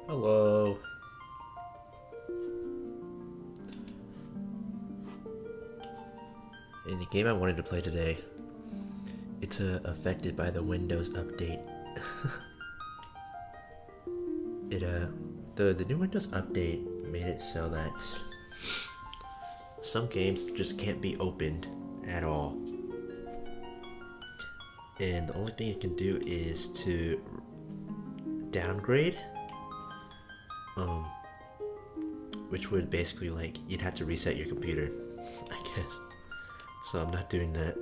Hello. In the game I wanted to play today, it's affected by the Windows update. it the new Windows update made it so that some games just can't be opened at all. And the only thing it can do is to downgrade, which would basically like you'd have to reset your computer, I guess. So I'm not doing that.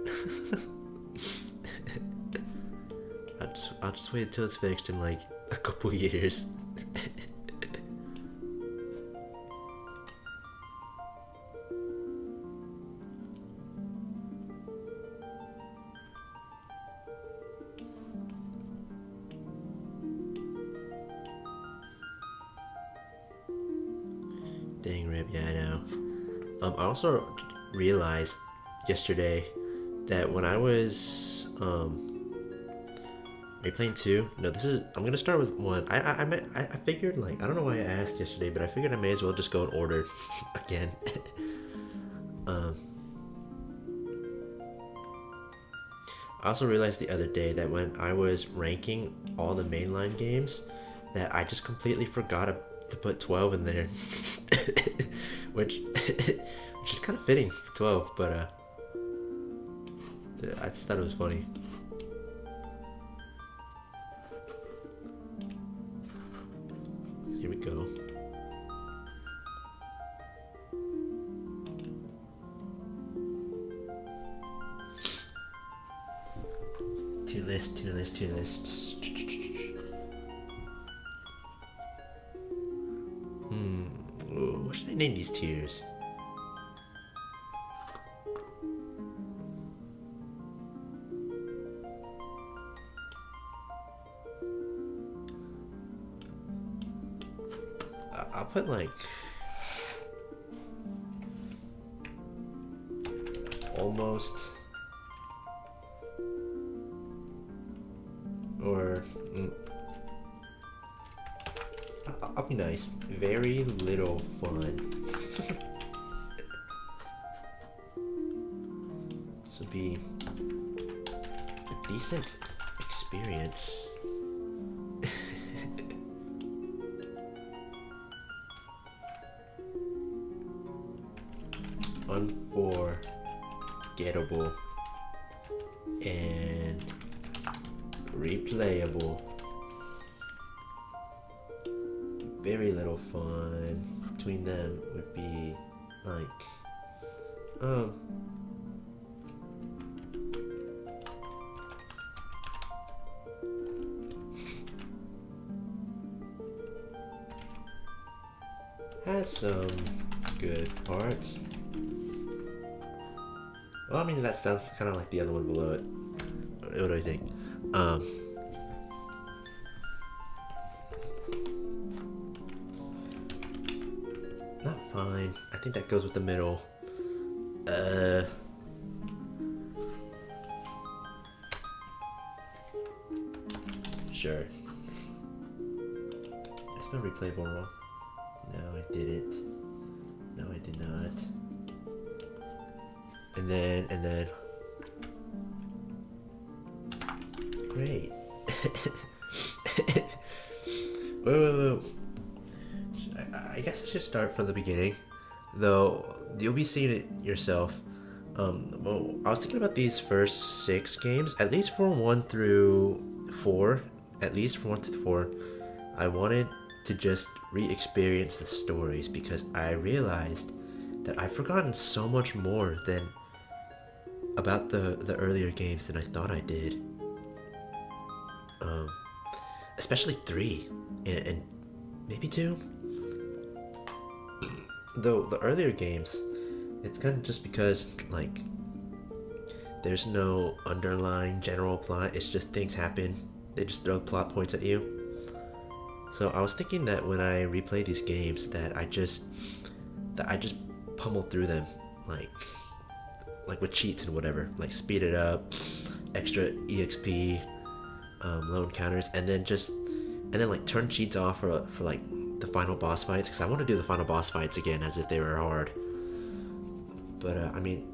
I'll just wait until it's fixed in like a couple years. Dang rip, yeah I know. I also realized yesterday that when I was replaying two. No, this is. I'm gonna start with one. I figured like I don't know why I asked yesterday, but I figured I may as well just go in order again. um, I also realized the other day that when I was ranking all the mainline games, that I just completely forgot to put 12 in there, which is kind of fitting for 12, but I just thought it was funny. Here we go. Tier list. What should I name these tiers? I'll put like almost, or I'll be nice. Very little fun. This would be a decent experience. Unforgettable and replayable. Very little fun between them would be like has some good parts. Well, I mean, that sounds kind of like the other one below it. What do I think? Not fine. I think that goes with the middle. Sure. I spelled replayable wrong. No, I didn't. No, I did not. And then. Great. wait. I guess I should start from the beginning, though you'll be seeing it yourself. Well, I was thinking about these first 6 games, at least for 1 through 4. I wanted to just re-experience the stories because I realized that I've forgotten so much more than about the earlier games than I thought I did. Especially 3 and maybe 2. Though the earlier games, it's kind of just because like there's no underlying general plot. It's just things happen. They just throw plot points at you. So I was thinking that when I replay these games, that I just pummel through them like with cheats and whatever, like speed it up, extra EXP, low encounters, and then like turn cheats off for like the final boss fights because I want to do the final boss fights again as if they were hard. But I mean,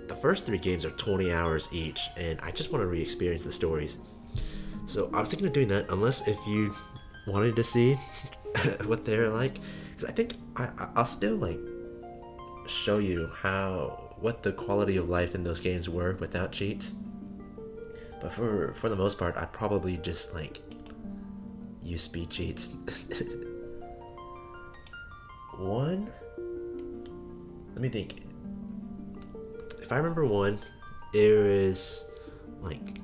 the first 3 games are 20 hours each, and I just want to re-experience the stories. So I was thinking of doing that, unless if you wanted to see what they're like, because I think I'll still like show you what the quality of life in those games were without cheats. But for the most part, I'd probably just like use speed cheats. One, let me think. If I remember one, it was like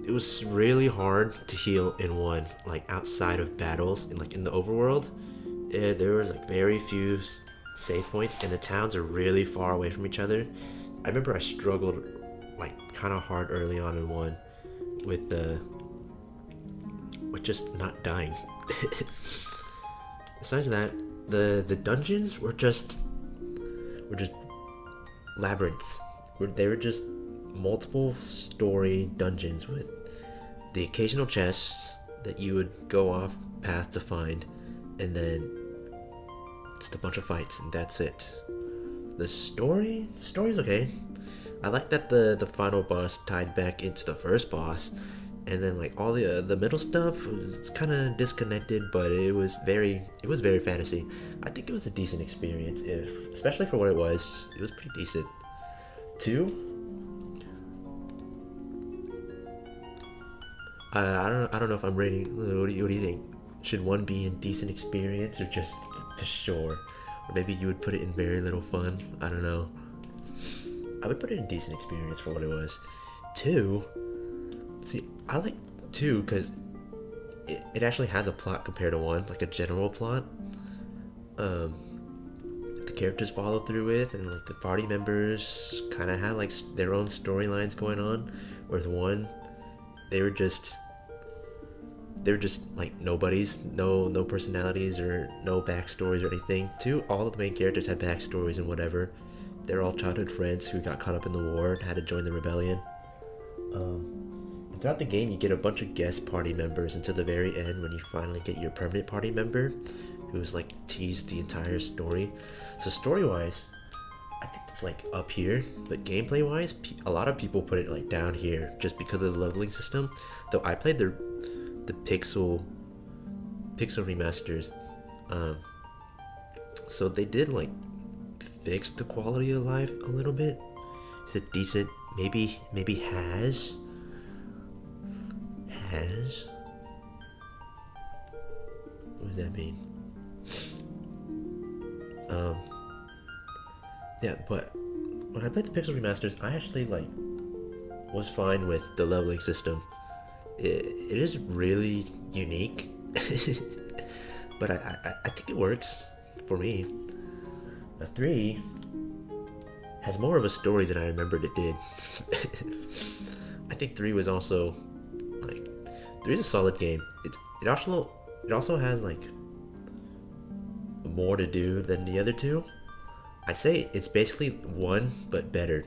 it was really hard to heal in one, like outside of battles and like in the overworld. There was like very few save points, and the towns are really far away from each other. I remember I struggled like kind of hard early on in one with just not dying. Besides that, the dungeons were just labyrinths. They were just multiple story dungeons with the occasional chests that you would go off path to find, and then just a bunch of fights, and that's it. The story's okay. I like that the final boss tied back into the first boss, and then like all the middle stuff was kind of disconnected, but it was very fantasy. I think it was a decent experience, especially for what it was. It was pretty decent. 2, I don't know if I'm rating. What do you think? Should 1 be a decent experience or just sure? Or maybe you would put it in very little fun. I don't know. I would put it in decent experience for what it was. 2, see, I like 2 because it actually has a plot compared to 1, like a general plot. The characters follow through with, and like the party members kind of had like their own storylines going on. Whereas 1, they were just like nobodies, no personalities or no backstories or anything. 2, all of the main characters had backstories and whatever. They're all childhood friends who got caught up in the war and had to join the rebellion. And throughout the game, you get a bunch of guest party members until the very end when you finally get your permanent party member, who's like teased the entire story. So story-wise, I think it's like up here, but gameplay-wise, a lot of people put it like down here just because of the leveling system. Though I played the pixel remasters, so they did like fix the quality of life a little bit. Is it decent? Maybe has. What does that mean? Yeah, but when I played the Pixel Remasters, I actually like was fine with the leveling system. It is really unique, but I think it works for me. 3 has more of a story than I remembered it did. I think 3 was also like 3 is a solid game. It also has like more to do than the other 2. I say it's basically 1 but better.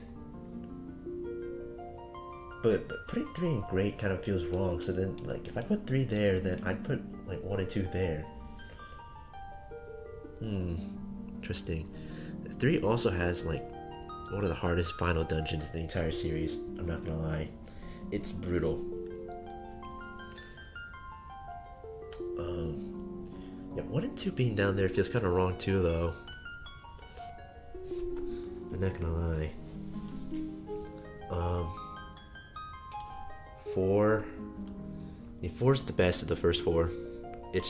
But putting 3 in great kind of feels wrong. So then like if I put 3 there, then I'd put like 1 and 2 there. Interesting. 3 also has like one of the hardest final dungeons in the entire series. I'm not gonna lie, it's brutal. Yeah, 1 and 2 being down there feels kind of wrong too, though. I'm not gonna lie. 4. Yeah, 4 is the best of the first 4. It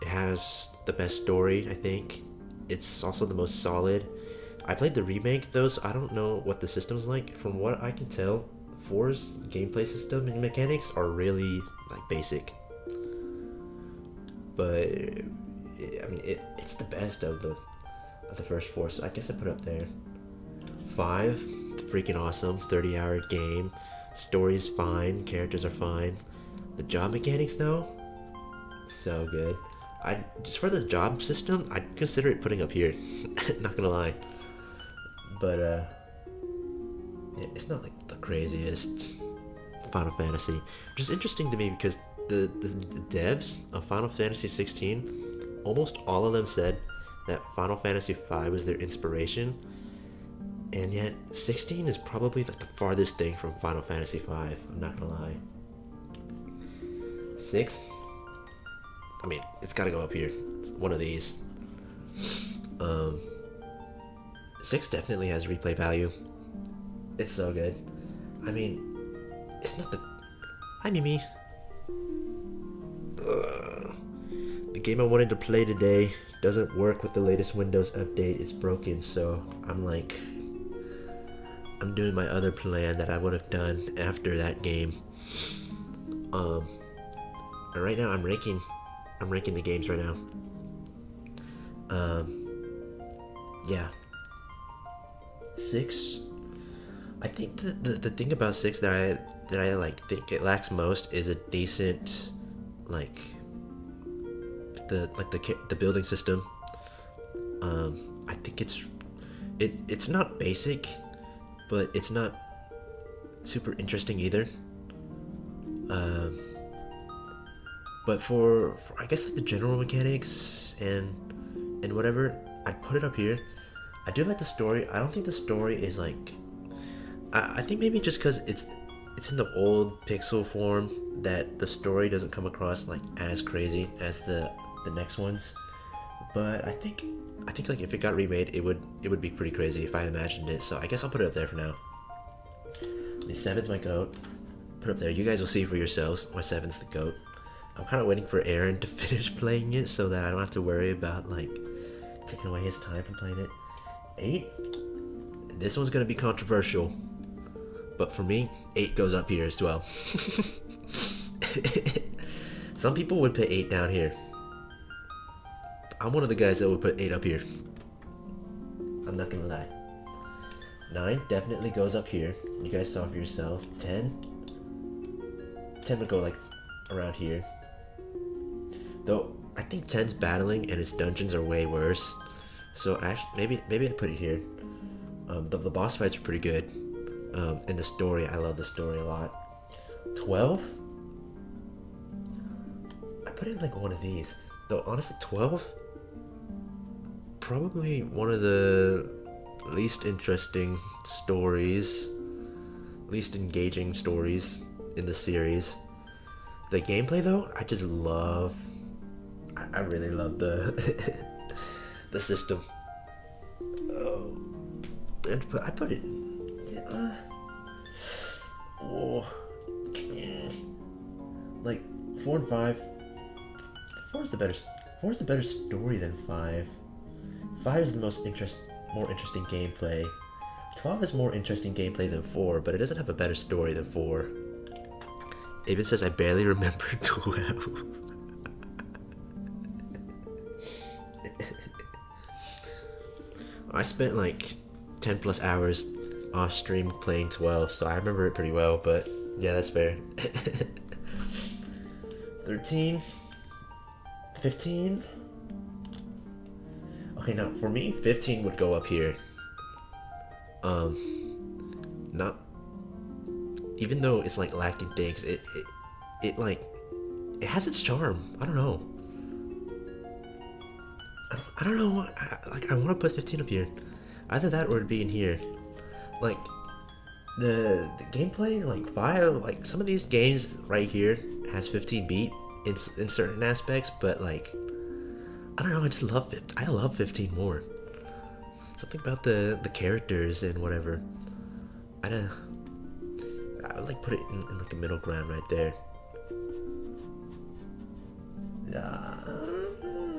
has the best story, I think. It's also the most solid. I played the remake though, so I don't know what the system's like. From what I can tell, 4's gameplay system and mechanics are really like basic. But I mean, it's the best of the first 4, so I guess I put it up there. 5, freaking awesome, 30-hour game. Story's fine, characters are fine. The job mechanics though, so good. Just for the job system, I'd consider it putting up here. Not gonna lie. But yeah, it's not like the craziest Final Fantasy, which is interesting to me because the devs of Final Fantasy 16, almost all of them said that Final Fantasy 5 was their inspiration, and yet 16 is probably like the farthest thing from Final Fantasy 5. I'm not gonna lie. 6, I mean, it's gotta go up here. It's one of these. 6 definitely has replay value. It's so good. I mean, it's not the. Hi, Mimi. The game I wanted to play today doesn't work with the latest Windows update. It's broken, so I'm doing my other plan that I would have done after that game. And right now I'm ranking the games right now. Yeah. 6. I think the thing about 6 that I like think it lacks most is a decent like the building system. I think it's not basic, but it's not super interesting either. But for I guess like the general mechanics and whatever, I'd put it up here. I do like the story. I don't think the story is like. I think maybe just because it's in the old pixel form that the story doesn't come across like as crazy as the next ones. But I think like if it got remade, it would be pretty crazy if I imagined it. So I guess I'll put it up there for now. 7's my goat. Put it up there. You guys will see for yourselves. My 7's the goat. I'm kind of waiting for Aaron to finish playing it so that I don't have to worry about like taking away his time from playing it. 8. This one's gonna be controversial, but for me, 8 goes up here as well. Some people would put 8 down here. I'm one of the guys that would put 8 up here. I'm not gonna lie. 9 definitely goes up here. You guys saw for yourselves. 10 would go like around here. Though I think 10's battling and its dungeons are way worse. So actually, maybe I'd put it here. The boss fights are pretty good. And the story, I love the story a lot. 12? I put in like one of these. Though honestly, 12? Probably one of the least interesting stories, least engaging stories in the series. The gameplay though, I just love. I really love the the system. Oh, and I put it. Like 4 and 5. 4 is the better story than 5. 5 is the more interesting gameplay. 12 is more interesting gameplay than 4, but it doesn't have a better story than 4. It even says I barely remember 12. I spent like 10 plus hours off stream playing 12, so I remember it pretty well, but yeah, that's fair. 13, 15. Okay, now for me, 15 would go up here. Not even though it's like lacking things, it has its charm. I don't know. I don't know what I want to put 15 up here. Either that or it'd be in here. Like the gameplay, like 5, like some of these games right here has 15 beat in certain aspects, but like I don't know, I just love it. I love 15 more. Something about the characters and whatever. I would like put it in like the middle ground right there.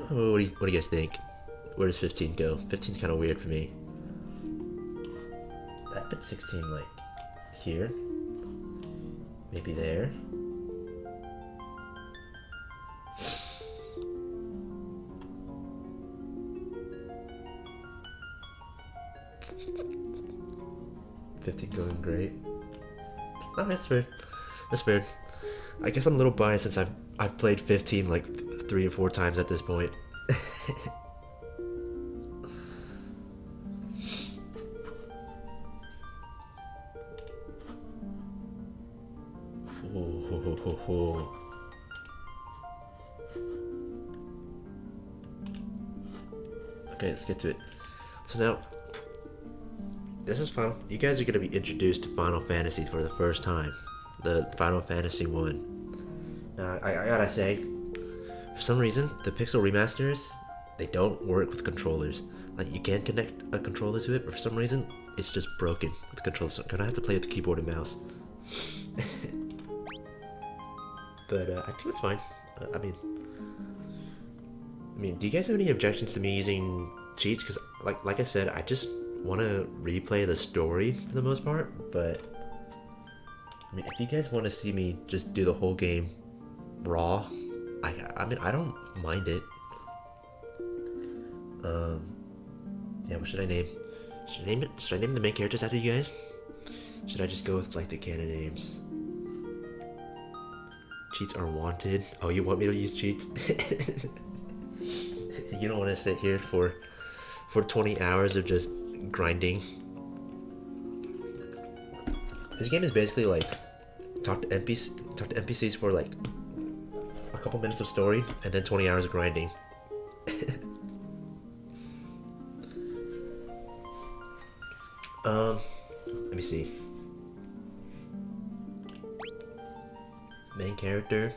What do you guys think? Where does 15 go? 15's kind of weird for me. I put 16 like here, maybe there. Going great. Oh, that's fair. That's fair. I guess I'm a little biased since I've played 15 like 3 or 4 times at this point. Okay, let's get to it. So now, this is Final. You guys are gonna be introduced to Final Fantasy for the first time, the Final Fantasy 1. Now, I gotta say, for some reason, the Pixel remasters, they don't work with controllers. Like, you can connect a controller to it, but for some reason, it's just broken with the controller. So I'm gonna have to play with the keyboard and mouse. But I think it's fine. I mean, do you guys have any objections to me using cheats? Because, like I said, I just want to replay the story for the most part. But I mean, if you guys want to see me just do the whole game raw, I mean, I don't mind it. Yeah, what should I name? Should I name it? Should I name the main characters after you guys? Should I just go with like the canon names? Cheats are wanted. Oh, you want me to use cheats? You don't want to sit here for 20 hours of just grinding. This game is basically like talk to NPCs for like a couple minutes of story and then 20 hours of grinding. Let me see. Main character.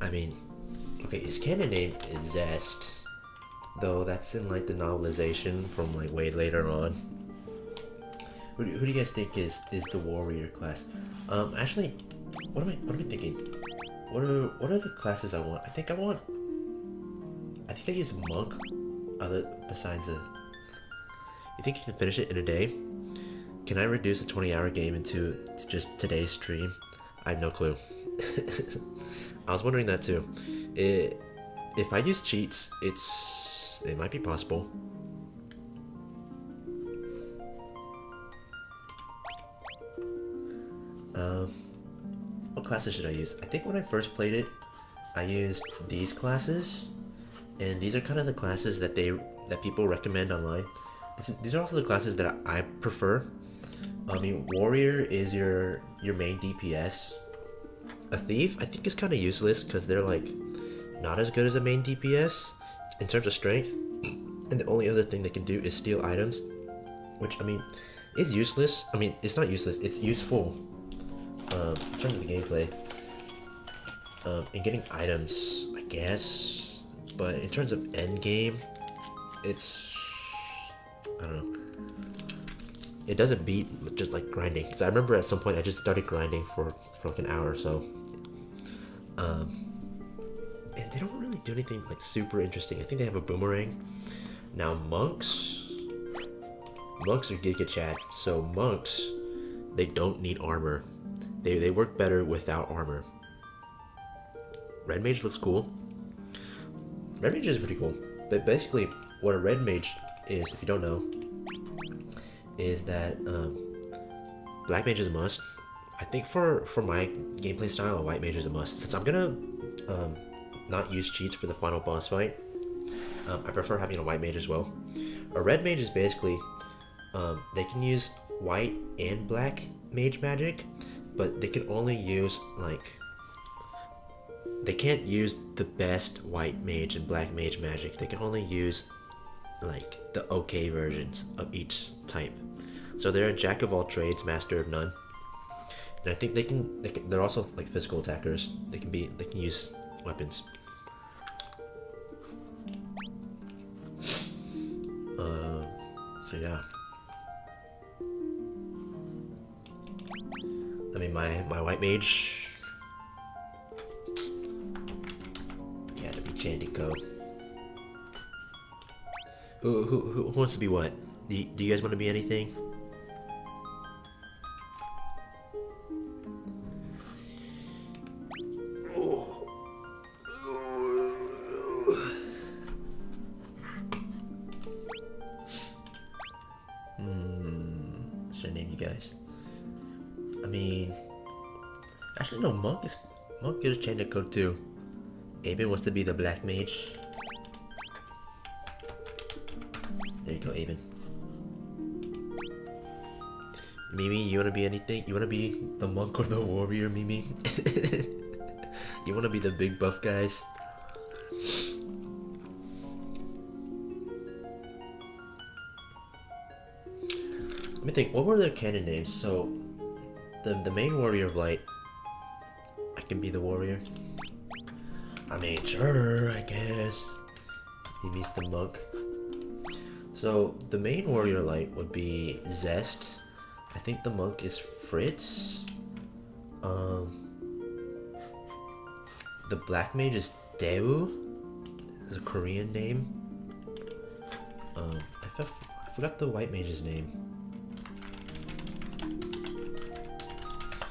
I mean, okay, his canon name is Zest, though that's in like the novelization from like way later on. Who do you guys think is the warrior class? Actually, what am I thinking? What are the classes I want? I think I use monk. Besides a. You think you can finish it in a day? Can I reduce a 20-hour game into just today's stream? I have no clue. I was wondering that too. If I use cheats, it might be possible. What classes should I use? I think when I first played it, I used these classes, and these are kind of the classes that people recommend online. These are also the classes that I prefer. I mean, warrior is your main DPS. A thief, I think, is kind of useless because they're like not as good as a main DPS in terms of strength, and the only other thing they can do is steal items, which I mean is useless. I mean, it's not useless; it's useful in terms of the gameplay and getting items, I guess. But in terms of end game, it's I don't know. It doesn't beat just like grinding. Because I remember at some point I just started grinding for like an hour or so. And they don't really do anything like super interesting. I think they have a boomerang. Now monks are Giga Chad. So monks, they don't need armor. They work better without armor. Red mage looks cool. Red mage is pretty cool. But basically, what a red mage is, if you don't know, is that black mage is a must. I think for my gameplay style, a white mage is a must. Since I'm gonna not use cheats for the final boss fight, I prefer having a white mage as well. A red mage is basically they can use white and black mage magic, but they can only use like they can't use the best white mage and black mage magic. They can only use like the okay versions of each type. So they're a jack of all trades, master of none. And I think they're also like physical attackers. They can use weapons. So yeah. I mean my white mage, yeah, to be Chandiko. Who wants to be what? Do you guys want to be anything? Should I name you guys? I mean, actually no. Monk is Chandiko too. Aben wants to be the black mage. There you go, Aben. Mimi, you wanna be anything? You wanna be the monk or the warrior, Mimi? You wanna be the big buff guys? me think. What were their canon names? So, the main warrior of light. I can be the warrior. I mean, sure, I guess. He meets the monk. So the main warrior light would be Zest. I think the monk is Fritz. The black mage is Daewoo. This is a Korean name. I forgot the white mage's name.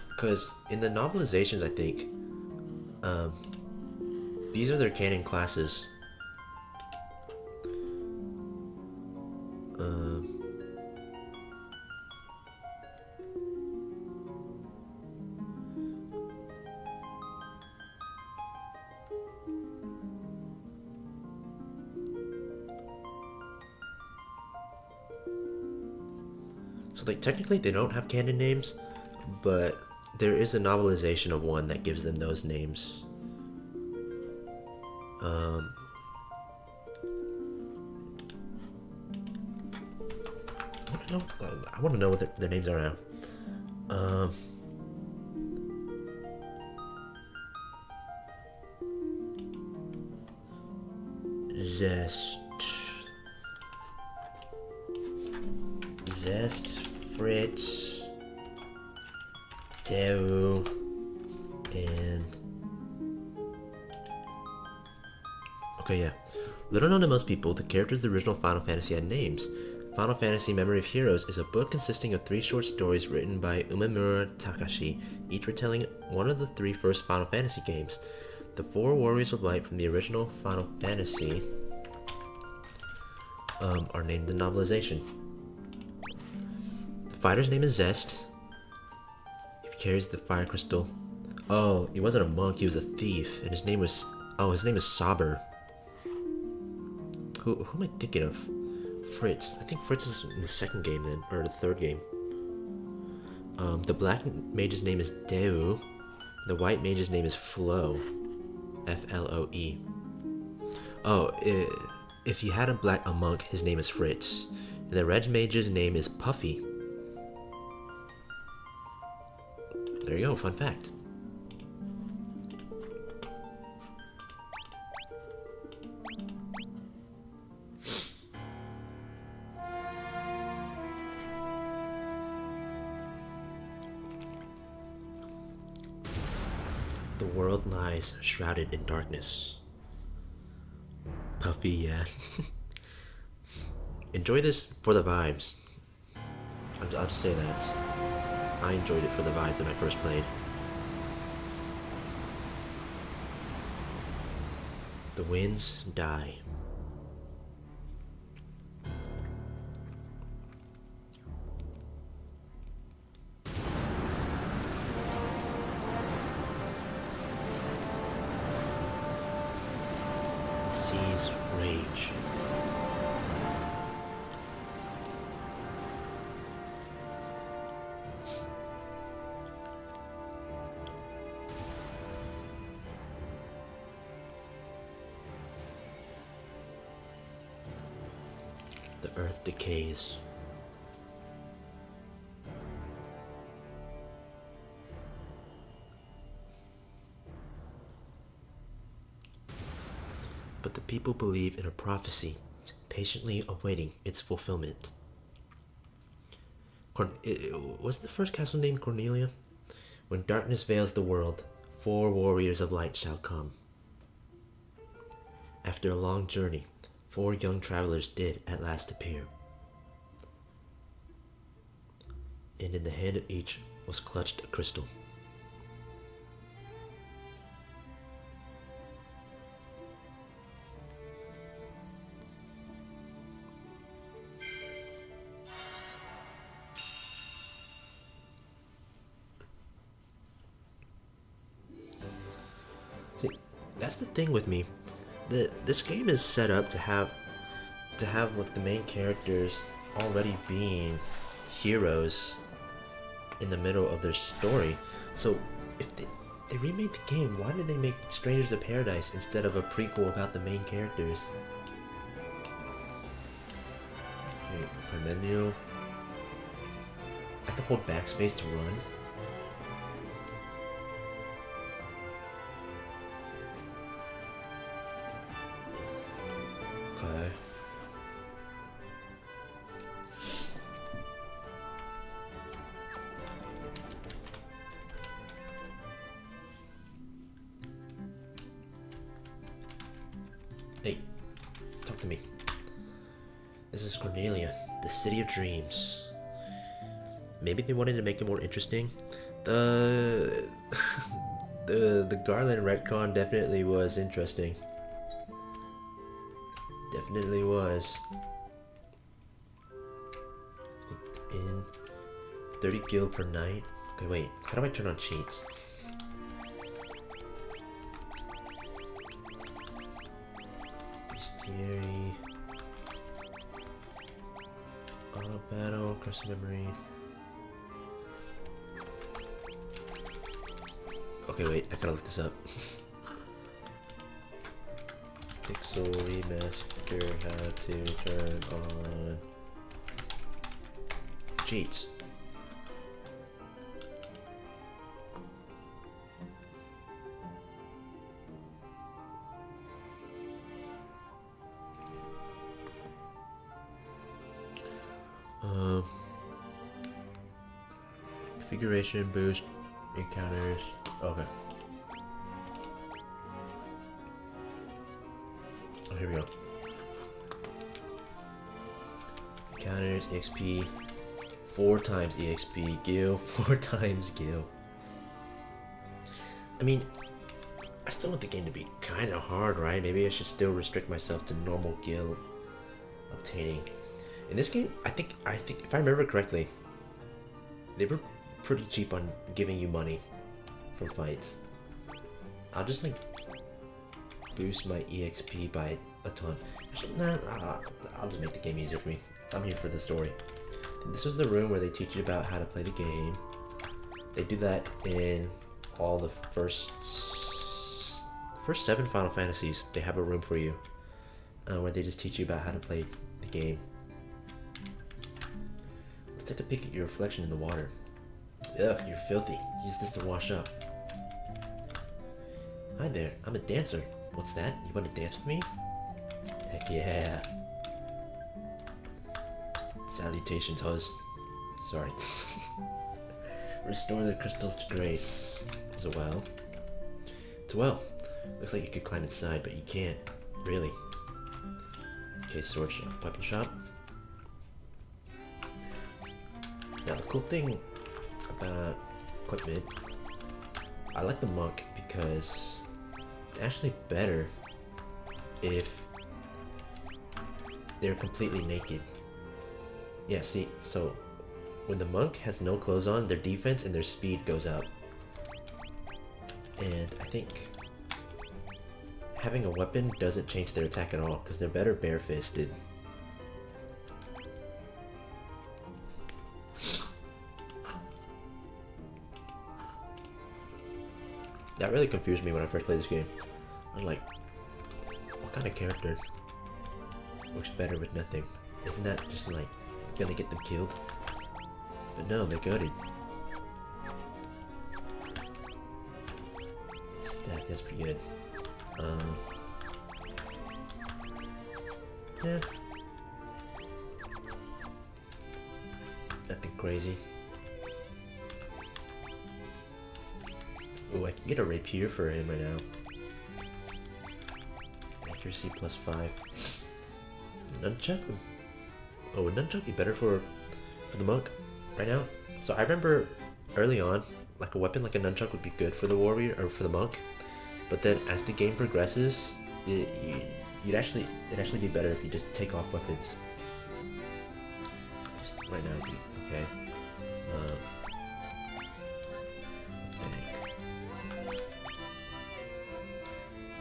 Because in the novelizations, I think, these are their canon classes. So like technically they don't have canon names, but there is a novelization of one that gives them those names. I want to know what their names are now. Zest, Fritz, Daewoo, and... Okay, yeah. Little known to most people, the characters of the original Final Fantasy had names. Final Fantasy Memory of Heroes is a book consisting of 3 short stories written by Umemura Takashi, each retelling one of the 3 first Final Fantasy games. The 4 Warriors of Light from the original Final Fantasy are named in the novelization. The fighter's name is Zest. He carries the fire crystal. Oh, he wasn't a monk, he was a thief, and his name was... Oh, his name is Saber. Who am I thinking of? Fritz. I think Fritz is in the second game then, or the third game. The black mage's name is Daewoo. The white mage's name is Flo. F-L-O-E. Oh, if you had a monk, his name is Fritz. And the red mage's name is Puffy. There you go, fun fact. The world lies shrouded in darkness. Puffy, yeah. Enjoy this for the vibes. I'll just say that. I enjoyed it for the vibes when I first played. The winds die. The seas rage. The earth decays. But the people believe in a prophecy, patiently awaiting its fulfillment. Was the first castle named Cornelia? When darkness veils the world, 4 warriors of light shall come. After a long journey, 4 young travelers did at last appear. And in the hand of each was clutched a crystal. See, that's the thing with me. This game is set up to have like the main characters already being heroes in the middle of their story. So if they remade the game, why did they make Strangers of Paradise instead of a prequel about the main characters? Okay, menu. I have to hold backspace to run. Okay. Hey, talk to me. This is Cornelia, the City of Dreams. Maybe they wanted to make it more interesting. The the Garland retcon definitely was interesting. Definitely was. In 30 gil per night. Okay, wait. How do I turn on cheats? Bestiary. Auto battle, crystal memory. Okay, wait. I gotta look this up. Pixel remaster, how to turn on cheats. Configuration boost encounters. Okay. Oh, here we go. Encounters XP 4 times EXP Gil 4 times Gil. I mean, I still want the game to be kind of hard, right? Maybe I should still restrict myself to normal Gil obtaining. In this game, I think if I remember correctly, they were pretty cheap on giving you money from fights. I'll just like boost my EXP by a ton. Actually, nah, I'll just make the game easier for me. I'm here for the story. This is the room where they teach you about how to play the game. They do that in all the first 7 Final Fantasies. They have a room for you where they just teach you about how to play the game. Let's take a peek at your reflection in the water. Ugh, you're filthy. Use this to wash up. Hi there, I'm a dancer. What's that? You want to dance with me? Heck yeah. Salutations, Huz. Sorry. Restore the crystals to grace. As well. It's a well. Looks like you could climb inside, but you can't. Really. Okay, sword shop. Weapon shop. Now, the cool thing about equipment, I like the monk because it's actually better if they're completely naked. Yeah, see, so when the monk has no clothes on, their defense and their speed goes up. And I think having a weapon doesn't change their attack at all because they're better barefisted. That really confused me when I first played this game. I was like, what kind of character works better with nothing? Isn't that just like gonna get them killed? But no, they're goaded. Staff, that's pretty good. Yeah. Nothing crazy. Oh, I can get a rapier for him right now. Accuracy +5. Nunchuck? Oh, would nunchuck be better for the monk right now? So I remember early on, like a weapon like a nunchuck would be good for the warrior or for the monk. But then as the game progresses, it'd actually be better if you just take off weapons. Just right now, it'd be okay.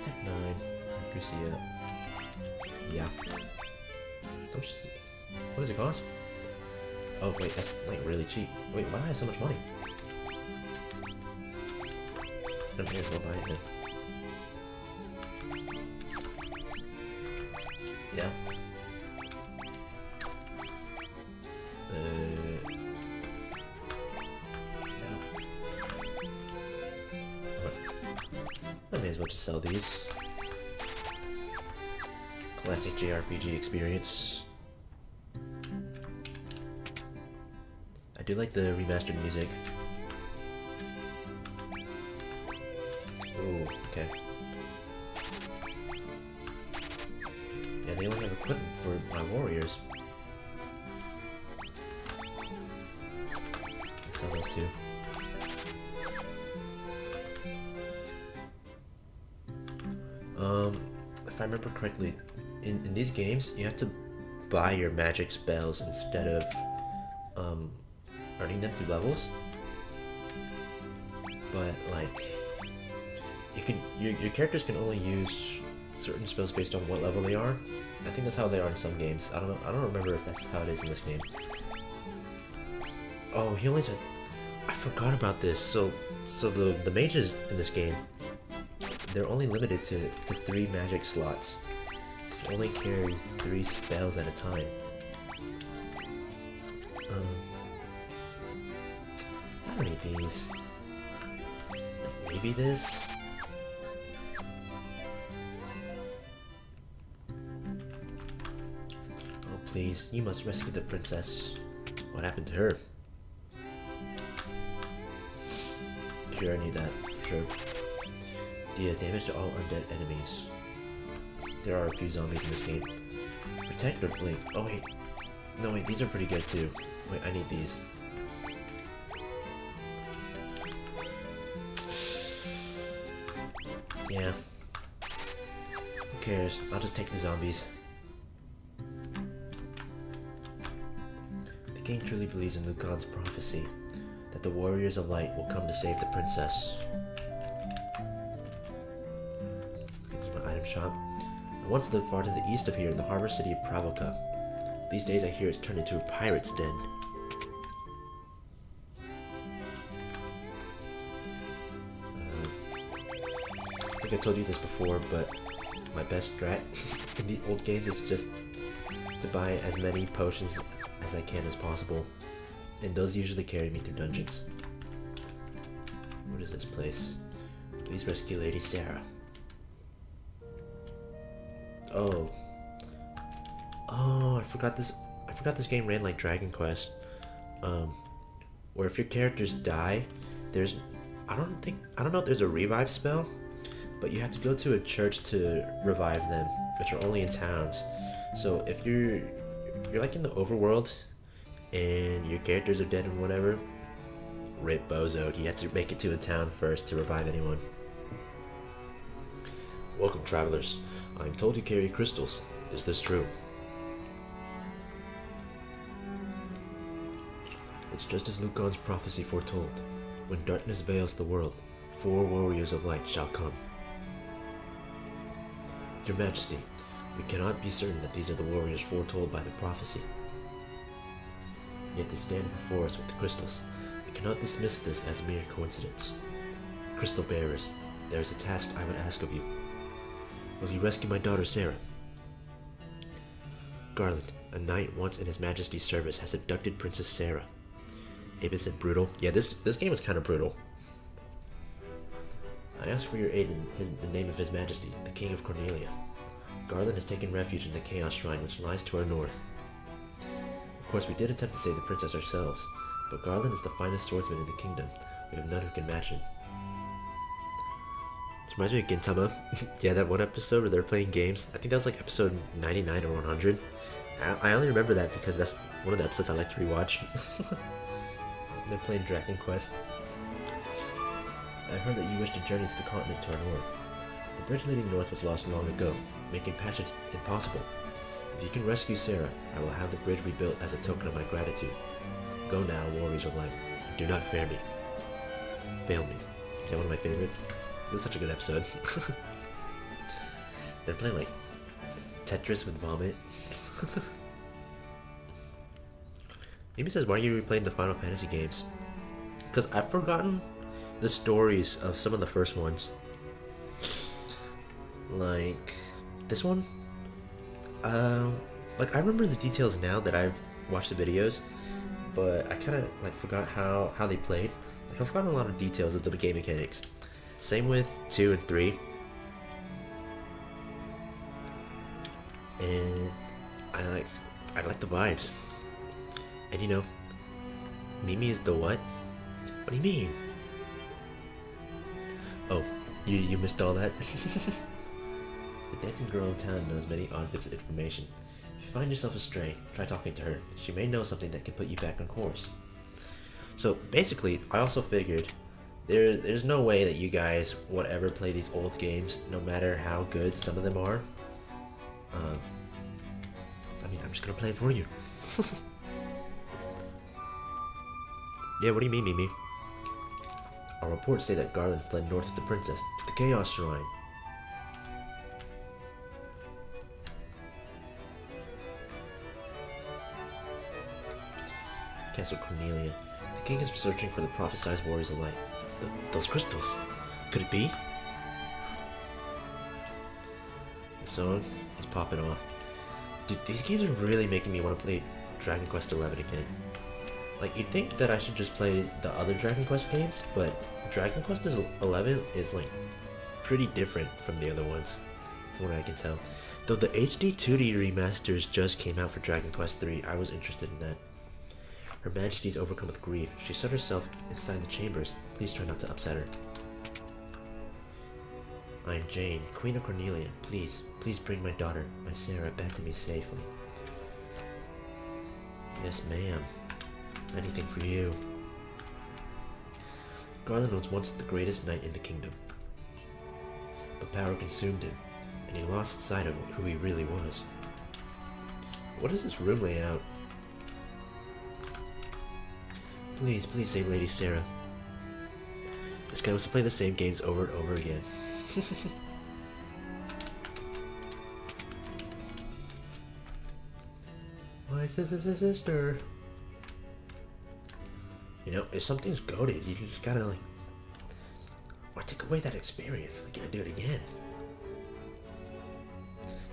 Tech 9, accuracy up. Yeah. What does it cost? Oh wait, that's like really cheap. Wait, why do I have so much money? I may as well buy it then. Yeah. able to sell these. Classic JRPG experience. I do like the remastered music. Ooh, okay. Yeah, they only have equipment for my warriors. Let's sell those too. If I remember correctly, in these games, you have to buy your magic spells instead of earning them through levels. But like, your characters can only use certain spells based on what level they are. I think that's how they are in some games. I don't know. I don't remember if that's how it is in this game. Oh, he only said. I forgot about this. So the mages in this game, they're only limited to 3 magic slots. They only carry 3 spells at a time. I don't need these. Maybe this? Oh please, you must rescue the princess. What happened to her? Sure, I need that. Sure. Deal damage to all undead enemies. There are a few zombies in this game. Protect or blink. Oh wait. No wait, these are pretty good too. Wait, I need these. Yeah. Who cares? I'll just take the zombies. The king truly believes in Lucan's prophecy that the warriors of light will come to save the princess. Here's my item shop. I once lived far to the east of here in the harbor city of Pravoka. These days I hear it's turned into a pirate's den. I think I told you this before, but my best strat in these old games is just to buy as many potions as I can as possible. And those usually carry me through dungeons. What is this place? Please rescue Lady Sarah. Oh. Oh, I forgot this game ran like Dragon Quest. Where if your characters die, there's I don't know if there's a revive spell, but you have to go to a church to revive them, which are only in towns. So if you're like in the overworld and your characters are dead and whatever, rip bozo. You have to make it to a town first to revive anyone. Welcome, travelers. I am told you carry crystals. Is this true? It's just as Lucan's prophecy foretold. When darkness veils the world, 4 warriors of light shall come. Your Majesty, we cannot be certain that these are the warriors foretold by the prophecy. Yet they stand before us with the crystals. We cannot dismiss this as mere coincidence. Crystal bearers, there is a task I would ask of you. Will you rescue my daughter Sarah? Garland, a knight once in His Majesty's service, has abducted Princess Sarah. Abe said brutal. Yeah, this game is kind of brutal. I ask for your aid in the name of His Majesty, the King of Cornelia. Garland has taken refuge in the Chaos Shrine, which lies to our north. Of course, we did attempt to save the princess ourselves, but Garland is the finest swordsman in the kingdom. We have none who can match him. This reminds me of Gintama. Yeah, that one episode where they're playing games. I think that was like episode 99 or 100. I only remember that because that's one of the episodes I like to rewatch. They're playing Dragon Quest. I heard that you wish to journey to the continent to our north. The bridge leading north was lost long ago, making passage impossible. If you can rescue Sarah, I will have the bridge rebuilt as a token of my gratitude. Go now, warriors of light. Do not fail me. Fail me. Is that one of my favorites? It was such a good episode. They're playing like Tetris with vomit. Amy says, why are you replaying the Final Fantasy games? Because I've forgotten the stories of some of the first ones. Like this one. Like I remember the details now that I've watched the videos, but I kind of like forgot how they played. Like I've forgotten a lot of details of the game mechanics. Same with 2 and 3. and I like I like the vibes. And you know, Mimi is the what? What do you mean? Oh, you missed all that? The dancing girl in town knows many odd bits of information. If you find yourself astray, try talking to her. She may know something that can put you back on course. So basically, I also figured there's no way that you guys would ever play these old games, no matter how good some of them are. So I mean, I'm just gonna play it for you. Yeah, what do you mean, Mimi? Our reports say that Garland fled north with the princess to the Chaos Shrine. Castle Cornelia. The king is searching for the prophesized warriors of light. Those crystals. Could it be? The song is popping off. Dude, these games are really making me want to play Dragon Quest XI again. Like, you'd think that I should just play the other Dragon Quest games, but Dragon Quest XI is, like, pretty different from the other ones, from what I can tell. Though the HD 2D remasters just came out for Dragon Quest III, I was interested in that. Her Majesty is overcome with grief. She shut herself inside the chambers. Please try not to upset her. I am Jane, Queen of Cornelia. Please bring my daughter, my Sarah, back to me safely. Yes, ma'am. Anything for you. Garland was once the greatest knight in the kingdom. But power consumed him, and he lost sight of who he really was. What is this room layout? Please save Lady Sarah. This guy wants to play the same games over and over again. My sister. You know, if something's goated, you just gotta like, why take away that experience? Like, you gotta do it again.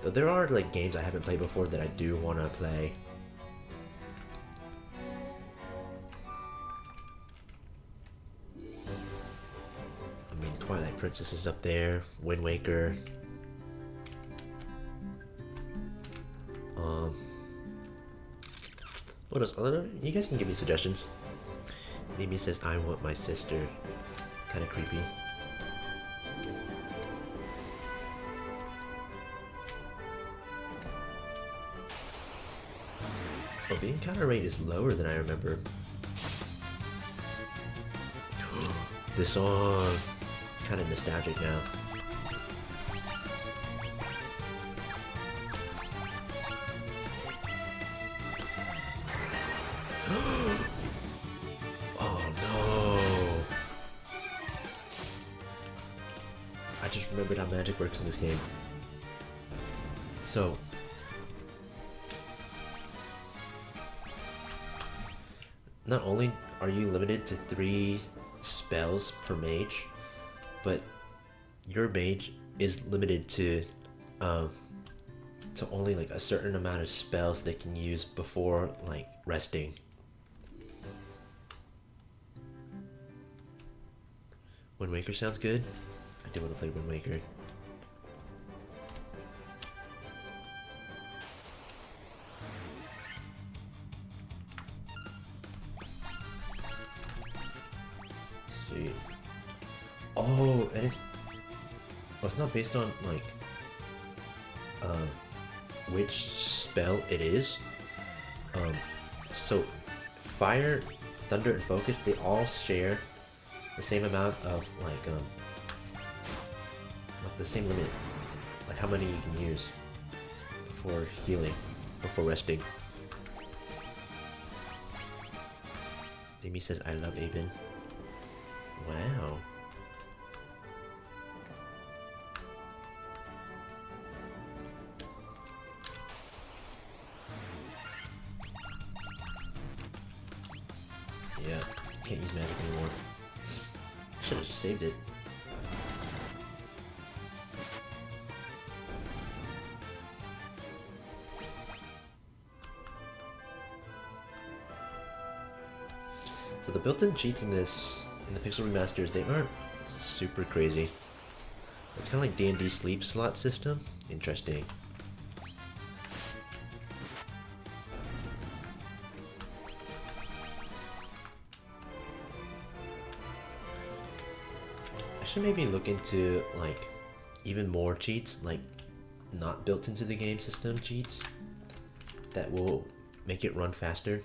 Though there are like games I haven't played before that I do want to play. I mean, Twilight Princess is up there, Wind Waker. What else? You guys can give me suggestions. Mimi says, I want my sister. Kinda creepy. Oh, the encounter rate is lower than I remember. This song, kinda nostalgic now. Oh no! I just remembered how magic works in this game. So, not only are you limited to 3 spells per mage, but your mage is limited to only like a certain amount of spells they can use before like resting. Wind Waker sounds good. I do want to play Wind Waker. Sweet. Oh, and it's not based on like which spell it is. So fire, thunder, and focus, they all share the same amount of like the same limit, like how many you can use before healing, before resting. Amy says, I love Aben. Wow. Yeah, can't use magic anymore. Should have just saved it. So the built-in cheats in the Pixel Remasters, they aren't super crazy. It's kind of like D&D sleep slot system. Interesting. should maybe look into like even more cheats, like not built into the game system cheats that will make it run faster.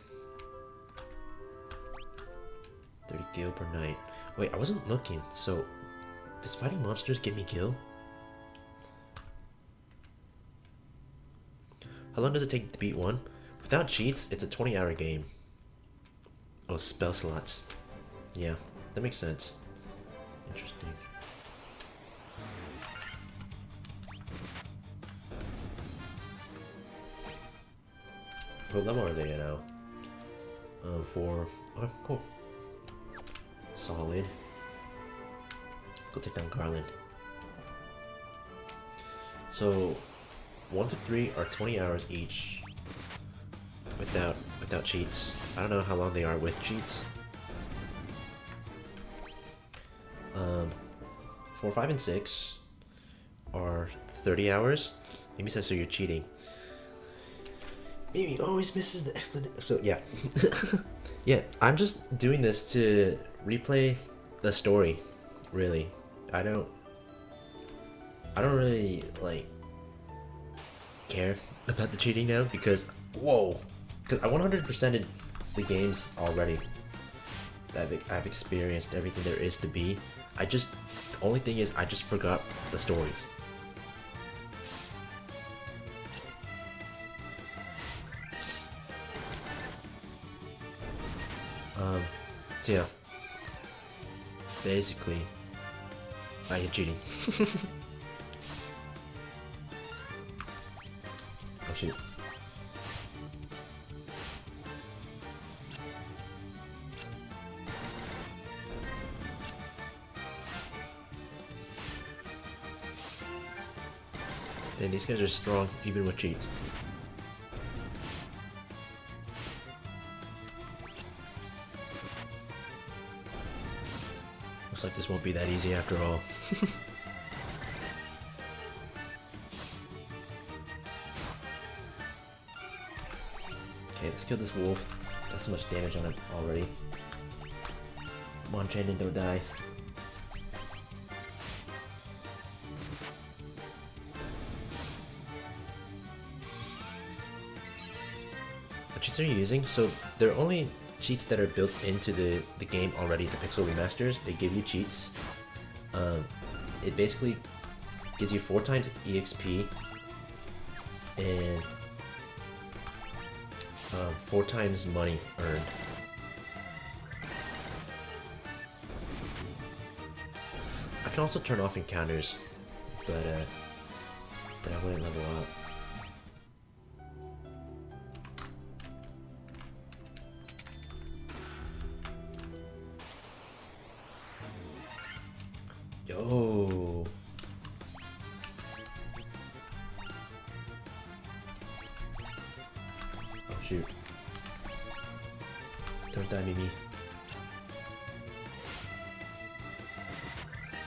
30 gil per night. Wait, I wasn't looking, so does fighting monsters give me gil? How long does it take to beat one? Without cheats, it's a 20-hour game. Oh, spell slots. Yeah, that makes sense. Interesting. What level are they at now? 4. Oh, cool. Solid. Go take down Garland. So, 1 to 3 are 20 hours each. Without cheats. I don't know how long they are with cheats. 4, 5, and 6 are 30 hours. Maybe says so you're cheating. Mimi always misses the explanation. So yeah. Yeah, I'm just doing this to replay the story, really. I don't really like care about the cheating now because because I 100%ed the games already. I've experienced everything there is to be. The only thing is I just forgot the stories. So yeah. Basically, I am cheating. Oh shoot. And these guys are strong even with cheats. Looks like this won't be that easy after all. Okay, let's kill this wolf. Got so much damage on it already. Come on, Chandon, don't die. What cheats are you using? So they're only cheats that are built into the game already, the Pixel Remasters. They give you cheats. It basically gives you 4 times EXP and 4 times money earned. I can also turn off encounters, but I wouldn't level up. Yo. Oh shoot. Don't die, Mimi.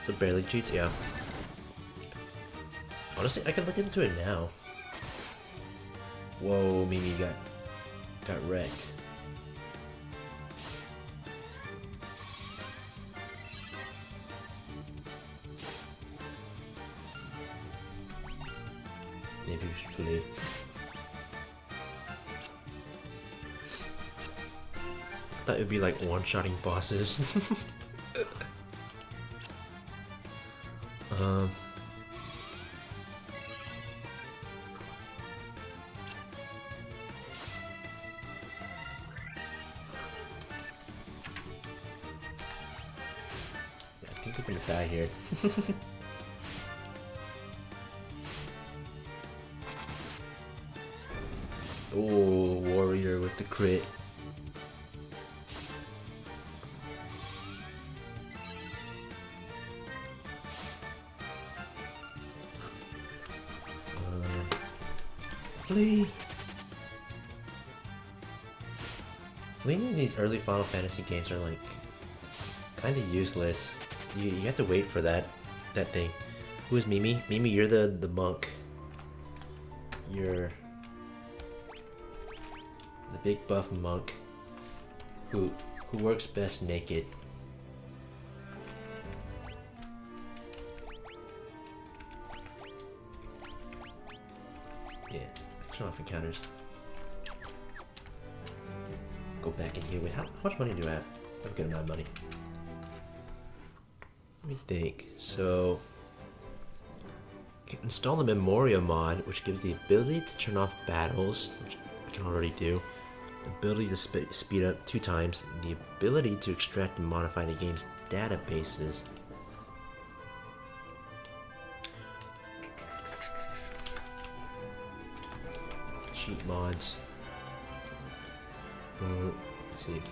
So barely cheats, yeah. Honestly, I could look into it now. Whoa, Mimi got wrecked. Maybe we should flee. I thought it would be like one-shotting bosses. Yeah, I think they're gonna die here. Oh, warrior with the crit. Flee! Fleeing in these early Final Fantasy games are like kind of useless. You have to wait for that thing. Who is Mimi? Mimi, you're the monk. You're the big buff monk who works best naked. turn off encounters. Go back in here. Wait, how much money do I have? I have a good amount of money. Let me think. So, install the Memoria mod, which gives the ability to turn off battles, which I can already do. The ability to speed up 2 times. The ability to extract and modify the game's databases. Cheat mods. Let's see.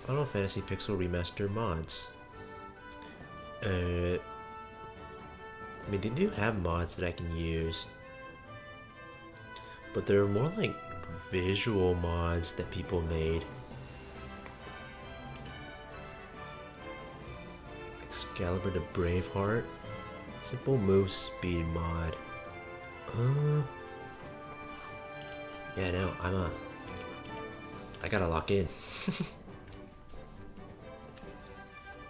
Final Fantasy Pixel Remaster mods. I mean, they do have mods that I can use, but they're more like visual mods that people made. Excalibur to Braveheart. Simple move speed mod. Yeah, no, I gotta lock in.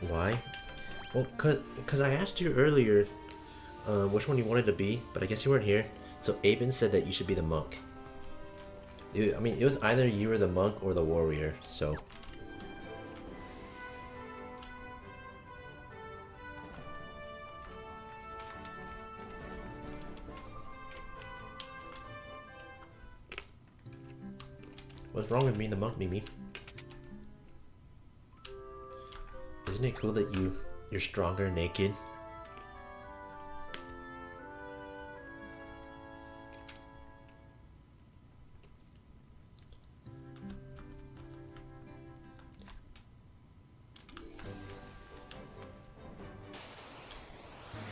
Why? Well, cause I asked you earlier which one you wanted to be, but I guess you weren't here. So Aben said that you should be the monk. I mean, it was either you were the monk or the warrior, so... What's wrong with me, the monk, Mimi? Isn't it cool that you're stronger naked?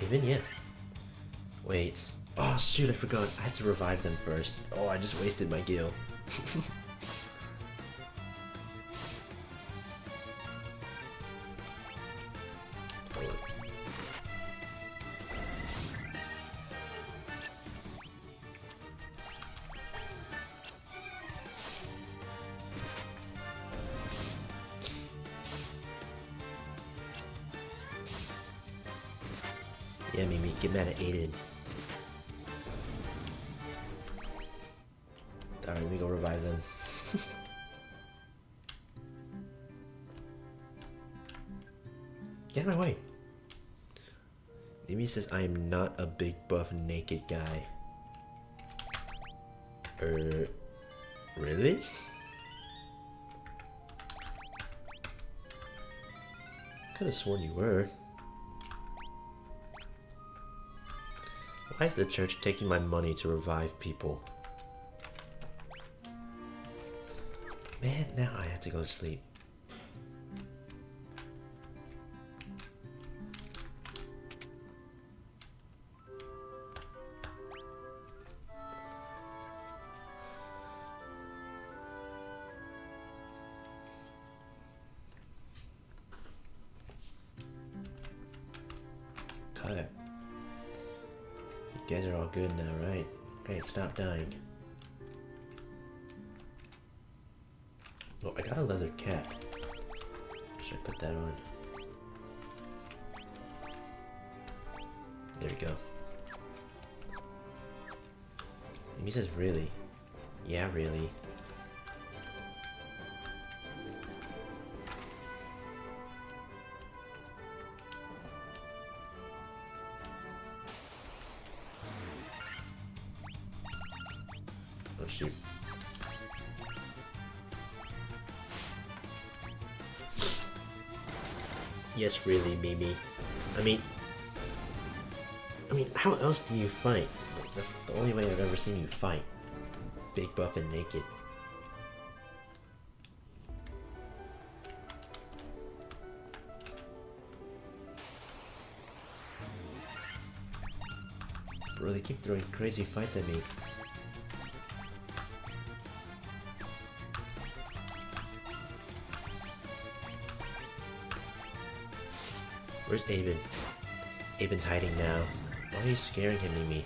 Even yet. Wait. Oh shoot, I forgot. I had to revive them first. Oh, I just wasted my gil. Yeah, Mimi, get mad at Aiden. Alright, let me go revive them. Get out of my way. Mimi says I am not a big buff naked guy. Really? Could have sworn you were. Why is the church taking my money to revive people? Man, now I have to go to sleep. Cut it. You guys are all good now, right? Great, stop dying. Oh, I got a leather cap. Should I put that on? There we go. And he says, really? Yeah, really. Oh, shoot. Yes, really, Mimi. I mean, how else do you fight? That's the only way I've ever seen you fight. Big buff and naked. Bro, they keep throwing crazy fights at me. Where's Aben? Aben's hiding now. Why are you scaring him, Mimi?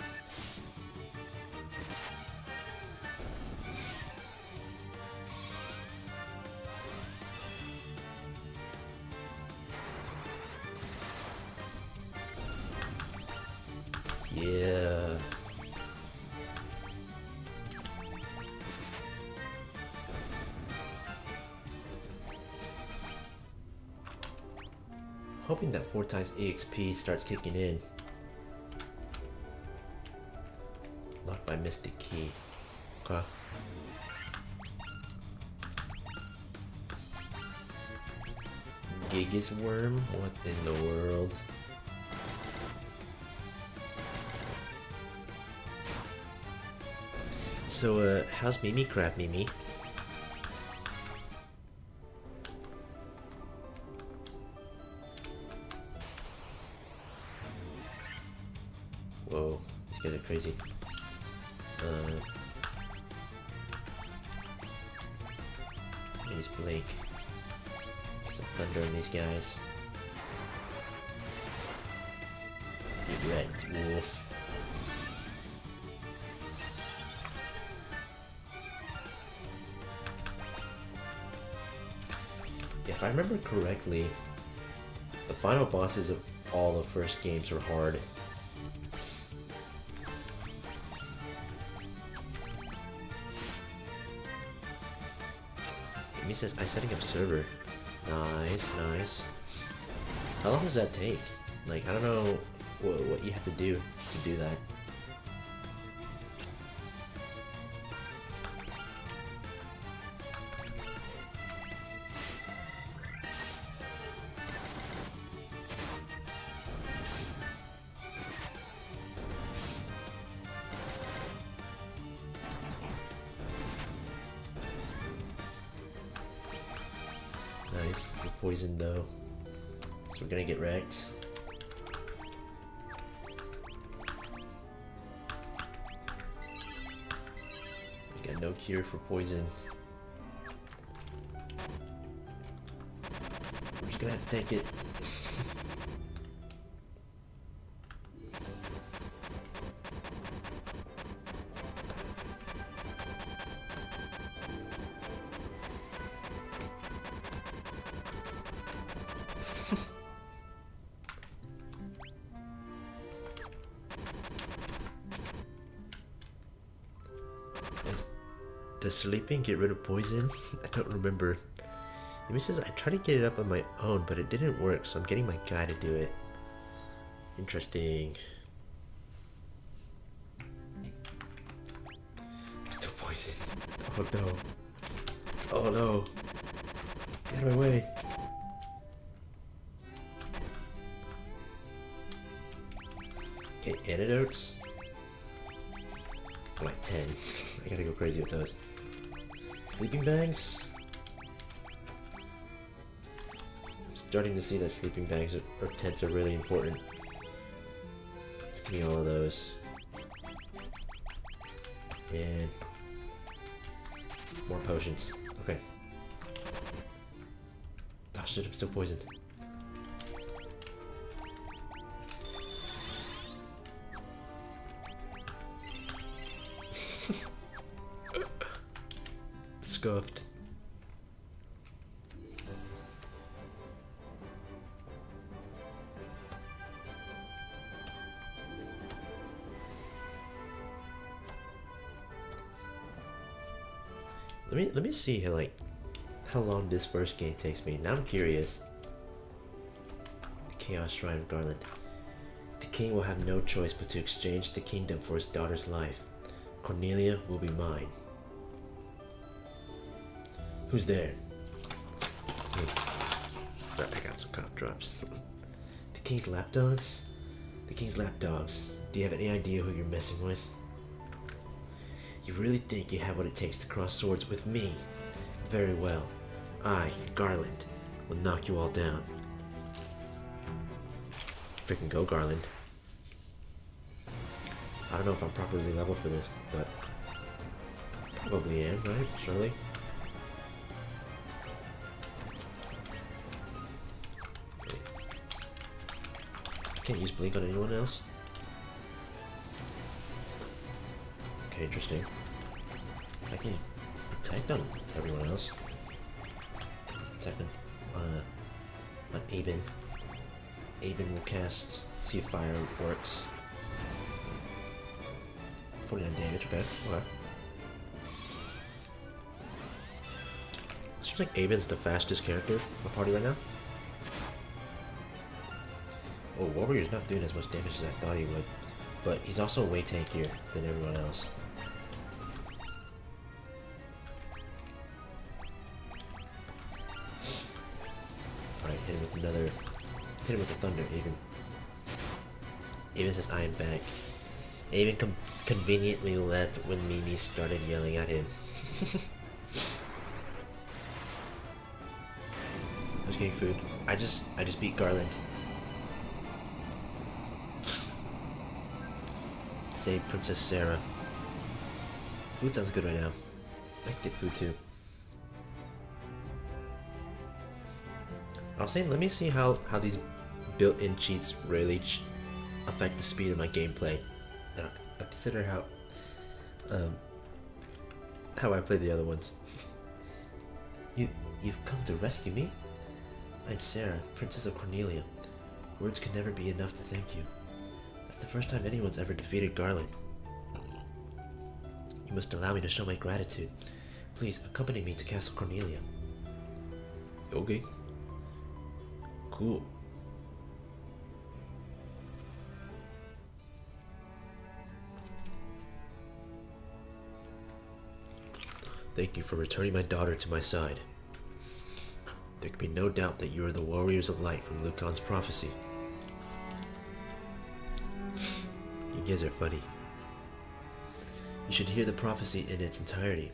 Yeah. Hoping that 4 times EXP starts kicking in. Locked by Mystic Key. Okay. Gigas Worm? What in the world? So, how's Mimi crap, Mimi? Whoa, these guys are crazy. Here's Blake. Some thunder in these guys. Get wrecked, wolf. If I remember correctly, the final bosses of all the first games were hard. It says I'm setting up server. Nice, nice. How long does that take? Like, I don't know what you have to do that. Nice. We're poisoned though. So we're gonna get wrecked. We got no cure for poison. We're just gonna have to take it. Does sleeping get rid of poison? I don't remember. It says I tried to get it up on my own, but it didn't work, so I'm getting my guy to do it. Interesting. Still poisoned. Oh no. Oh no. Get out of my way. Okay, antidotes. I'm like 10. I gotta go crazy with those. Sleeping bags? I'm starting to see that sleeping bags or tents are really important. Let's give me all of those. And more potions. Okay. Oh shit, I'm still poisoned. Scuffed. Let me see how long this first game takes me. Now I'm curious. The Chaos Shrine of Garland. The king will have no choice but to exchange the kingdom for his daughter's life. Cornelia will be mine. Who's there? Hey. Sorry, I got some cough drops. The king's lapdogs? The king's lapdogs. Do you have any idea who you're messing with? You really think you have what it takes to cross swords with me? Very well. I, Garland, will knock you all down. Freaking go, Garland. I don't know if I'm properly leveled for this, but probably am, right? Surely. Can't use blink on anyone else. Okay, interesting. I can attack on everyone else. Attack on Aben. Aben will cast, see if fire works. 49 damage, okay. Okay. Seems like Aben's the fastest character in the party right now. Oh, Warrior's not doing as much damage as I thought he would. But he's also way tankier than everyone else. Alright, hit him with another... Hit him with the thunder, Aben. Aben says, I am back. Aben conveniently left when Mimi started yelling at him. I was getting food. I just beat Garland. Save Princess Sarah. Food sounds good right now. I can get food too. I was saying, let me see how these built-in cheats really affect the speed of my gameplay. And I consider how I play the other ones. You've come to rescue me? I'm Sarah, Princess of Cornelia. Words can never be enough to thank you. That's the first time anyone's ever defeated Garland. You must allow me to show my gratitude. Please accompany me to Castle Cornelia. Okay. Cool. Thank you for returning my daughter to my side. There can be no doubt that you are the Warriors of Light from Lucan's prophecy. You guys are funny. You should hear the prophecy in its entirety,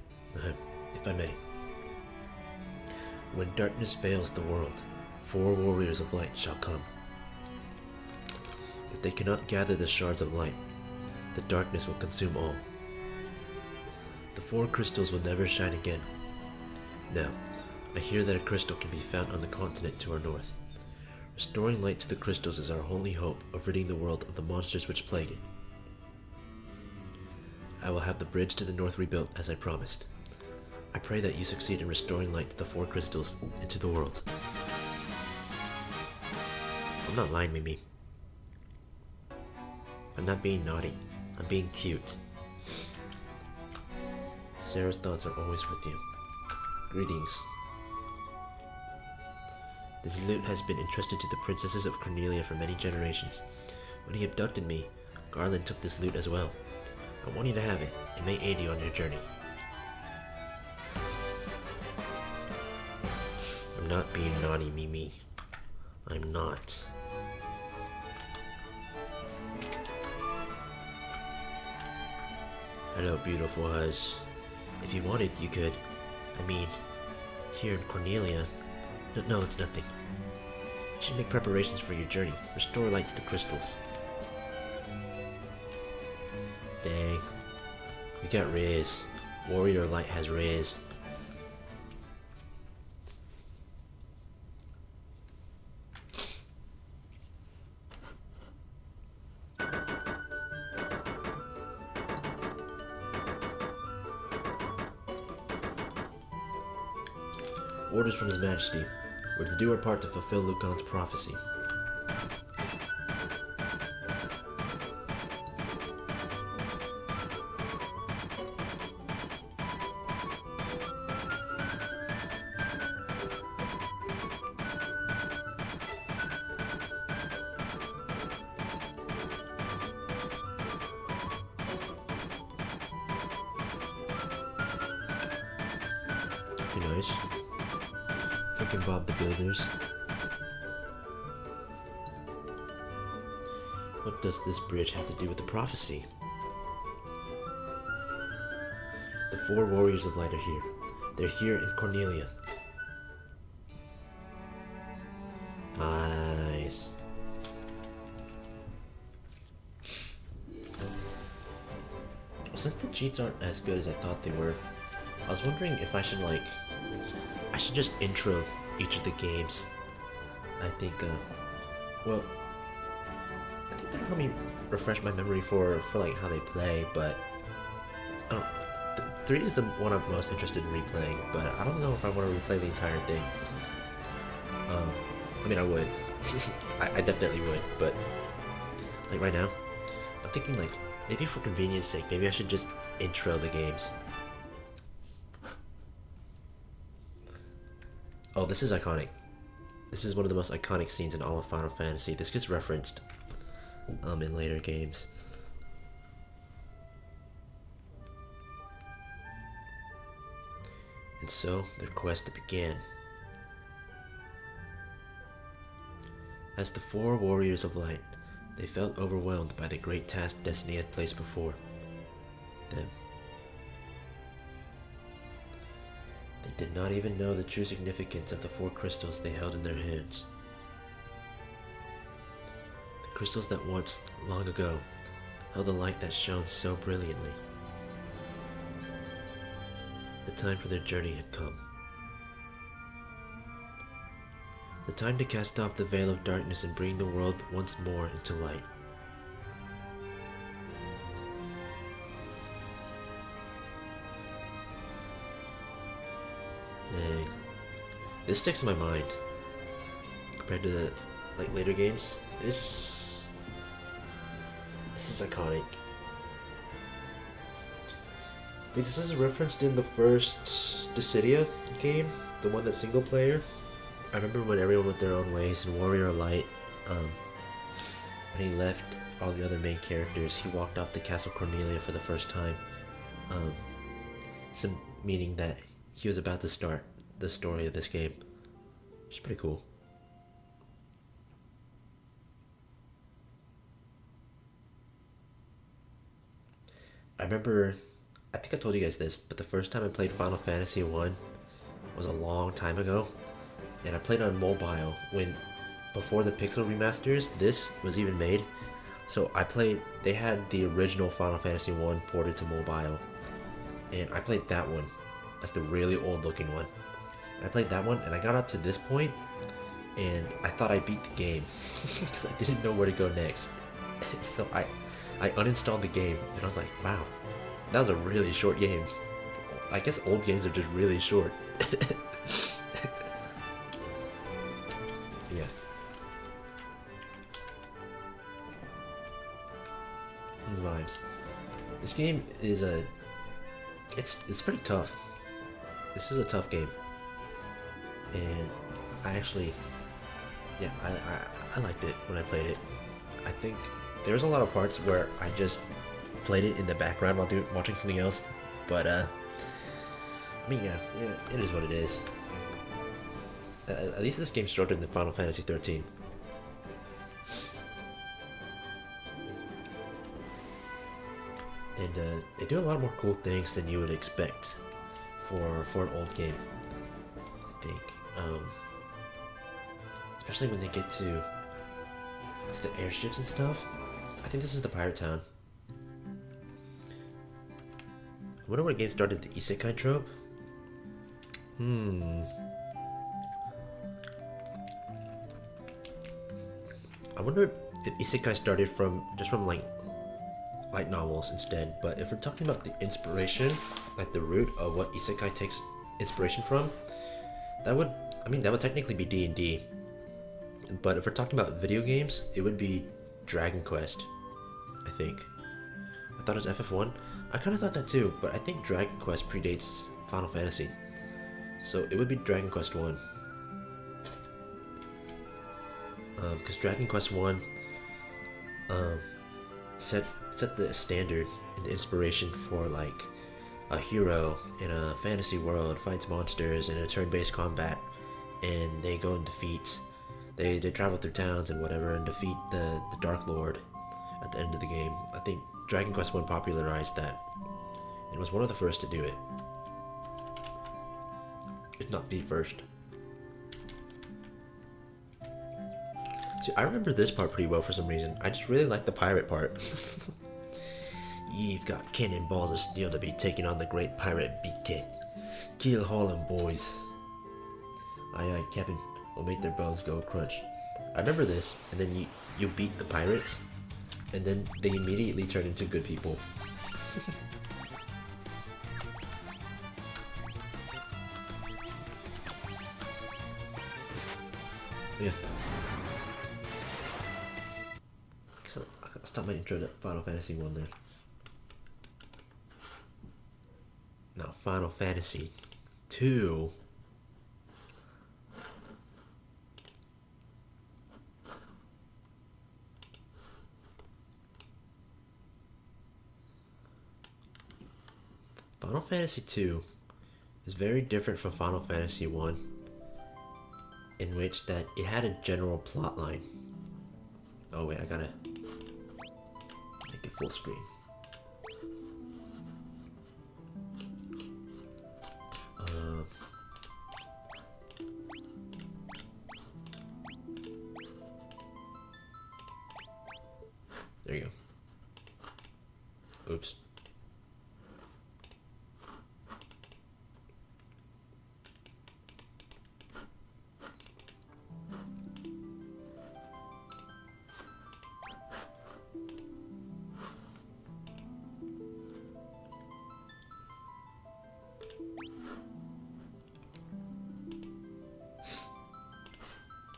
if I may. When darkness veils the world, 4 warriors of light shall come. If they cannot gather the shards of light, the darkness will consume all. The 4 crystals will never shine again. Now, I hear that a crystal can be found on the continent to our north. Restoring light to the crystals is our only hope of ridding the world of the monsters which plague it. I will have the bridge to the north rebuilt as I promised. I pray that you succeed in restoring light to the 4 crystals into the world. I'm not lying, Mimi. I'm not being naughty. I'm being cute. Sarah's thoughts are always with you. Greetings. This loot has been entrusted to the princesses of Cornelia for many generations. When he abducted me, Garland took this loot as well. I want you to have it. It may aid you on your journey. I'm not being naughty, Mimi. I'm not. Hello, beautiful Huz. If you wanted, you could. I mean, here in Cornelia. No, it's nothing. You should make preparations for your journey. Restore light to the crystals. Dang. We got Riz. Warrior Light has Riz. Orders from His Majesty. We're to do our part to fulfill Lucan's prophecy. Pretty nice. Freaking Bob the Builders. What does this bridge have to do with the prophecy? The 4 warriors of light are here. They're here in Cornelia. Nice. Since the cheats aren't as good as I thought they were, I was wondering if I should I should just intro each of the games. I think, well, I think that'll help me refresh my memory for like how they play, but I don't, 3 is the one I'm most interested in replaying, but I don't know if I want to replay the entire thing. I mean, I would. I definitely would, but like right now, I'm thinking like Maybe for convenience sake, maybe I should just intro the games. Oh, this is iconic. This is one of the most iconic scenes in all of Final Fantasy. This gets referenced in later games. And so, their quest began. As the four warriors of light, they felt overwhelmed by the great task destiny had placed before them. They did not even know the true significance of the four crystals they held in their hands. The crystals that once, long ago, held a light that shone so brilliantly. The time for their journey had come. The time to cast off the veil of darkness and bring the world once more into light. Dang. This sticks in my mind. Compared to the later games, this is iconic. I think this is referenced in the first Dissidia game, the one that's single player. I remember when everyone went their own ways and Warrior Light, when he left all the other main characters, he walked off to Castle Cornelia for the first time. Some meaning that he was about to start the story of this game. It's pretty cool. I remember, I think I told you guys this, but the first time I played Final Fantasy 1 was a long time ago. And I played on mobile before the Pixel remasters, this was even made. So they had the original Final Fantasy 1 ported to mobile. And I played that one, like the really old looking one. And I played that one and I got up to this point and I thought I beat the game because I didn't know where to go next. So I uninstalled the game and I was like, wow, that was a really short game. I guess old games are just really short. Yeah. These vibes. This game is it's pretty tough. This is a tough game. And I actually, yeah, I liked it when I played it. I think there was a lot of parts where I just played it in the background while watching something else. But I mean, yeah, it is what it is. At least this game's shorter than Final Fantasy 13. And they do a lot more cool things than you would expect for an old game, I think. Especially when they get to the airships and stuff. I think this is the pirate town. I wonder where the game started the isekai trope. I wonder if isekai started from like light novels instead. But if we're talking about the inspiration, like the root of what isekai takes inspiration from, that would technically be D&D. But if we're talking about video games, it would be Dragon Quest, I think. I thought it was FF1. I kind of thought that too, but I think Dragon Quest predates Final Fantasy. So it would be Dragon Quest 1. Because Dragon Quest 1 set the standard and the inspiration for like a hero in a fantasy world fights monsters in a turn-based combat, and they go and defeat. They travel through towns and whatever and defeat the Dark Lord at the end of the game. I think Dragon Quest 1 popularized that and was one of the first to do it, if not the first. See, I remember this part pretty well for some reason. I just really like the pirate part. You've got cannonballs of steel to be taking on the great pirate BK. Kill Holland, boys. Aye aye, Captain. We'll make their bones go crunch. I remember this, and then you beat the pirates, and then they immediately turn into good people. Yeah. I'll stop my intro to Final Fantasy 1 there. Final Fantasy 2. Final Fantasy 2 is very different from Final Fantasy 1 in which that it had a general plot line. Oh wait, I gotta make it full screen. There you go. Oops.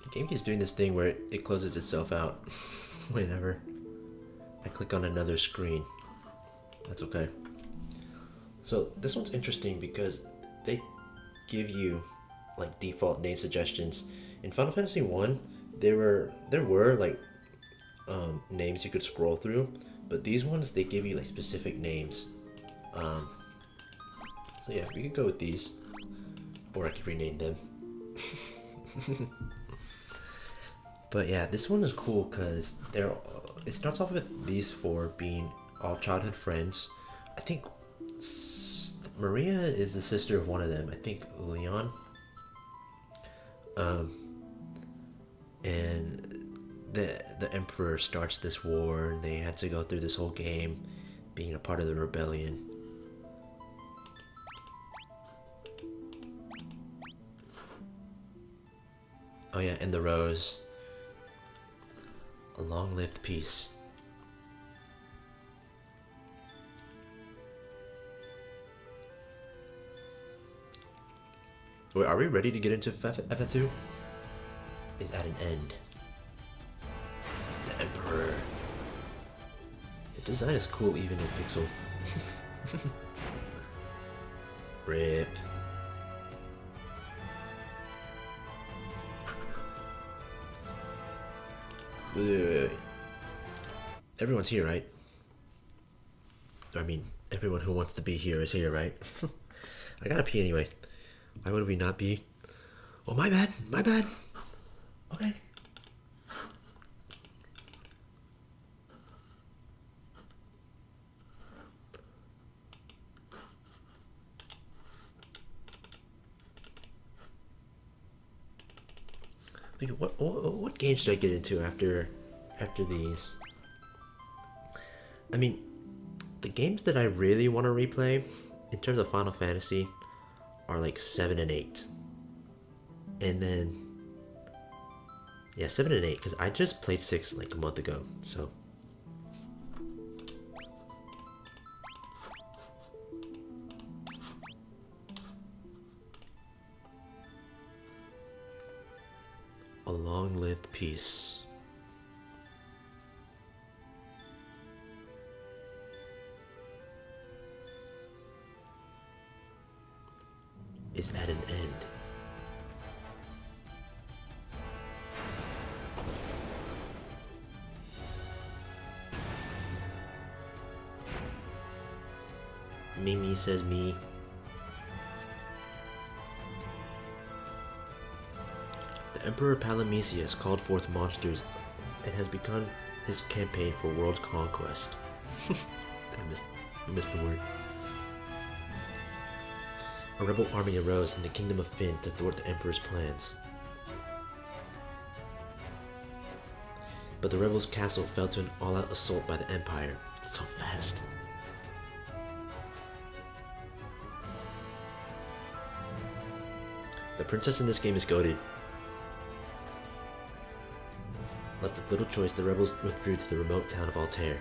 The game keeps doing this thing where it closes itself out whenever I click on another screen. That's okay. So this one's interesting because they give you like default name suggestions. In Final Fantasy 1, there were like names you could scroll through, but these ones they give you like specific names. So yeah, we could go with these, or I could rename them. But yeah, this one is cool because it starts off with these four being all childhood friends. I think Maria is the sister of one of them. I think Leon. And the Emperor starts this war, and they had to go through this whole game, being a part of the rebellion. Oh yeah, and the rose. A long-lived peace. Wait, are we ready to get into FF2? Is at an end. The Emperor. The design is cool even in pixel. Rip. Wait. Everyone's here, right? I mean, everyone who wants to be here is here, right? I gotta pee anyway. Why would we not be? Oh, my bad. My bad. Okay. What games should I get into after these? I mean, the games that I really want to replay in terms of Final Fantasy are like 7 and 8. And then yeah, 7 and 8 because I just played 6 like a month ago. So a long-lived peace. Is at an end. Mimi says me. The Emperor Palamecius called forth monsters and has begun his campaign for world conquest. I missed the word. A rebel army arose in the kingdom of Fynn to thwart the Emperor's plans. But the rebels' castle fell to an all-out assault by the Empire. It's so fast. The princess in this game is goated. Left with little choice, the rebels withdrew to the remote town of Altair.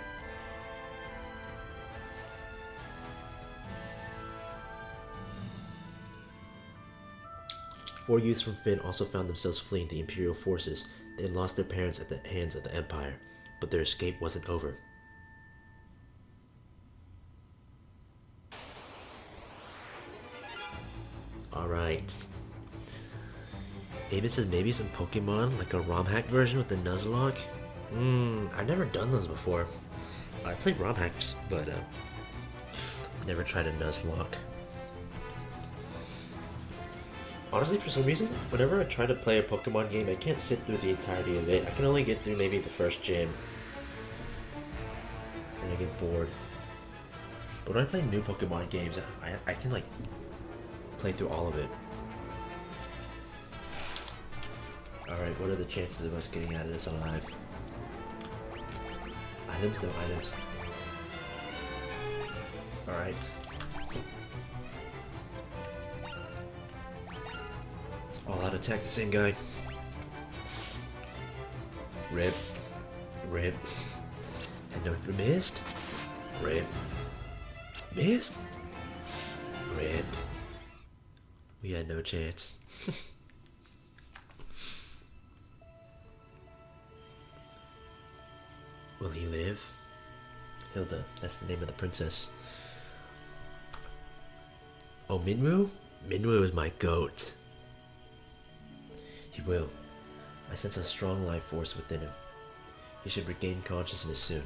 Four youths from Fynn also found themselves fleeing the Imperial forces. They had lost their parents at the hands of the Empire, but their escape wasn't over. Alright. Aiden says maybe some Pokemon, like a ROM hack version with the Nuzlocke. I've never done those before. I played ROM hacks, but never tried a Nuzlocke. Honestly, for some reason, whenever I try to play a Pokemon game, I can't sit through the entirety of it. I can only get through maybe the first gym. And I get bored. But when I play new Pokemon games, I can like play through all of it. Alright, what are the chances of us getting out of this alive? Items? No items. Alright. Let's all out attack the same guy. Rip. Rip. And no, missed? Rip. Missed? Rip. We had no chance. Will he live? Hilda, that's the name of the princess. Oh, Minwu? Minwu is my goat. He will. I sense a strong life force within him. He should regain consciousness soon.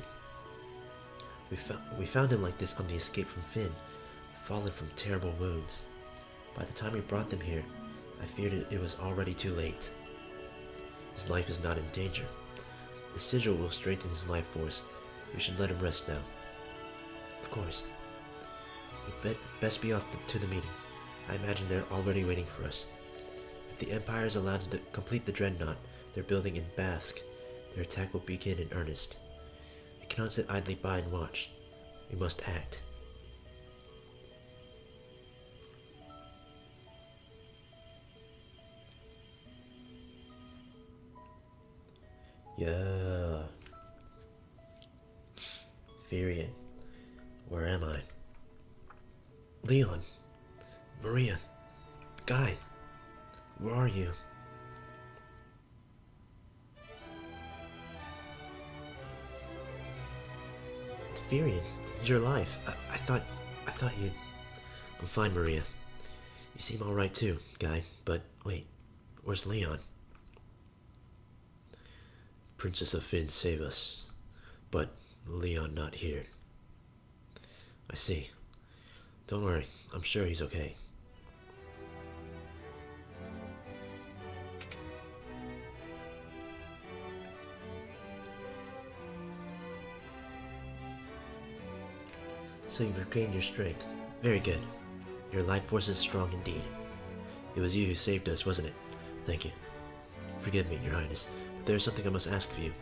We found him like this on the escape from Fynn, fallen from terrible wounds. By the time we brought them here, I feared it was already too late. His life is not in danger. The sigil will strengthen his life force. We should let him rest now. Of course. We'd best be off to the meeting. I imagine they're already waiting for us. If the Empire is allowed to complete the dreadnought they're building in Bask, their attack will begin in earnest. We cannot sit idly by and watch. We must act. Yeah. Firion. Where am I? Leon. Maria. Guy. Where are you? Firion, you're alive. I thought you'd... I'm fine, Maria. You seem alright too, Guy. But wait, where's Leon? Princess of Fynn, save us. But Leon not here. I see. Don't worry, I'm sure he's okay. So you've regained your strength. Very good. Your life force is strong indeed. It was you who saved us, wasn't it? Thank you. Forgive me, Your Highness, but there is something I must ask of you.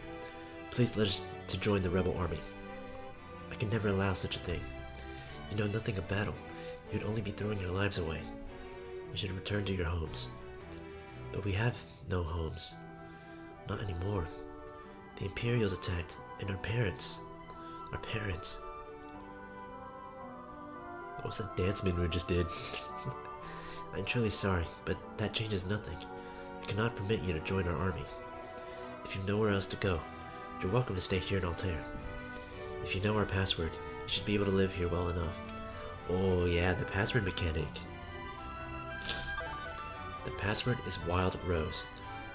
Please let us to join the rebel army. I can never allow such a thing. You know nothing of battle. You'd only be throwing your lives away. You should return to your homes. But we have no homes. Not anymore. The Imperials attacked, and our parents. Our parents. What was that dance Minwu just did? I'm truly sorry, but that changes nothing. I cannot permit you to join our army. If you've nowhere else to go, you're welcome to stay here in Altair. If you know our password, you should be able to live here well enough. Oh yeah, the password mechanic. The password is Wild Rose.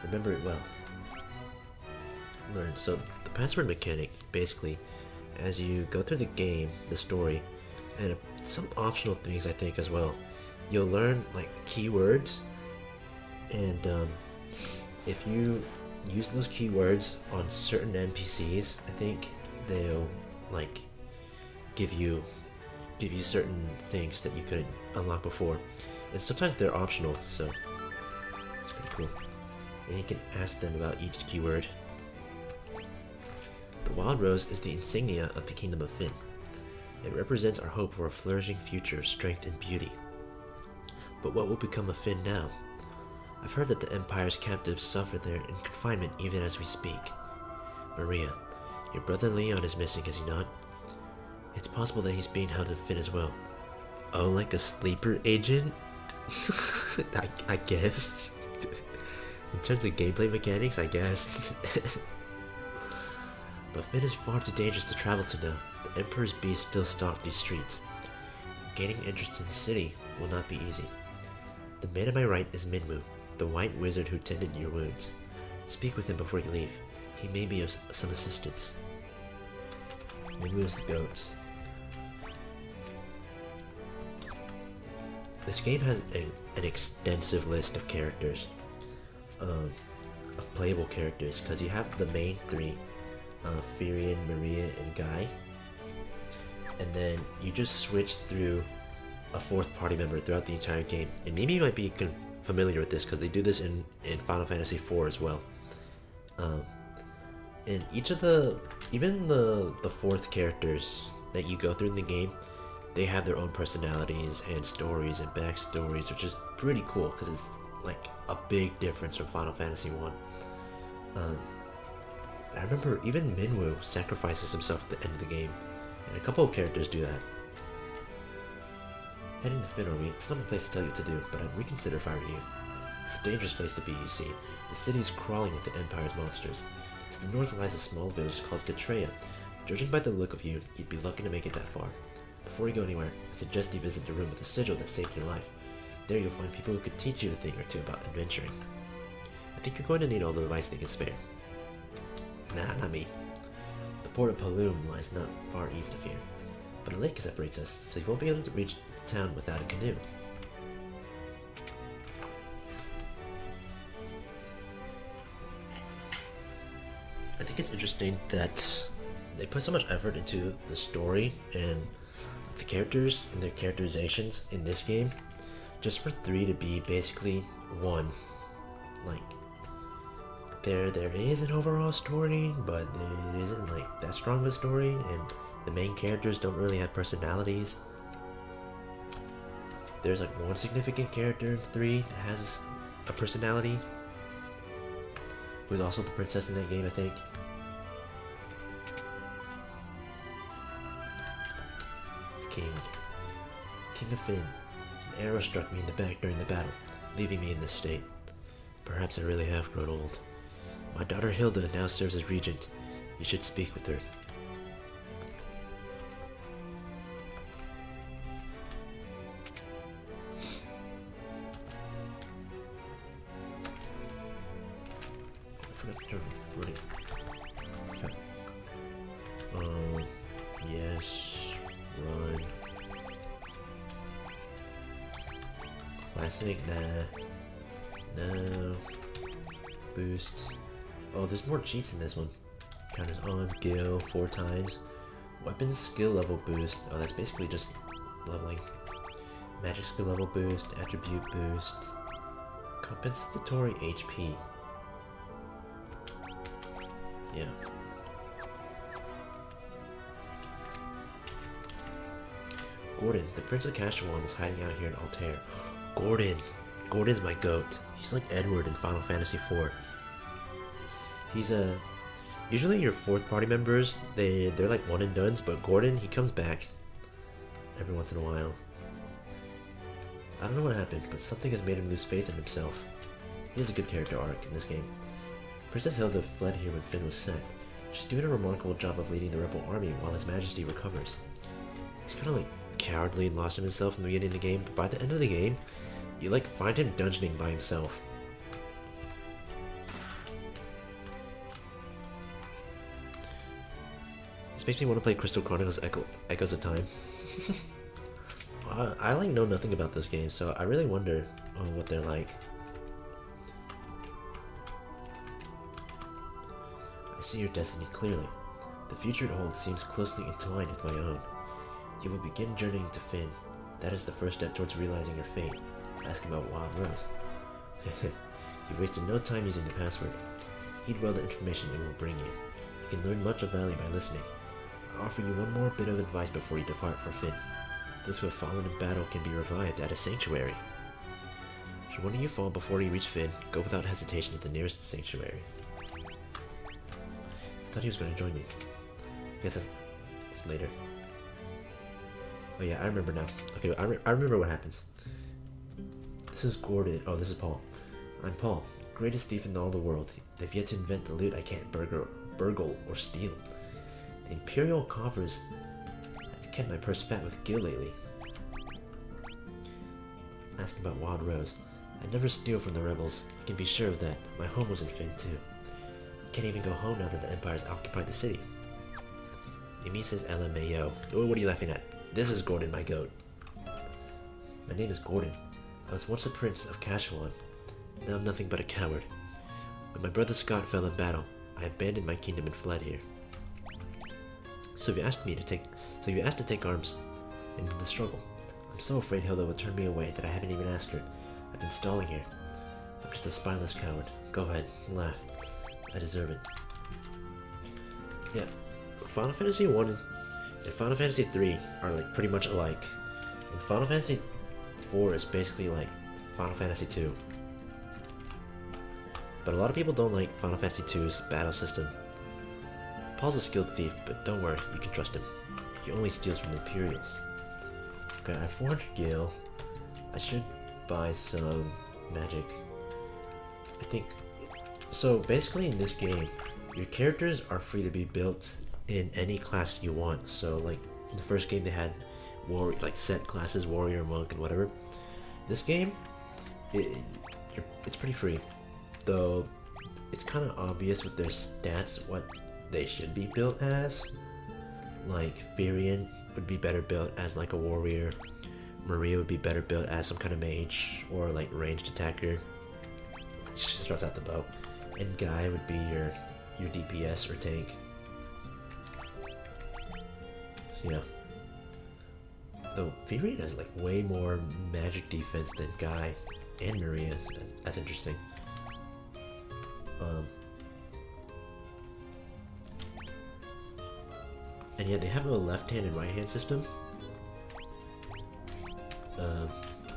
Remember it well. Learn. So the password mechanic, basically, as you go through the game, the story, and some optional things I think as well, you'll learn like keywords, and if you use those keywords on certain NPCs, I think they'll like give you certain things that you couldn't unlock before, and sometimes they're optional, so it's pretty cool. And you can ask them about each keyword. The Wild Rose is the insignia of the Kingdom of Fynn. It represents our hope for a flourishing future of strength and beauty. But what will become of Fynn now? I've heard that the Empire's captives suffer there in confinement even as we speak. Maria, your brother Leon is missing, is he not? It's possible that he's being held in Fynn as well. Oh, like a sleeper agent? I guess. In terms of gameplay mechanics, I guess. But Fynn is far too dangerous to travel to now. The Emperor's beasts still stalk these streets. Gaining entrance to the city will not be easy. The man on my right is Minwu, the white wizard who tended your wounds. Speak with him before you leave. He may be of some assistance. Minwu is the goat. This game has an extensive list of characters, of playable characters, because you have the main three, Firion, Maria, and Guy, and then you just switch through a fourth party member throughout the entire game. And maybe you might be familiar with this because they do this in Final Fantasy IV as well. And each of even the fourth characters that you go through in the game, they have their own personalities and stories and backstories, which is pretty cool because it's like a big difference from Final Fantasy 1. I remember even Minwu sacrifices himself at the end of the game, and a couple of characters do that. Heading to Finnery, it's not my place to tell you what to do, but I'd reconsider if I were you. It's a dangerous place to be, you see. The city is crawling with the Empire's monsters. To the north lies a small village called Katreya. Judging by the look of you, you'd be lucky to make it that far. Before you go anywhere, I suggest you visit the room with a sigil that saved your life. There you'll find people who could teach you a thing or two about adventuring. I think you're going to need all the advice they can spare. Nah, not me. The port of Paloom lies not far east of here, but a lake separates us, so you won't be able to reach the town without a canoe. I think it's interesting that they put so much effort into the story and the characters and their characterizations in this game, just for 3 to be basically 1. Like, there is an overall story, but it isn't like that strong of a story, and the main characters don't really have personalities. There's like one significant character in 3 that has a personality, who's also the princess in that game, I think. King of Fynn. An arrow struck me in the back during the battle, leaving me in this state. Perhaps I really have grown old. My daughter Hilda now serves as regent. You should speak with her. I forgot to turn running. Okay. Yes. Run. Classic, nah. No. Boost. Oh, there's more cheats in this one. Counters on, Gil, 4 times. Weapon skill level boost. Oh, that's basically just leveling. Magic skill level boost, attribute boost. Compensatory HP. Yeah. Gordon, the Prince of Kashawan is hiding out here in Altair. Gordon's my goat. He's like Edward in Final Fantasy IV. He's usually your 4th party members, they're like one and dones, but Gordon, he comes back every once in a while. I don't know what happened, but something has made him lose faith in himself. He has a good character arc in this game. Princess Hilda fled here when Fynn was sacked. She's doing a remarkable job of leading the rebel army while His Majesty recovers. He's kind of like cowardly and lost in himself in the beginning of the game, but by the end of the game, you like find him dungeoning by himself. This makes me want to play Crystal Chronicles Echoes of Time. I like know nothing about this game, so I really wonder what they're like. I see your destiny clearly. The future it holds seems closely entwined with my own. You will begin journeying to Fynn. That is the first step towards realizing your fate. Ask about Wild Rose. You've wasted no time using the password. Heed well the information it will bring you. You can learn much of value by listening. I offer you one more bit of advice before you depart for Fynn. Those who have fallen in battle can be revived at a sanctuary. Should one of you fall before you reach Fynn, go without hesitation to the nearest sanctuary. I thought he was going to join me. I guess that's later. Oh yeah, I remember now. Okay, I remember what happens. This is Gordon. Oh, this is Paul. I'm Paul, greatest thief in all the world. I've yet to invent the loot I can't burgle or steal. The Imperial coffers have kept my purse fat with Gil lately. Asking about Wild Rose. I never steal from the rebels. You can be sure of that. My home was in Fynn too. You can't even go home now that the Empire's occupied the city. Mimi says LMAO. Oh, what are you laughing at? This is Gordon, my goat. My name is Gordon. I was once a prince of Kashuan. Now I'm nothing but a coward. When my brother Scott fell in battle, I abandoned my kingdom and fled here. So you asked to take arms into the struggle. I'm so afraid Hilda will turn me away that I haven't even asked her. I've been stalling here. I'm just a spineless coward. Go ahead, laugh. I deserve it. Yeah, Final Fantasy 1 and Final Fantasy 3 are like pretty much alike. And Final Fantasy 4 is basically like Final Fantasy 2. But a lot of people don't like Final Fantasy 2's battle system. Paul's a skilled thief, but don't worry, you can trust him. He only steals from the Imperials. Okay, I have 400 gil. I should buy some magic. I think... So basically in this game, your characters are free to be built in any class you want. So like in the first game they had like set classes, warrior, monk, and whatever. This game, it's pretty free. Though it's kind of obvious with their stats what they should be built as. Like Firion would be better built as like a warrior. Maria would be better built as some kind of mage or like ranged attacker. She starts out the bow. And Guy would be your DPS or tank. So, yeah. Though Firion has like way more magic defense than Guy and Maria. So that's interesting. And yeah, they have a left hand and right hand system.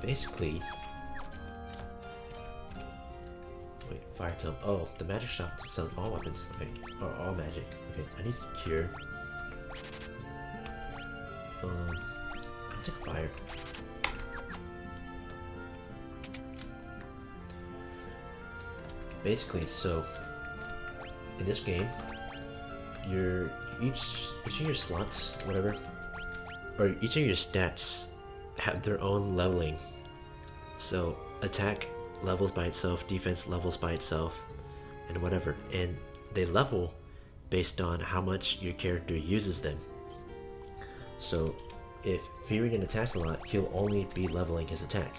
Basically, wait, Fire Tome. Oh, the magic shop sells all weapons. Okay, or all magic. Okay, I need to cure. I took fire. Basically, so in this game, each of your slots, whatever, or each of your stats have their own leveling. So attack levels by itself, defense levels by itself, and whatever. And they level based on how much your character uses them. So if Firion attacks a lot, he'll only be leveling his attack.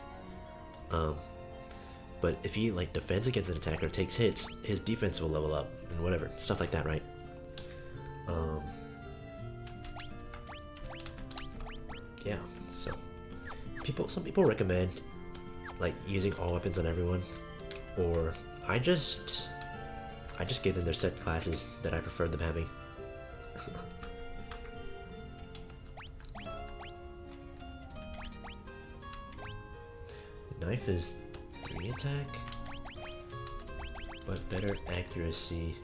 But if he like defends against an attack or takes hits, his defense will level up and whatever, stuff like that, right? Yeah, so some people recommend like using all weapons on everyone, or I just gave them their set classes that I prefer them having. The knife is 3 attack, but better accuracy.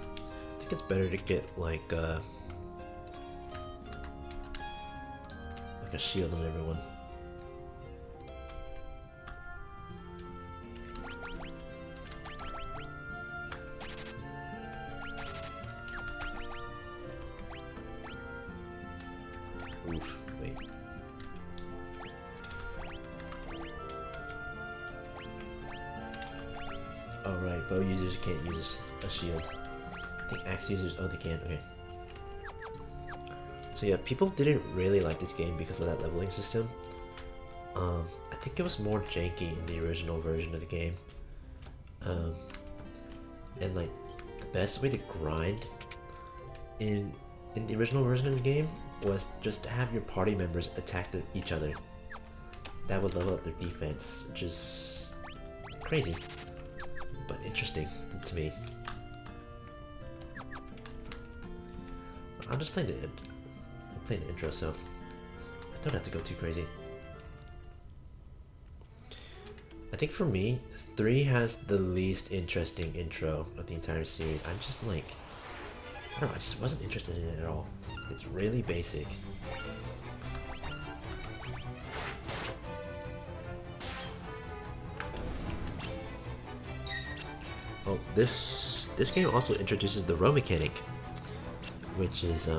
I think it's better to get like a shield on everyone. Oof, wait. Alright, bow users can't use a shield. I think axe users, oh they can, okay. So yeah, people didn't really like this game because of that leveling system. I think it was more janky in the original version of the game. And like, the best way to grind in the original version of the game was just to have your party members attack each other. That would level up their defense, which is crazy, but interesting to me. I'm just playing the intro, so I don't have to go too crazy. I think for me, 3 has the least interesting intro of the entire series. I'm just like, I don't know, I just wasn't interested in it at all. It's really basic. Oh, this game also introduces the row mechanic, which is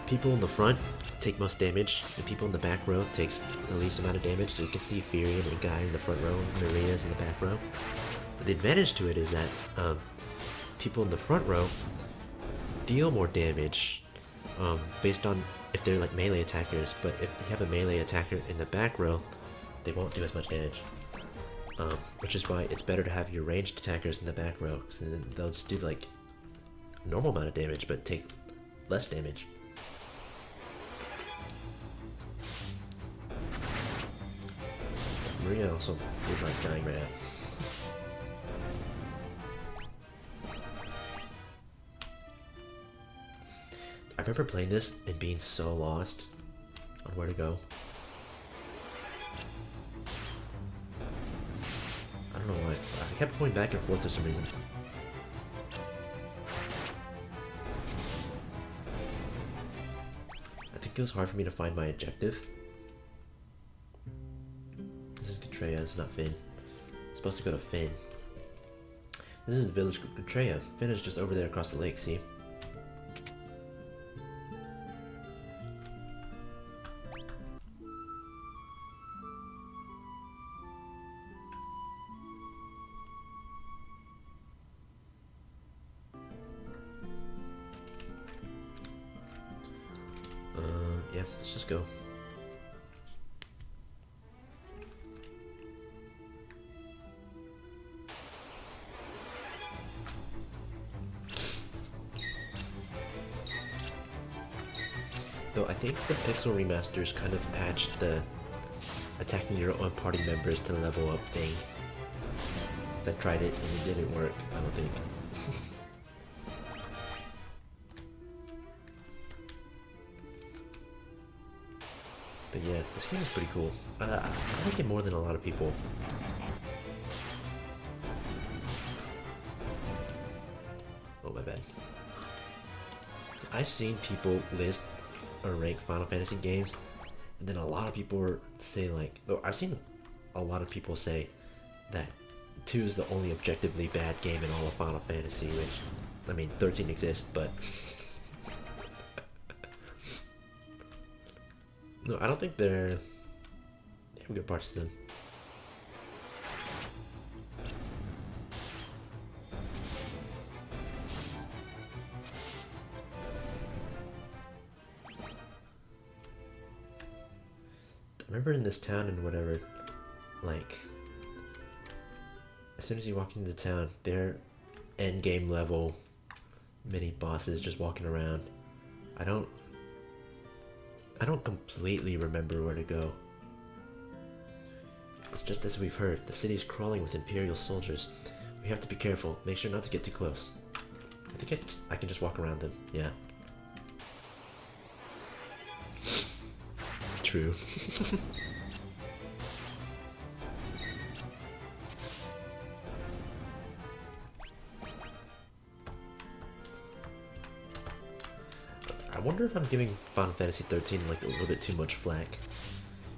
people in the front take most damage. The people in the back row takes the least amount of damage. So you can see Fury and the guy in the front row, Maria's in the back row. But the advantage to it is that people in the front row deal more damage based on if they're like melee attackers. But if you have a melee attacker in the back row, they won't do as much damage. Which is why it's better to have your ranged attackers in the back row, because then they'll just do like a normal amount of damage but take less damage. Maria also is like dying right now. I remember playing this and being so lost on where to go. I don't know why. I kept going back and forth for some reason. I think it was hard for me to find my objective. This is Katreya, it's not Finn. I'm supposed to go to Finn. This is Village Katreya. Finn is just over there across the lake, see? Yeah, let's just go. Though I think the Pixel remasters kind of patched the attacking your own party members to level up thing. 'Cause I tried it and it didn't work, I don't think. But yeah, this game is pretty cool. I like it more than a lot of people. Oh, my bad. I've seen people list or rank Final Fantasy games, and then a lot of people say like, I've seen a lot of people say that 2 is the only objectively bad game in all of Final Fantasy, which, I mean, 13 exists, but... No, I don't think they have good parts to them. I remember in this town and whatever, like, as soon as you walk into the town, they're end game level mini bosses just walking around. I don't completely remember where to go. It's just as we've heard, the city's crawling with Imperial soldiers. We have to be careful, make sure not to get too close. I think I can just walk around them, yeah. True. I wonder if I'm giving Final Fantasy 13 like a little bit too much flack,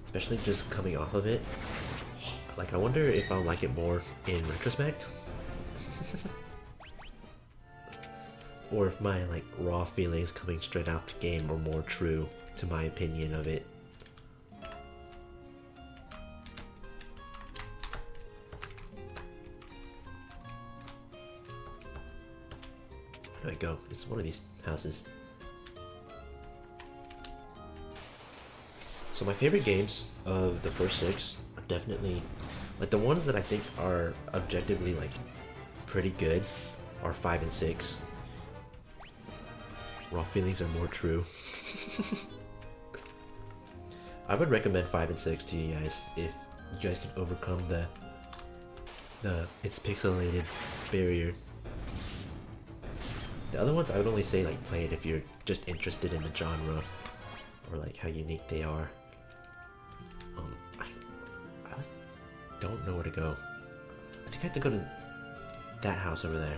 especially just coming off of it. Like, I wonder if I'll like it more in retrospect, or if my like raw feelings coming straight out the game are more true to my opinion of it. Where do I go? It's one of these houses. So my favorite games of the first 6 are definitely, like, the ones that I think are objectively like pretty good are 5 and 6. Raw feelings are more true. I would recommend 5 and 6 to you guys if you guys can overcome the it's pixelated barrier. The other ones I would only say like play it if you're just interested in the genre or like how unique they are. I don't know where to go. I think I have to go to that house over there.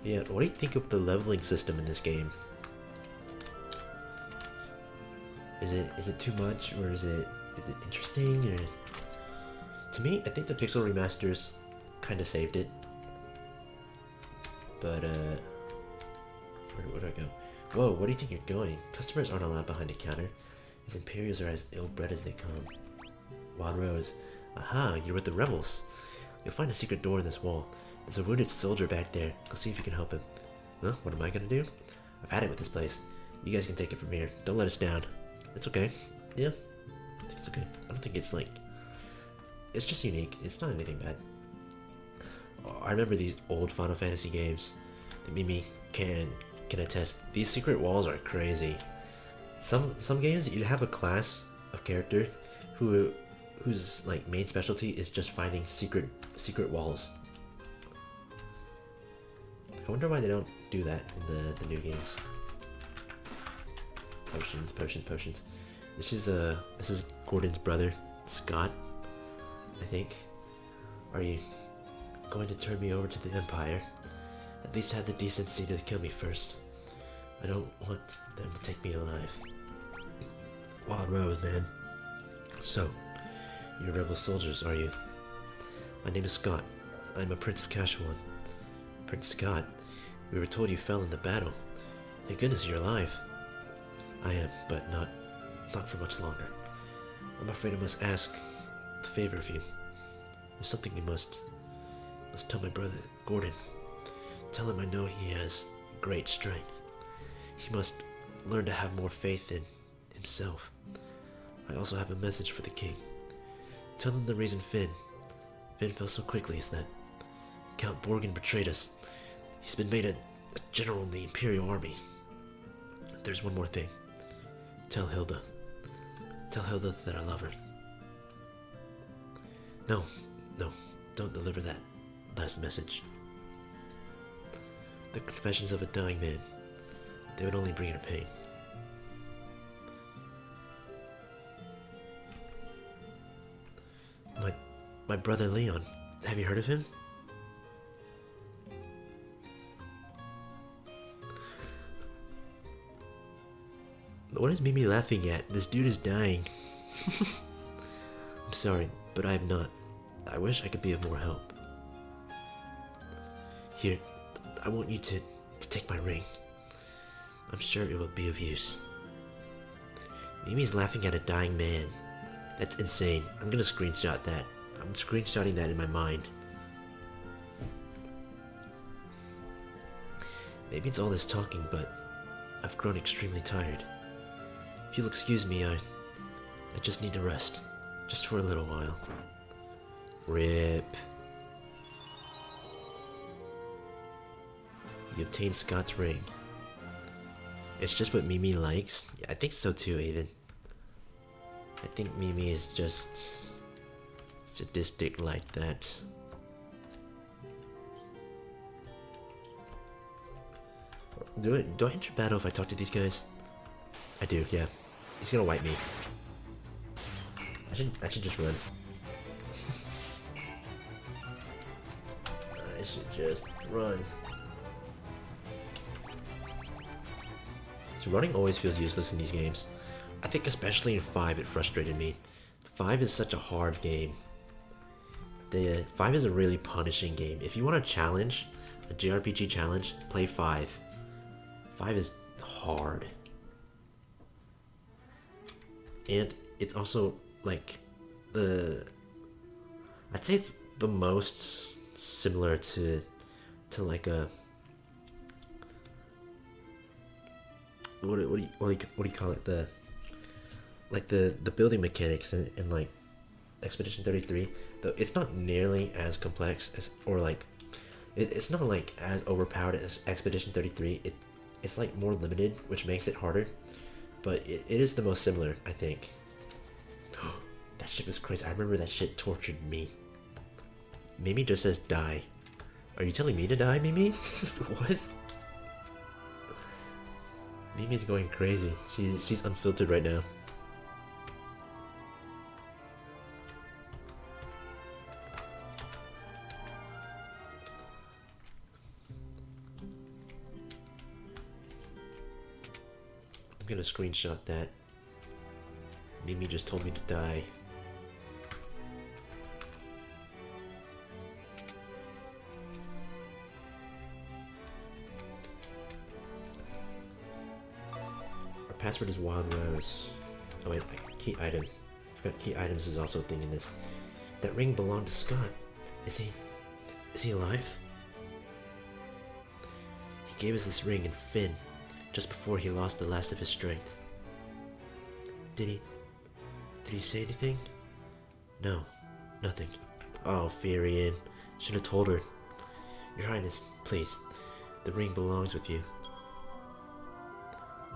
Yeah, what do you think of the leveling system in this game? Is it too much, or is it interesting? Or To me, I think the Pixel remasters kind of saved it. But where do I go? Whoa, where do you think you're going? Customers aren't allowed behind the counter. These Imperials are as ill-bred as they come. Wild Rose. Aha, you're with the rebels. You'll find a secret door in this wall. There's a wounded soldier back there. Go see if you can help him. Huh? What am I gonna do? I've had it with this place. You guys can take it from here. Don't let us down. It's okay. Yeah, I think it's okay. I don't think it's like... It's just unique. It's not anything bad. Oh, I remember these old Final Fantasy games. That Mimi can attest. These secret walls are crazy. Some games you'd have a class of characters whose like main specialty is just finding secret walls. I wonder why they don't do that in the new games. Potions. This is Gordon's brother, Scott, I think. Are you going to turn me over to the Empire? At least have the decency to kill me first. I don't want them to take me alive. Wild Rose, man. So, you're rebel soldiers, are you? My name is Scott. I'm a Prince of Kashuan. Prince Scott, we were told you fell in the battle. Thank goodness you're alive. I am, but not for much longer. I'm afraid I must ask the favor of you. There's something you must tell my brother, Gordon. Tell him I know he has great strength. He must learn to have more faith in himself. I also have a message for the king. Tell him the reason Finn fell so quickly is that Count Borghen betrayed us. He's been made a general in the Imperial Army. There's one more thing. Tell Hilda that I love her. No, don't deliver that last message. The confessions of a dying man, they would only bring her pain. My brother Leon, have you heard of him? What is Mimi laughing at? This dude is dying. I'm sorry, but I am not. I wish I could be of more help. Here, I want you to take my ring. I'm sure it will be of use. Mimi's laughing at a dying man. That's insane. I'm gonna screenshot that. I'm screenshotting that in my mind. Maybe it's all this talking, but I've grown extremely tired. If you'll excuse me, I just need to rest. Just for a little while. RIP. You obtained Scott's ring. It's just what Mimi likes? Yeah, I think so too, Aiden. I think Mimi is just sadistic like that. Do I enter battle if I talk to these guys? I do, yeah. He's gonna wipe me. I should just run. I should just run. So running always feels useless in these games. I think especially in 5 it frustrated me. 5 is such a hard game. 5 is a really punishing game. If you want a challenge, a JRPG challenge, play 5. 5 is hard. And it's also like I'd say it's the most similar to like a what do you call it, the building mechanics in like Expedition 33, though it's not nearly as complex as, or like it's not like as overpowered as Expedition 33. It's like more limited, which makes it harder, but it is the most similar, I think. That shit was crazy. I remember that shit tortured me. Mimi just says die. Are you telling me to die, Mimi? What? Mimi's going crazy. She's unfiltered right now. I'm gonna screenshot that. Mimi just told me to die. Password is Wild Rose. Oh wait, key item. I forgot key items is also a thing in this. That ring belonged to Scott. Is he alive? He gave us this ring in Finn, just before he lost the last of his strength. Did he say anything? No, nothing. Oh, Firion. Should have told her. Your Highness, please. The ring belongs with you.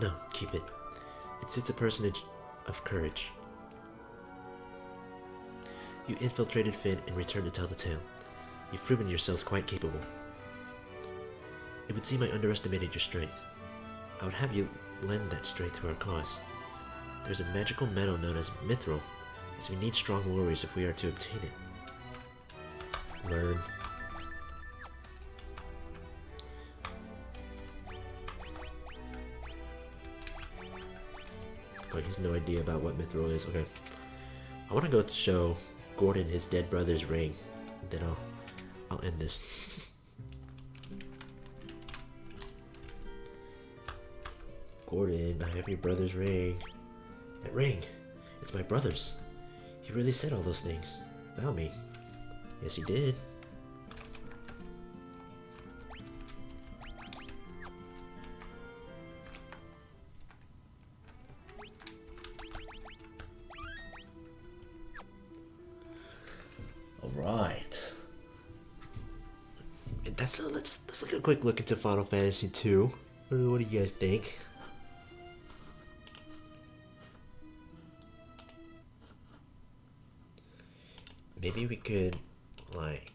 No, keep it. It suits a personage of courage. You infiltrated Finn and returned to tell the tale. You've proven yourself quite capable. It would seem I underestimated your strength. I would have you lend that strength to our cause. There's a magical metal known as Mithril, as we need strong warriors if we are to obtain it. Learn. Oh, he has no idea about what Mithril is. Okay. I want to go show Gordon his dead brother's ring. Then I'll end this. Gordon, I have your brother's ring. That ring! It's my brother's. He really said all those things about me. Yes, he did. Alright. Let's take a quick look into Final Fantasy II. What do you guys think? Maybe we could, like,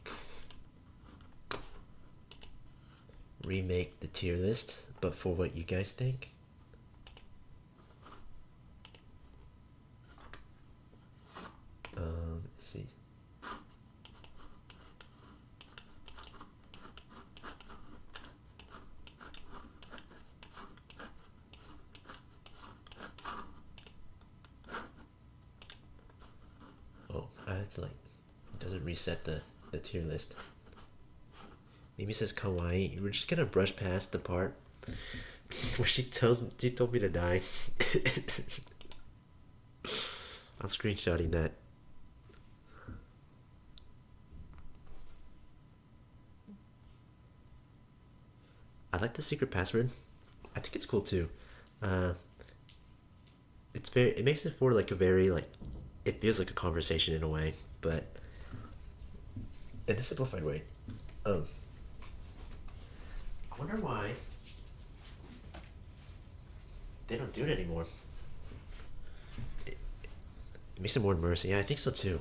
remake the tier list, but for what you guys think. Let's see. Oh, it's like, it doesn't reset the tier list. Mimi says kawaii. We're just gonna brush past the part where she told me to die. I'm screenshotting that. I like the secret password. I think it's cool too. It makes it for like a very like, it feels like a conversation in a way, but in a simplified way. I wonder why they don't do it anymore. It makes it more immersive. Yeah, I think so too.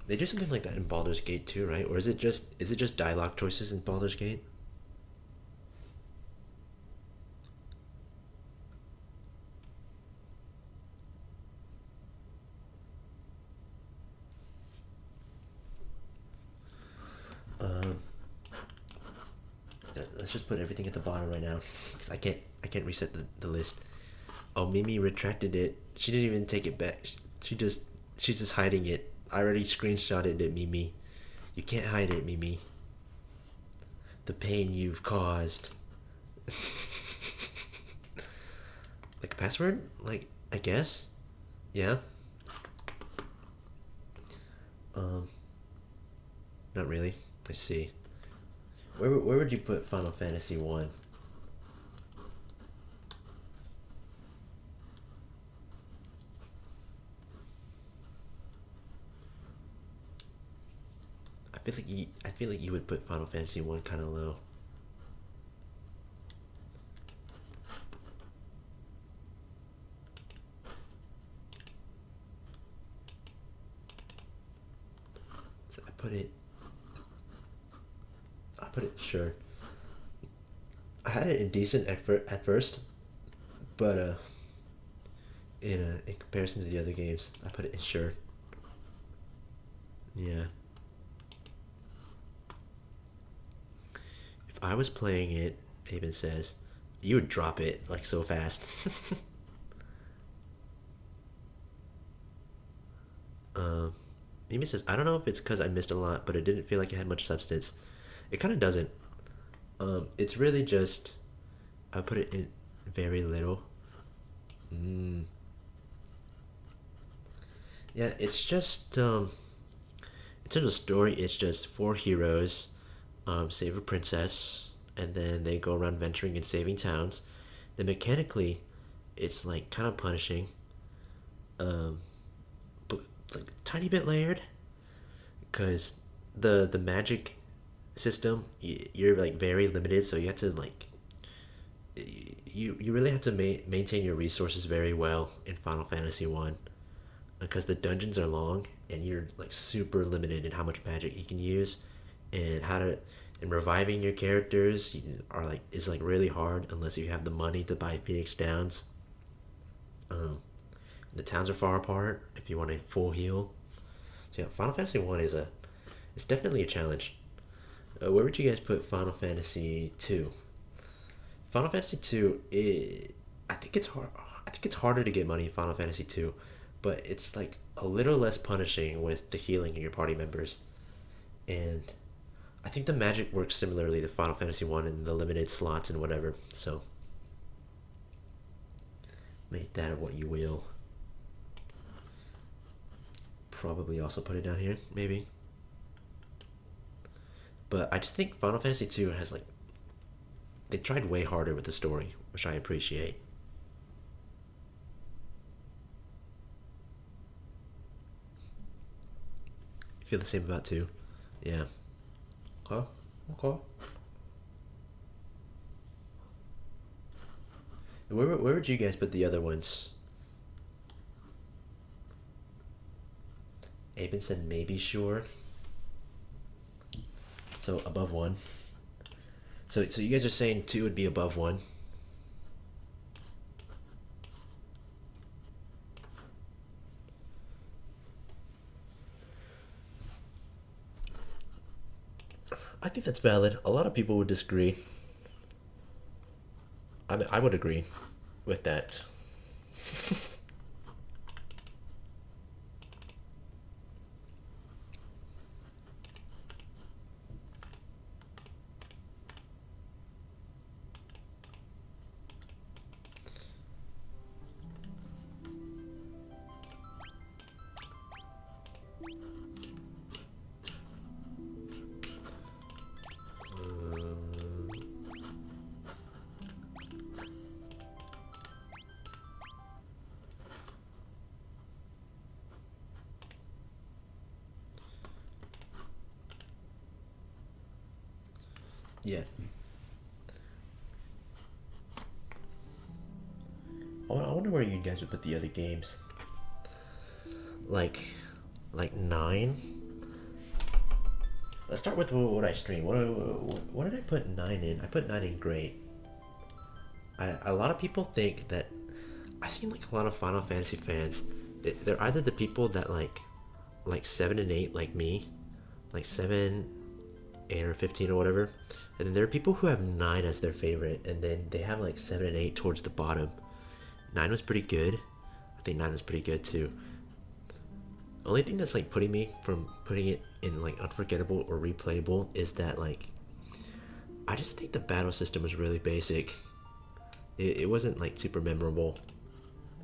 They do something like that in Baldur's Gate too, right? Or is it just dialogue choices in Baldur's Gate? Let's just put everything at the bottom right now, because I can't reset the list. Oh, Mimi retracted it. She didn't even take it back. She's just hiding it. I already screenshotted it, Mimi. You can't hide it, Mimi. The pain you've caused. Like a password? Like, I guess? Yeah? Not really. I see. Where would you put Final Fantasy 1? I feel like you would put Final Fantasy 1 kind of low. So I put it, sure. I had it in decent at first, but in comparison to the other games, I put it in sure. Yeah. If I was playing it, Aben says, you would drop it like so fast. Mimi says, I don't know if it's because I missed a lot, but it didn't feel like it had much substance. It kind of doesn't. It's really just, I put it in, Very little. Mm. Yeah, it's just in terms of story, it's just four heroes save a princess, and then they go around venturing and saving towns. Then mechanically, it's like kind of punishing, um, but like tiny bit layered, because the magic system you're like very limited, so you have to like you really have to maintain your resources very well in Final Fantasy One, because the dungeons are long and you're like super limited in how much magic you can use, and how to and reviving your characters are like is like really hard unless you have the money to buy Phoenix Downs. Um, the towns are far apart if you want a full heal. So yeah, Final Fantasy One is a it's definitely a challenge. Where would you guys put Final Fantasy Two? Final Fantasy Two, I think it's hard. I think it's harder to get money in Final Fantasy Two, but it's like a little less punishing with the healing of your party members, and I think the magic works similarly to Final Fantasy One and the limited slots and whatever. So make that what you will. Probably also put it down here, maybe. But I just think Final Fantasy Two has like they tried way harder with the story, which I appreciate. You feel the same about two? Yeah. Okay. Okay. Where would you guys put the other ones? Aben said maybe sure. So above one. So you guys are saying two would be above one. I think that's valid. A lot of people would disagree. I mean, I would agree with that. Yeah. I wonder where you guys would put the other games. Like, like nine. Let's start with what I stream. What did I put nine in? I put nine in great. A lot of people think that I seen like a lot of Final Fantasy fans. They're either the people that like seven and eight like me, like seven, 8 or 15 or whatever, and then there are people who have nine as their favorite, and then they have like seven and eight towards the bottom. Nine was pretty good. I think nine was pretty good too. Only thing that's like putting me from putting it in like unforgettable or replayable is that like I just think the battle system was really basic. It wasn't like super memorable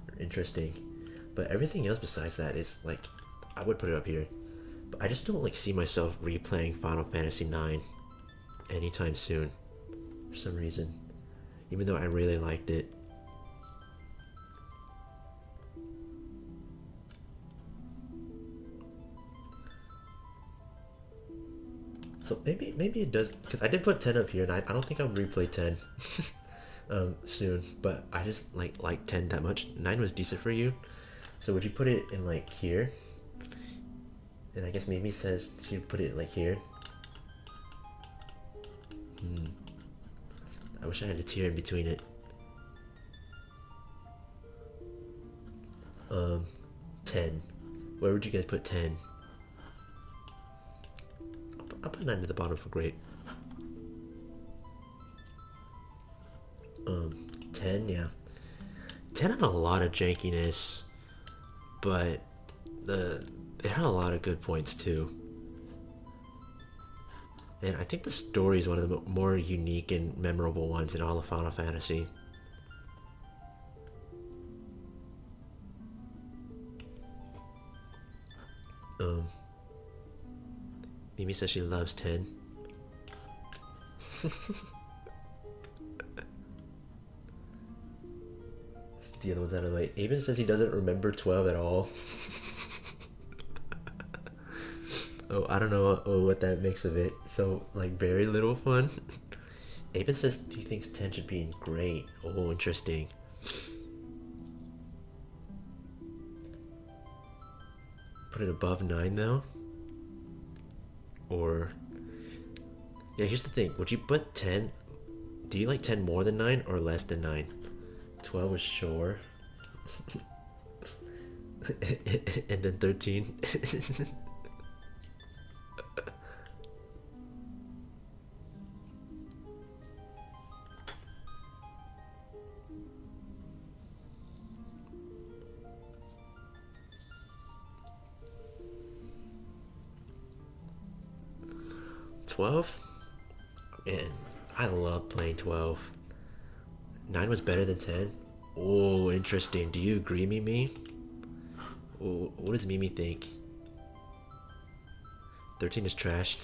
or interesting, but everything else besides that is like I would put it up here. But I just don't like see myself replaying Final Fantasy IX anytime soon for some reason, even though I really liked it. So maybe it does, because I did put 10 up here, and I don't think I'll replay 10 soon. But I just like 10 that much. 9 was decent for you, so would you put it in like here? And I guess Mimi says she'd put it like here. I wish I had a tier in between it. 10. Where would you guys put 10? I'll put 9 to the bottom for great. 10, yeah. 10 had a lot of jankiness, but it had a lot of good points too. And I think the story is one of the more unique and memorable ones in all of Final Fantasy. Um, Mimi says she loves 10. The other one's out of the way. Aben says he doesn't remember 12 at all. Oh, I don't know what that makes of it. So, like, very little fun. Aben says he thinks 10 should be great. Oh, interesting. Put it above 9 though? Or... Yeah, here's the thing. Would you put 10... Do you like 10 more than 9 or less than 9? 12 is sure. And then 13. 12? Man, I love playing 12. 9 was better than 10? Oh, interesting. Do you agree, Mimi? Oh, what does Mimi think? 13 is trash.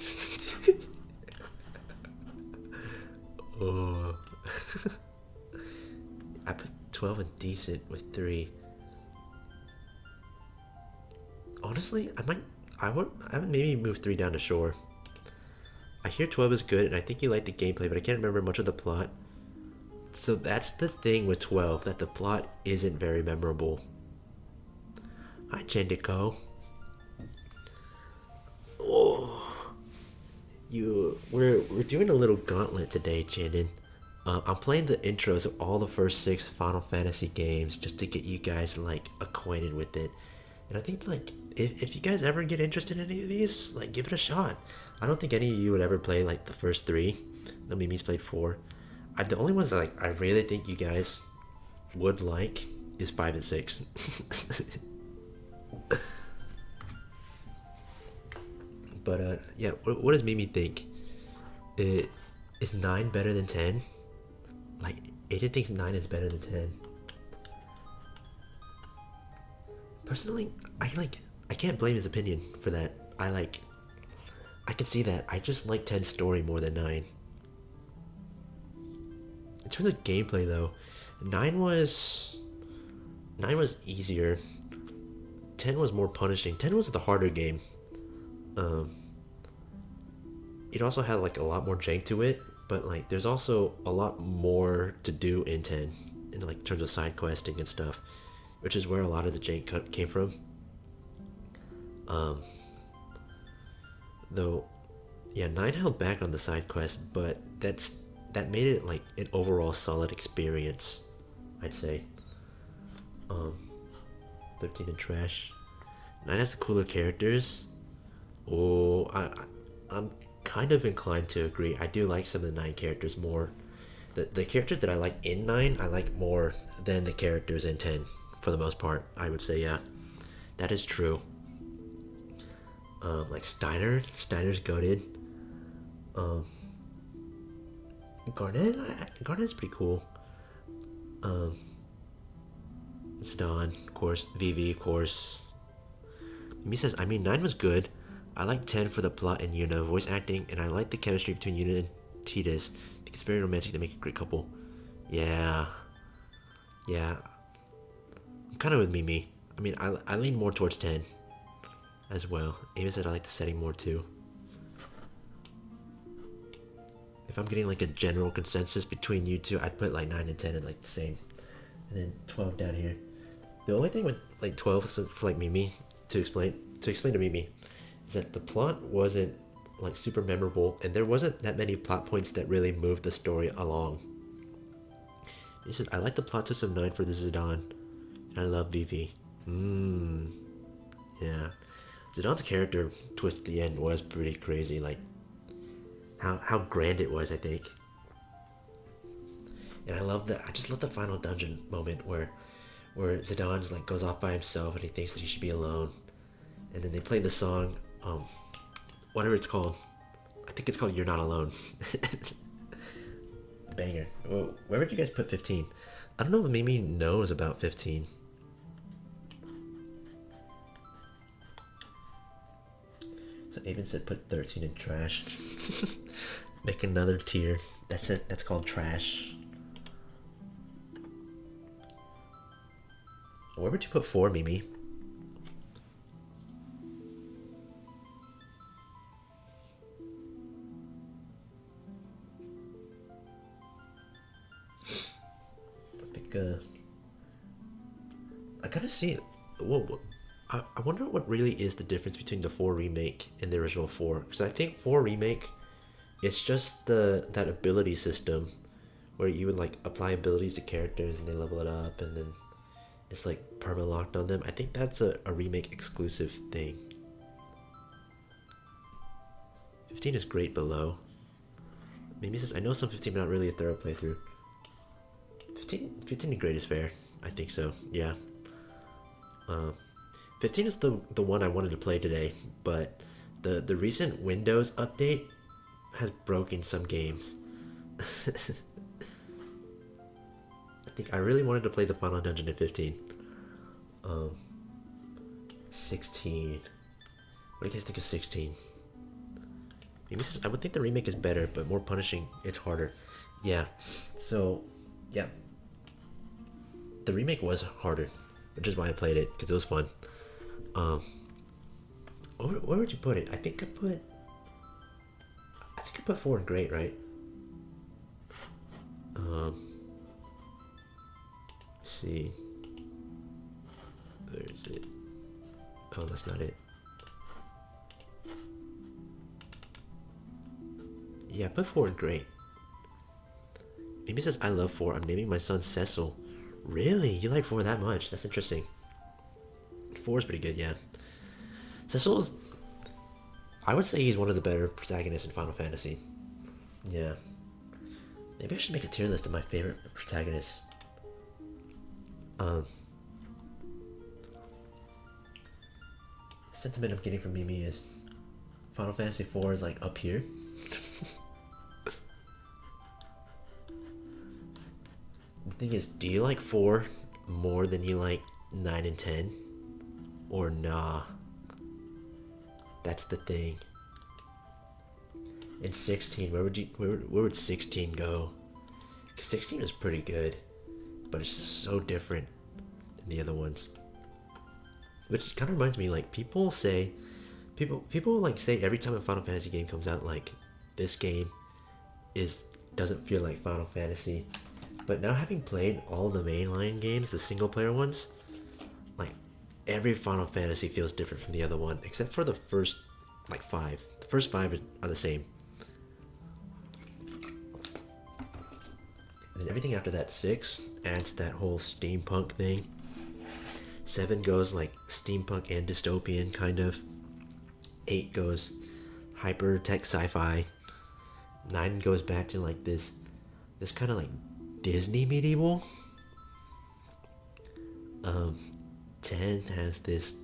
Oh. I put 12 in decent with 3. Honestly, I would maybe move 3 down to shore. I hear 12 is good, and I think you like the gameplay, but I can't remember much of the plot. So that's the thing with 12, that the plot isn't very memorable. Hi, Chendico. Oh, we're doing a little gauntlet today, Chandon. I'm playing the intros of all the first 6 Final Fantasy games just to get you guys like acquainted with it. And I think like if you guys ever get interested in any of these, like give it a shot. I don't think any of you would ever play like the first 3. No, Mimi's played 4. The only ones that like I really think you guys would like is 5 and 6. But yeah, what does Mimi think? Is 9 better than 10? Like Aiden thinks 9 is better than 10. Personally, I can't blame his opinion for that. I can see that. I just like 10's story more than 9. In terms of gameplay though, 9 was easier. 10 was more punishing. 10 was the harder game. It also had like a lot more jank to it, but like there's also a lot more to do in 10 in like terms of side questing and stuff, which is where a lot of the jank came from. Though, yeah, 9 held back on the side quest, but that made it like an overall solid experience, I'd say. 13 and trash. 9 has the cooler characters. Oh, I'm kind of inclined to agree. I do like some of the 9 characters more. The characters that I like in 9, I like more than the characters in 10, for the most part. I would say, yeah, that is true. Like Steiner's goated. Garnet's pretty cool. Zidane, of course. Vivi, of course. Mimi says, I mean, 9 was good. I like 10 for the plot and Yuna voice acting, and I like the chemistry between Yuna and Tidus. I think it's very romantic to make a great couple. Yeah. I'm kind of with Mimi. I mean, I lean more towards 10 as well. Ava said I like the setting more too. If I'm getting like a general consensus between you two, I'd put like 9 and 10 in like the same. And then 12 down here. The only thing with like 12 for like Mimi to explain to Mimi is that the plot wasn't like super memorable, and there wasn't that many plot points that really moved the story along. He said, I like the plot twist of 9 for the Zidane, and I love Vivi. Yeah. Zidane's character twist at the end was pretty crazy, like how grand it was, I think. And I just love the final dungeon moment where Zidane's like goes off by himself and he thinks that he should be alone. And then they play the song, whatever it's called. I think it's called You're Not Alone. Banger. Well, where would you guys put 15? I don't know if Mimi knows about 15. So Avon said put 13 in trash. Make another tier. That's it. That's called trash. Where would you put 4, Mimi? I think, I gotta see it. Whoa. I wonder what really is the difference between the 4 remake and the original 4. Because I think 4 remake, it's just that ability system where you would like apply abilities to characters and they level it up and then it's like perma locked on them. I think that's a remake exclusive thing. 15 is great below. Maybe says I know some 15 but not really a thorough playthrough. 15 great is fair. I think so, yeah. 15 is the one I wanted to play today, but the recent Windows update has broken some games. I think I really wanted to play the final dungeon in 15. 16. What do you guys think of 16? Maybe this is, I would think the remake is better, but more punishing. It's harder. Yeah. So, yeah. The remake was harder, which is why I played it, because it was fun. Where would you put it? I think I put 4 in great, right? Let's see. Where is it? Oh, that's not it. Yeah, put 4 in great. Maybe it says I love 4. I'm naming my son Cecil. Really? You like 4 that much? That's interesting. 4 is pretty good, yeah. Cecil is... I would say he's one of the better protagonists in Final Fantasy. Yeah. Maybe I should make a tier list of my favorite protagonists. Sentiment I'm getting from Mimi is Final Fantasy 4 is like up here. The thing is, do you like 4 more than you like 9 and 10? Or nah? That's the thing. In 16, where would 16 go? 'Cause 16 is pretty good, but it's just so different than the other ones. Which kind of reminds me, like people like say every time a Final Fantasy game comes out, like this game doesn't feel like Final Fantasy. But now having played all the mainline games, the single player ones, like every Final Fantasy feels different from the other one, except for the first like 5. The first 5 are the same. And everything after that, 6 adds that whole steampunk thing. 7 goes like steampunk and dystopian kind of. 8 goes hyper tech sci-fi. 9 goes back to like this kind of like Disney medieval. 10 has this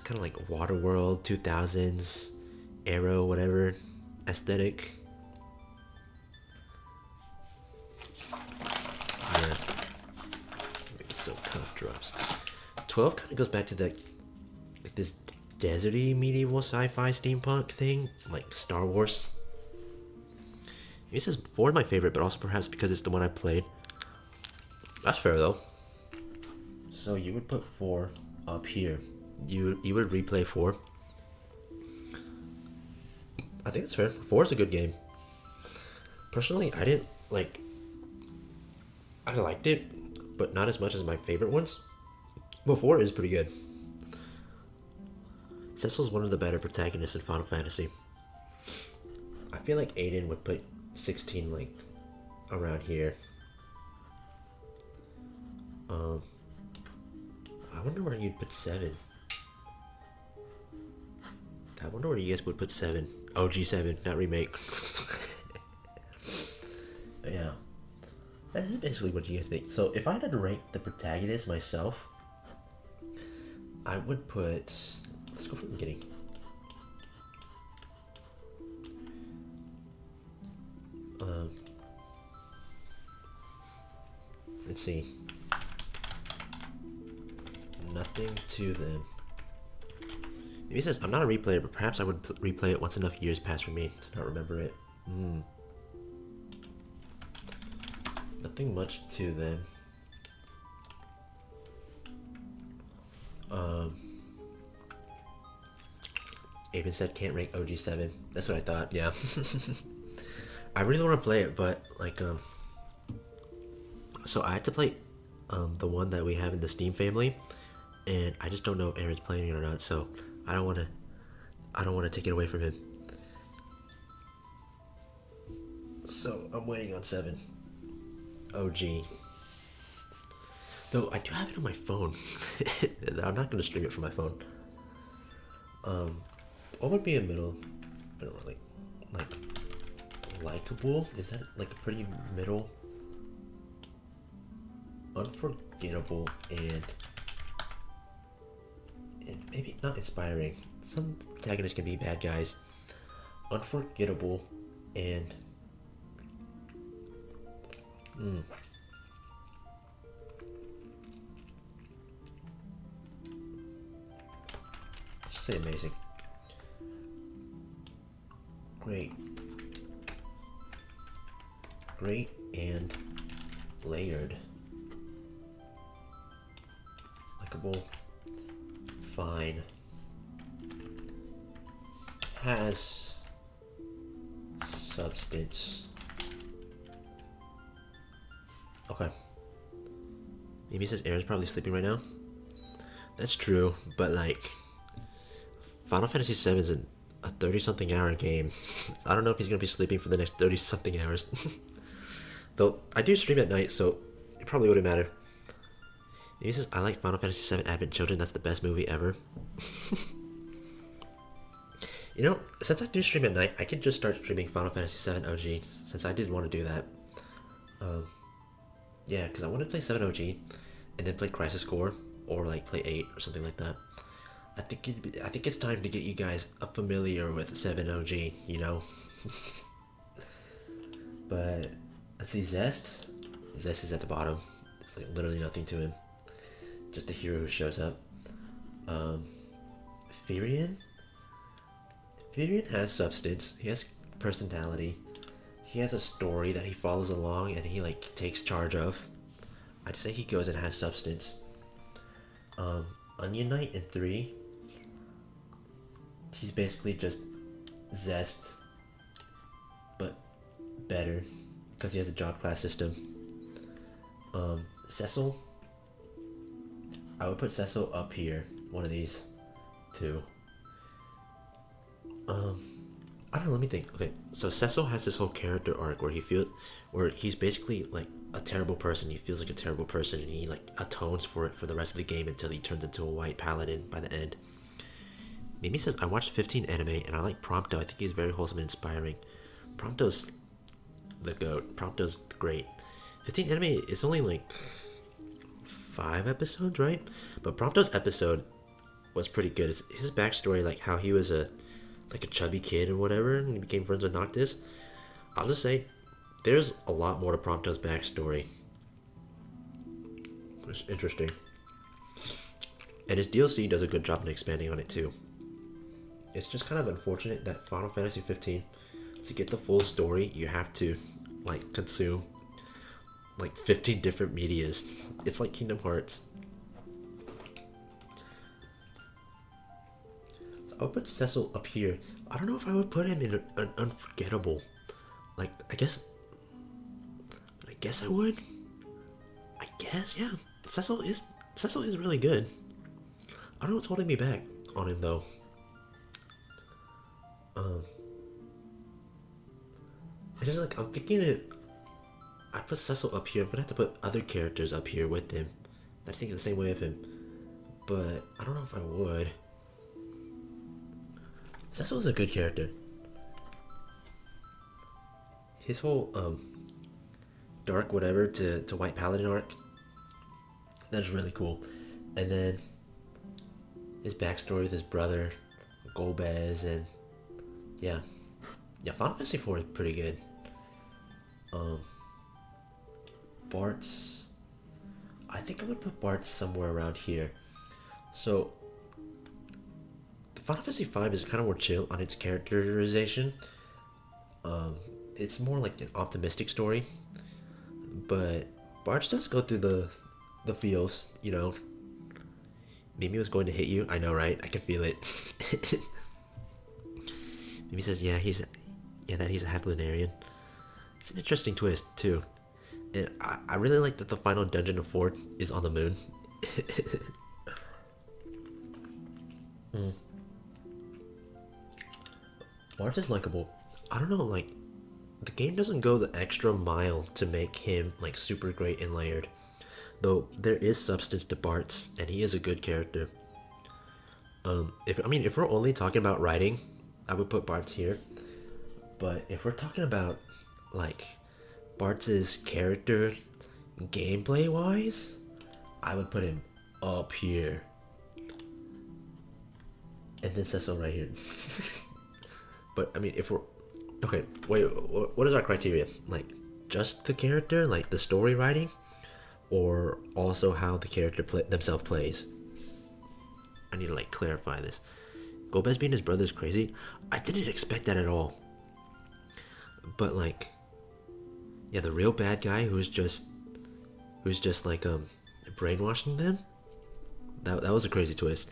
kind of like Waterworld 2000s Arrow whatever aesthetic. Yeah, maybe so kind of drops. 12 kind of goes back to the like this deserty medieval sci-fi steampunk thing, like Star Wars. This is 4 my favorite, but also perhaps because it's the one I played. That's fair though. So you would put 4 up here. You would replay 4. I think it's fair. 4 is a good game. Personally, I didn't like. I liked it, but not as much as my favorite ones. But 4 is pretty good. Cecil's one of the better protagonists in Final Fantasy. I feel like Aiden would put 16 like around here. I wonder where you'd put 7. I wonder where you guys would put 7. OG7, not remake. Yeah. That's basically what you guys think. So if I had to rank the protagonist myself, I would put... Let's go from the beginning. Let's see. Nothing to them. He says, I'm not a replayer, but perhaps I would replay it once enough years pass for me to not remember it. Nothing much to them. Aben said can't rank OG7. That's what I thought, yeah. I really want to play it, but like so I had to play the one that we have in the Steam family, and I just don't know if Aaron's playing it or not, so I don't want to take it away from him. So I'm waiting on 7 OG. Though I do have it on my phone. I'm not gonna stream it from my phone. What would be a middle? I don't know, like likable? Is that like a pretty middle? Unforgettable and maybe not inspiring. Some protagonists can be bad guys. Unforgettable and just say amazing. Great and layered. Likable, fine, has substance. Okay. Maybe says Aaron's probably sleeping right now. That's true, but like Final Fantasy VII is a 30-something hour game. I don't know if he's gonna be sleeping for the next 30-something hours. Though I do stream at night, so it probably wouldn't matter. He says I like Final Fantasy VII Advent Children. That's the best movie ever. You know, since I do stream at night, I could just start streaming Final Fantasy VII OG. Since I did want to do that. Yeah, because I want to play 7 OG, and then play Crisis Core, or like play 8 or something like that. I think it's time to get you guys familiar with 7 OG. You know. But let's see, Zest. Zest is at the bottom. There's like literally nothing to him. Just a hero who shows up. Firion? Firion has substance. He has personality. He has a story that he follows along and he like takes charge of. I'd say he goes and has substance. Onion Knight in 3. He's basically just Zest, but better, because he has a job class system. Cecil, I would put Cecil up here, one of these two. I don't know, let me think. Okay, so Cecil has this whole character arc where he's basically like a terrible person. He feels like a terrible person, and he like atones for it for the rest of the game until he turns into a white paladin by the end. Mimi says, I watched 15 anime and I like Prompto. I think he's very wholesome and inspiring. Prompto's the GOAT. Prompto's great. 15 anime is only like 5 episodes, right? But Prompto's episode was pretty good. It's his backstory, like how he was a chubby kid or whatever, and he became friends with Noctis. I'll just say, there's a lot more to Prompto's backstory. It's interesting. And his DLC does a good job in expanding on it too. It's just kind of unfortunate that Final Fantasy 15, to get the full story, you have to like consume like 15 different medias. It's like Kingdom Hearts. So I'll put Cecil up here. I don't know if I would put him in an unforgettable. Like, I guess I would. I guess, yeah. Cecil is really good. I don't know what's holding me back on him though. I just like, I'm thinking it. I put Cecil up here. I'm gonna have to put other characters up here with him that think the same way of him, but I don't know if I would. Cecil is a good character. His whole dark whatever to white paladin arc, that's really cool. And then his backstory with his brother Golbez, and yeah, Final Fantasy 4 is pretty good. Bart's, I think I would put Bart somewhere around here. So the Final Fantasy V is kind of more chill on its characterization. Um, it's more like an optimistic story, but Barge does go through the feels. You know, Mimi was going to hit you. I know, right? I can feel it. Mimi says, yeah, that he's a half Lunarian. It's an interesting twist too, and I really like that the final dungeon of Ford is on the moon. mm. Barge is likable. I don't know, like the game doesn't go the extra mile to make him like super great and layered. Though there is substance to Bart's, and he is a good character. If we're only talking about writing, I would put Bart's here. But if we're talking about like Bart's character, gameplay wise, I would put him up here, and then Cecil right here. But I mean, if we're okay, wait, what is our criteria? Like, just the character, like the story writing, or also how the character themselves plays? I need to like clarify this. Gomez being his brother is crazy. I didn't expect that at all. But like, yeah, the real bad guy who's just like brainwashing them. That was a crazy twist,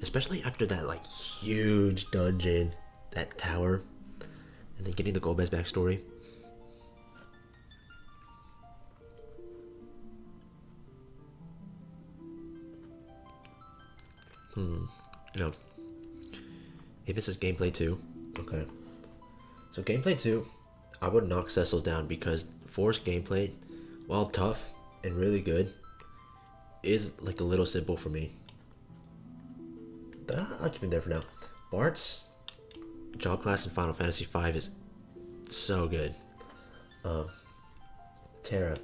especially after that like huge dungeon, that tower, and then getting the Gomez backstory. No. Hey, this is gameplay 2. Okay. So gameplay 2, I would knock Cecil down because Force gameplay, while tough and really good, is like a little simple for me. But I'll keep it there for now. Bart's job class in Final Fantasy V is so good. Terra.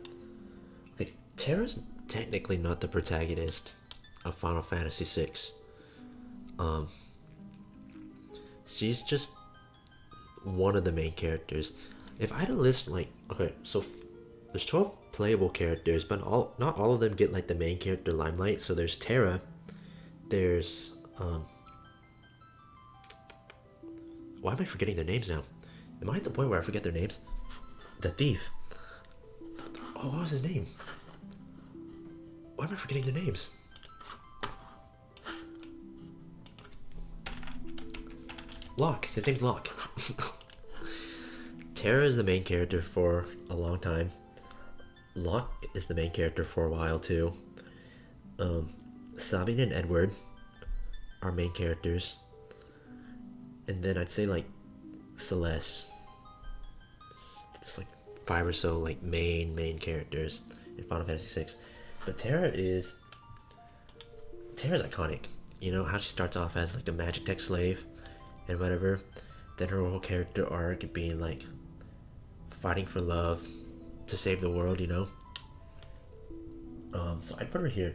Okay, Terra's technically not the protagonist of Final Fantasy VI. She's just one of the main characters. If I had to list like, okay, so there's 12 playable characters, but not all of them get like the main character limelight. So there's Terra, there's why am I forgetting their names now? Am I at the point where I forget their names? The thief. Oh, what was his name? Why am I forgetting their names? Locke. His name's Locke. Terra is the main character for a long time. Locke is the main character for a while too. Sabine and Edward are main characters. And then I'd say like Celeste. There's like 5 or so like main characters in Final Fantasy VI. But Terra's iconic. You know how she starts off as like a magic tech slave and whatever. Then her whole character arc being like fighting for love to save the world, you know. So I'd put her here.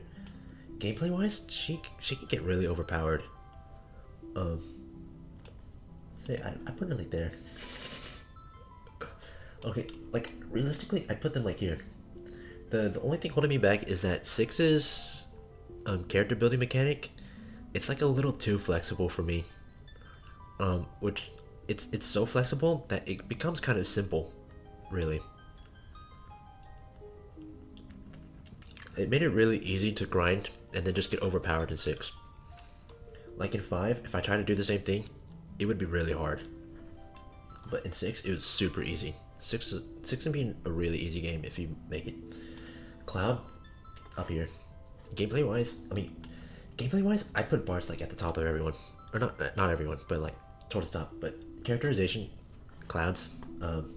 Gameplay wise, she can get really overpowered. Say I put her like there. Okay, like realistically, I'd put them like here. The only thing holding me back is that Six's character building mechanic. It's like a little too flexible for me. Which it's so flexible that it becomes kind of simple, really. It made it really easy to grind and then just get overpowered in 6. Like in 5, if I try to do the same thing, it would be really hard. But in 6, it was super easy. 6 can be a really easy game if you make it. Cloud, up here. Gameplay wise, I'd put Bart's like at the top of everyone. Or not everyone, but like towards the top. But characterization, Cloud's, Cloud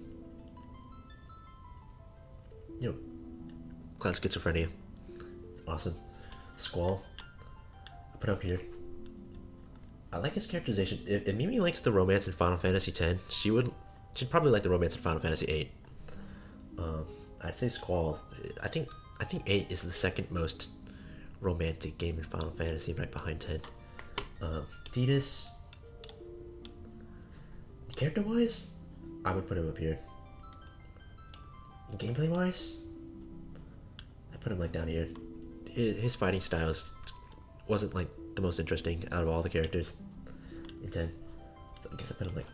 schizophrenia. Awesome. Squall, I put up here. I like his characterization. If Mimi likes the romance in Final Fantasy X, she'd probably like the romance in Final Fantasy VIII. I'd say Squall. I think 8 is the second most romantic game in Final Fantasy, right behind 10. Tidus, character wise, I would put him up here. Gameplay wise, I put him like down here. His fighting styles wasn't like the most interesting out of all the characters. in 10. So I guess I put him like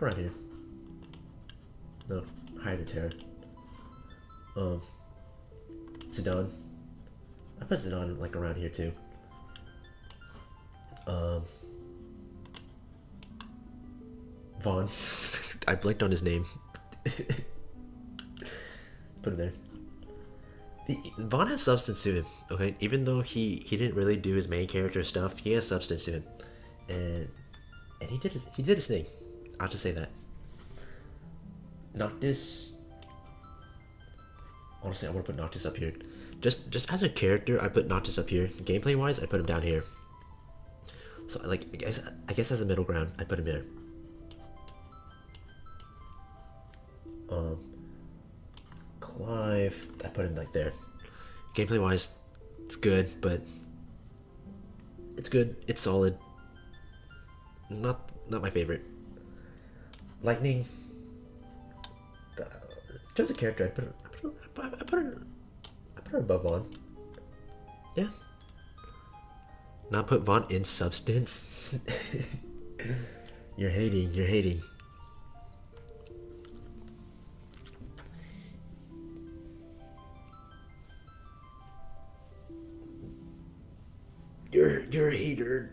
around here. No, higher than Terra. Zidane. I put Zidane like around here too. Vaughn. I blanked on his name. Put him there. Vaughn has substance to him, okay? Even though he didn't really do his main character stuff, he has substance to him. And he did his thing. I'll just say that. Noctis. Honestly, I want to put Noctis up here. Just as a character, I put Noctis up here. Gameplay wise, I put him down here. So like I guess as a middle ground, I put him there. Clive, I put him like there. Gameplay wise, it's good, but it's good. It's solid. Not my favorite. Lightning. In terms of character, I put her above Vaughn. Yeah. Not put Vaughn in substance. You're hating. You're hating. You're a hater.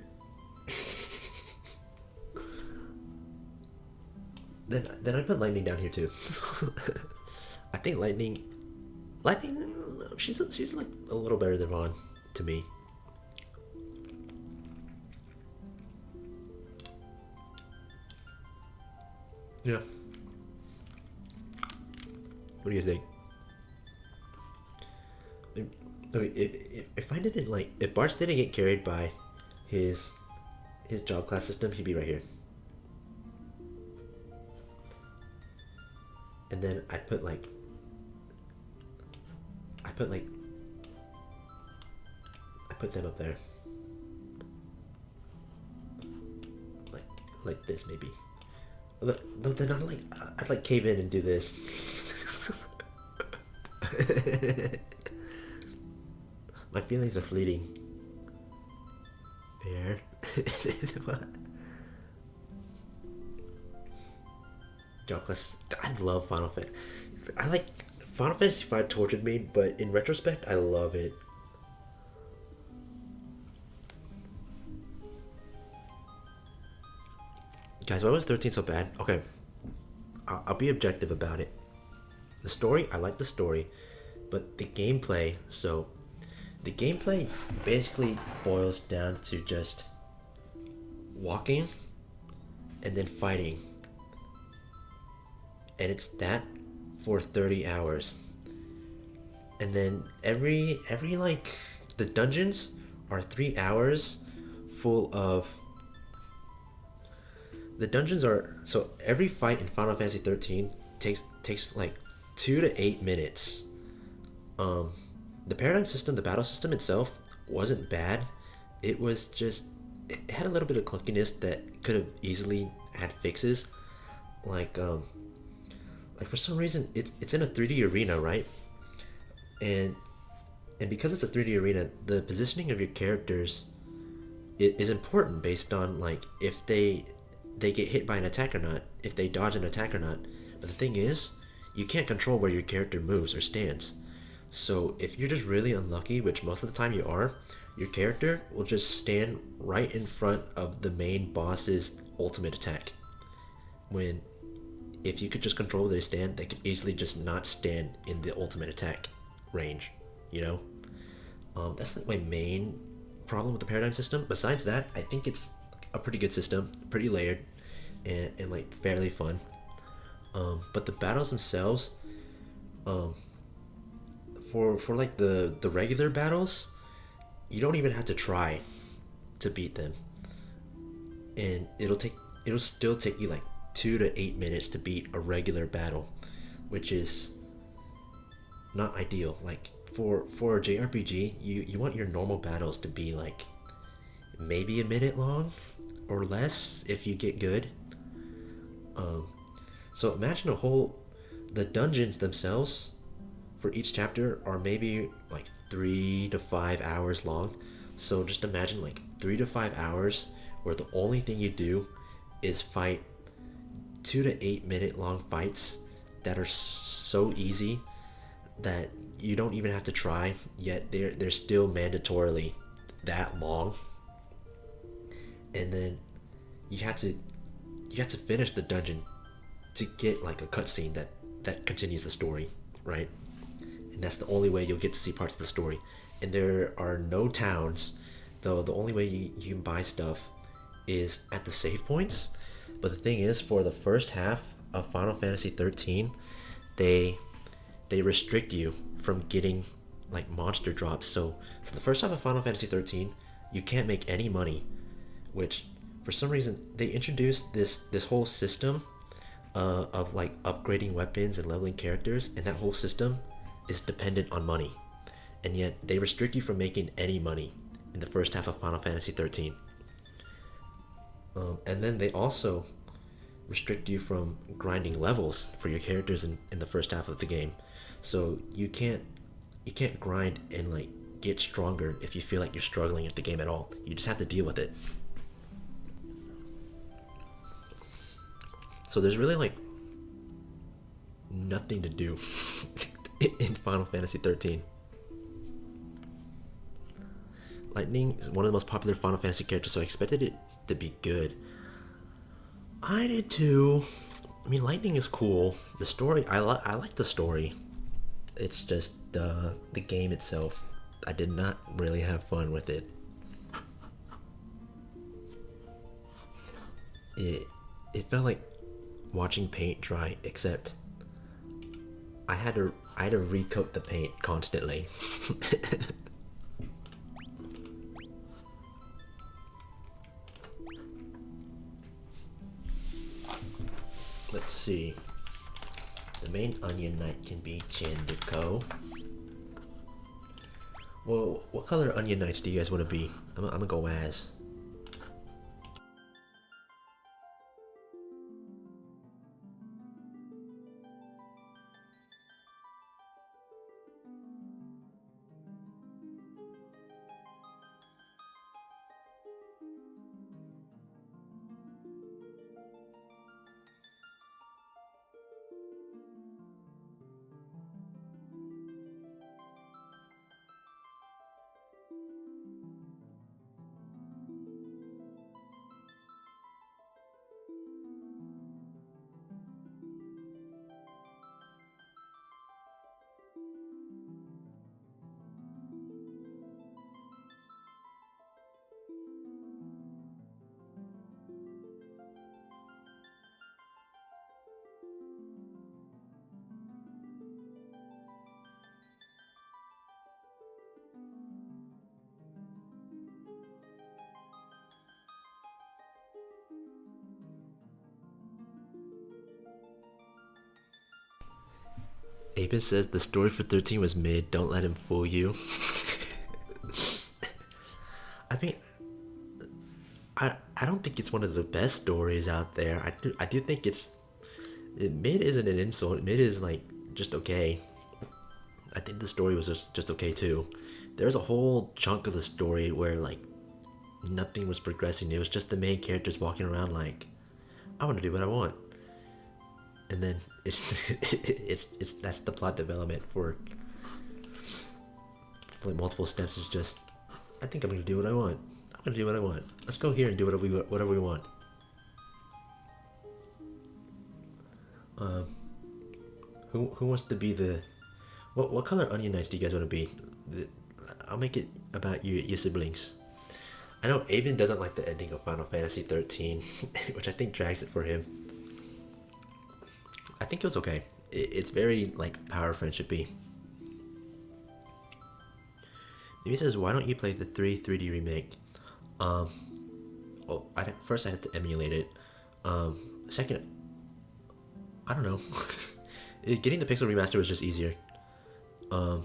Then I put Lightning down here too. I think Lightning, she's like a little better than Vaughn to me. Yeah. What do you guys think? If I didn't like, if Bartz didn't get carried by his job class system, he'd be right here. And then I put them up there. Like this maybe. No, then I'd like cave in and do this. My feelings are fleeting. There. Job class. I love Final Fantasy. I like Final Fantasy V tortured me, but in retrospect, I love it. Guys, why was 13 so bad? Okay, I'll be objective about it. The story, I like the story, but the gameplay, so the gameplay basically boils down to just walking and then fighting. And it's that for 30 hours. And then every like the dungeons are 3 hours full of the dungeons are so every fight in Final Fantasy 13 takes like 2 to 8 minutes. The paradigm system, the battle system itself wasn't bad. It was just it had a little bit of clunkiness that could have easily had fixes. Like for some reason it's in a 3D arena, right? And because it's a 3D arena, the positioning of your characters is important based on like if they get hit by an attack or not, if they dodge an attack or not. But the thing is, you can't control where your character moves or stands. So if you're just really unlucky, which most of the time you are, your character will just stand right in front of the main boss's ultimate attack. When if you could just control where they stand, they could easily just not stand in the ultimate attack range, you know? That's like my main problem with the paradigm system. Besides that, I think it's a pretty good system, pretty layered, and like fairly fun. But the battles themselves, for like the regular battles, you don't even have to try to beat them, and it'll still take you like 2 to 8 minutes to beat a regular battle, which is not ideal. Like for a JRPG, you want your normal battles to be like maybe a minute long or less if you get good. So imagine the dungeons themselves for each chapter are maybe like 3 to 5 hours long. So just imagine like 3 to 5 hours where the only thing you do is fight 2 to 8 minute long fights that are so easy that you don't even have to try, yet they're still mandatorily that long. And then you have to finish the dungeon to get like a cutscene that continues the story, right? And that's the only way you'll get to see parts of the story. And there are no towns, though. The only way you can buy stuff is at the save points. But the thing is, for the first half of Final Fantasy 13, they restrict you from getting like monster drops. So the first half of Final Fantasy 13, you can't make any money, which for some reason they introduced this whole system of like upgrading weapons and leveling characters, and that whole system is dependent on money, and yet they restrict you from making any money in the first half of Final Fantasy 13. And then they also restrict you from grinding levels for your characters in the first half of the game. So you can't grind and like get stronger if you feel like you're struggling at the game at all. You just have to deal with it. So there's really like nothing to do in Final Fantasy 13. Lightning is one of the most popular Final Fantasy characters, so I expected it to be good. I did too. I mean, Lightning is cool. The story, I like the story. It's just the game itself, I did not really have fun with it. It felt like watching paint dry, except I had to recoat the paint constantly. Let's see. The main Onion Knight can be Chandiko. Well, what color Onion Knights do you guys want to be? I'm gonna go as. Apis says the story for 13 was mid, don't let him fool you. I mean, I don't think it's one of the best stories out there. I do think mid isn't an insult. Mid is like just okay. I think the story was just okay too. There's a whole chunk of the story where like nothing was progressing. It was just the main characters walking around like, I want to do what I want. And then it's that's the plot development for like multiple steps. Is just, I think I'm gonna do what I want. I'm gonna do what I want. Let's go here and do whatever we want. Who wants to be the what color Onion Knights do you guys want to be? I'll make it about your siblings. I know Aben doesn't like the ending of Final Fantasy 13, which I think drags it for him. I think it was okay. It's very like power friendshipy. He says, "Why don't you play the 3D remake?" Well, first I had to emulate it. Second, I don't know. Getting the Pixel remaster was just easier. I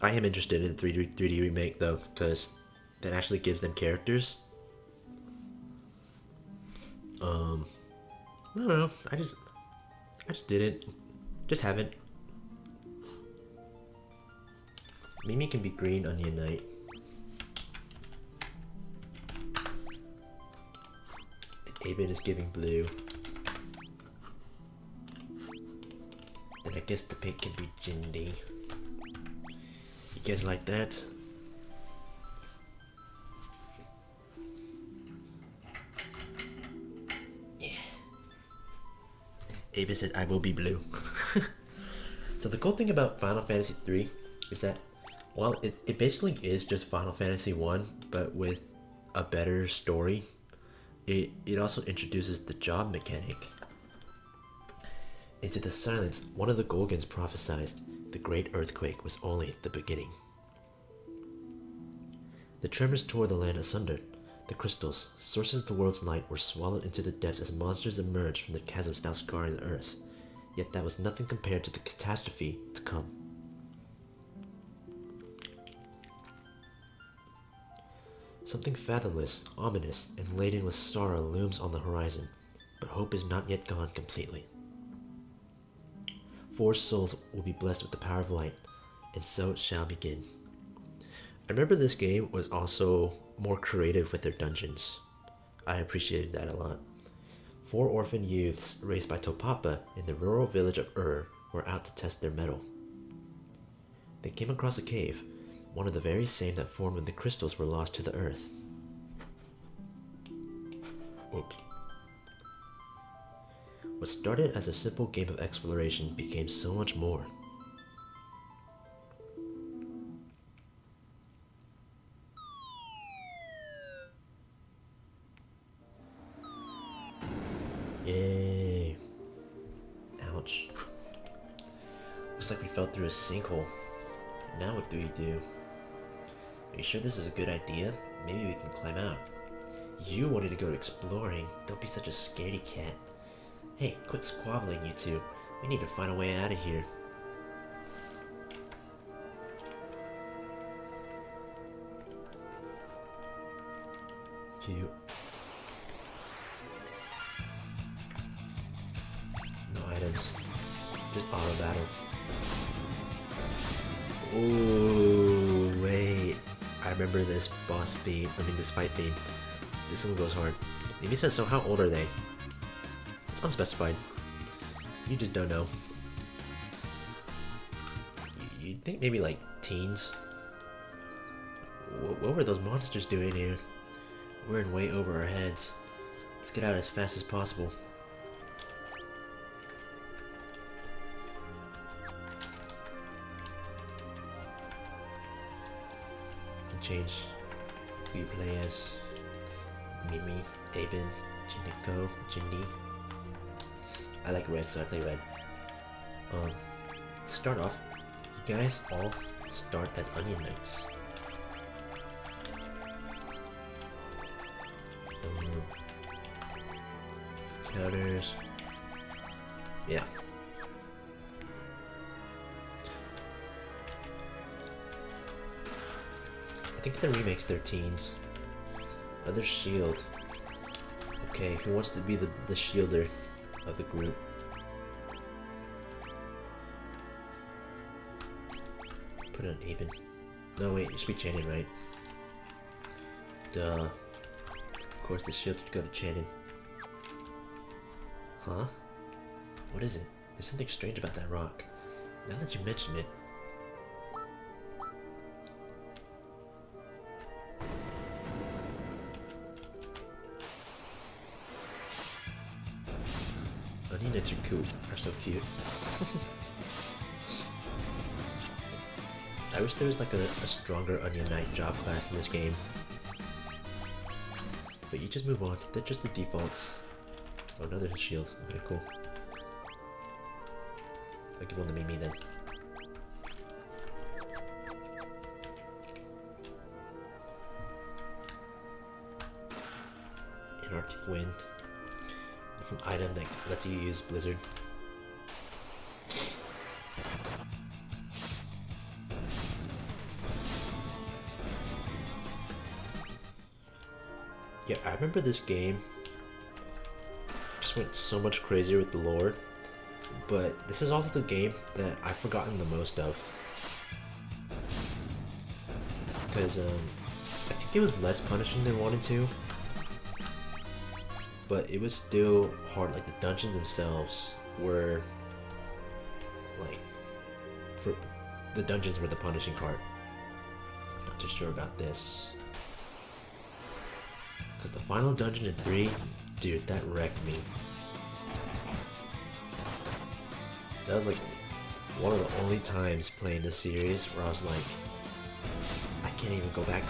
am interested in the 3D remake though, because that actually gives them characters. I don't know. I just didn't. Just haven't. Mimi can be green Onion Knight. Aben is giving blue. Then I guess the pink can be Jindy. You guys like that? Yeah. Aben said I will be blue. So the cool thing about Final Fantasy 3 is that, well, it basically is just Final Fantasy 1, but with a better story. It also introduces the job mechanic. Into the silence, one of the Golgans prophesied the great earthquake was only the beginning. The tremors tore the land asunder. The crystals, sources of the world's light, were swallowed into the depths as monsters emerged from the chasms now scarring the earth. Yet that was nothing compared to the catastrophe to come. Something fathomless, ominous, and laden with sorrow looms on the horizon, but hope is not yet gone completely. 4 souls will be blessed with the power of light, and so it shall begin. I remember this game was also more creative with their dungeons. I appreciated that a lot. 4 orphan youths raised by Topapa in the rural village of were out to test their mettle. They came across a cave, one of the very same that formed when the crystals were lost to the earth. Oops. What started as a simple game of exploration became so much more. Yay. Ouch. Looks like we fell through a sinkhole. Now what do we do? Are you sure this is a good idea? Maybe we can climb out. You wanted to go exploring. Don't be such a scaredy cat. Hey, quit squabbling, you two. We need to find a way out of here. Cute. No items. Just auto battle. Ooh, wait. I remember this boss theme. This fight theme. This one goes hard. Maybe says, so how old are they? It's unspecified. You just don't know. You'd think maybe like teens. What were those monsters doing here? We're in way over our heads. Let's get out as fast as possible. Change who you play as. Mimi, Aben, Jiniko, Jindy. I like red, so I play red. To start off, you guys all start as Onion Knights. Counters. Yeah. I think the remake's their teens. Other shield. Okay, who wants to be the shielder of the group? Put on Aben. No wait, it should be Channing, right? Duh. Of course the shield should go to Channing. Huh? What is it? There's something strange about that rock. Now that you mention it. Onion Knights are so cute. I wish there was like a stronger Onion Knight job class in this game. But you just move on. They're just the defaults. Oh, another shield. Okay, cool. I'll give one to Mimi then. Anarchic Wind. It's an item that lets you use Blizzard. Yeah, I remember this game just went so much crazier with the lore, but this is also the game that I've forgotten the most of. Because I think it was less punishing than 1 and 2. but it was still hard. Like the dungeons themselves were like, for the dungeons were the punishing part. I'm not too sure about this, because the final dungeon in 3, dude, that wrecked me. That was like one of the only times playing this series where I was like, I can't even go back.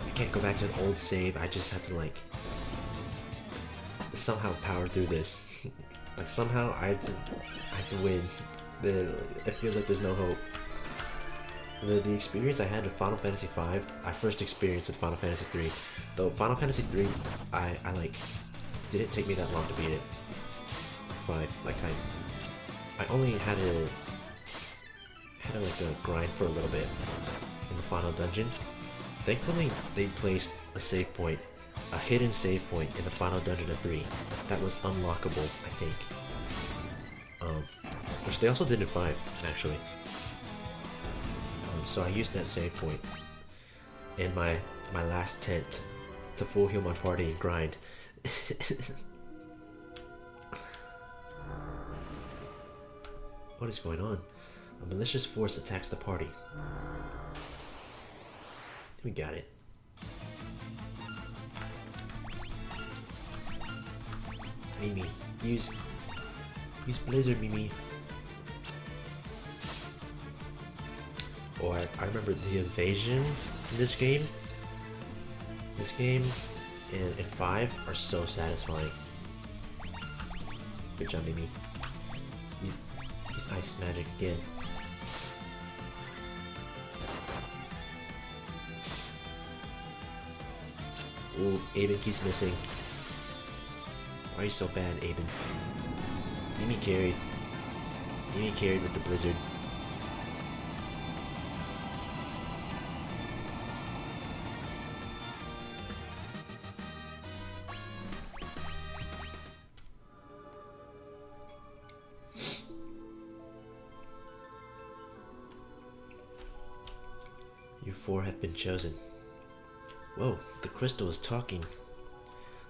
I can't go back to an old save. I just have to like somehow power through this. Like somehow I have to win. It feels like there's no hope. The experience I had with Final Fantasy V, I first experienced with Final Fantasy 3. Though Final Fantasy 3, I like didn't take me that long to beat it. 5, like I only had to like grind for a little bit in the final dungeon. Thankfully, they placed a save point, a hidden save point in the final dungeon of 3 that was unlockable, I think. Which they also did in 5, actually. So I used that save point in my last tent to full heal my party and grind. What is going on? A malicious force attacks the party. We got it. Mimi, use Blizzard, Mimi. Or I remember the invasions in this game. This game and 5 are so satisfying. Good job, Mimi. Use ice magic again. Ooh, Aben keeps missing. Why are you so bad, Aben? Mimi carried. Mimi carried with the blizzard. You 4 have been chosen. Whoa, the crystal is talking.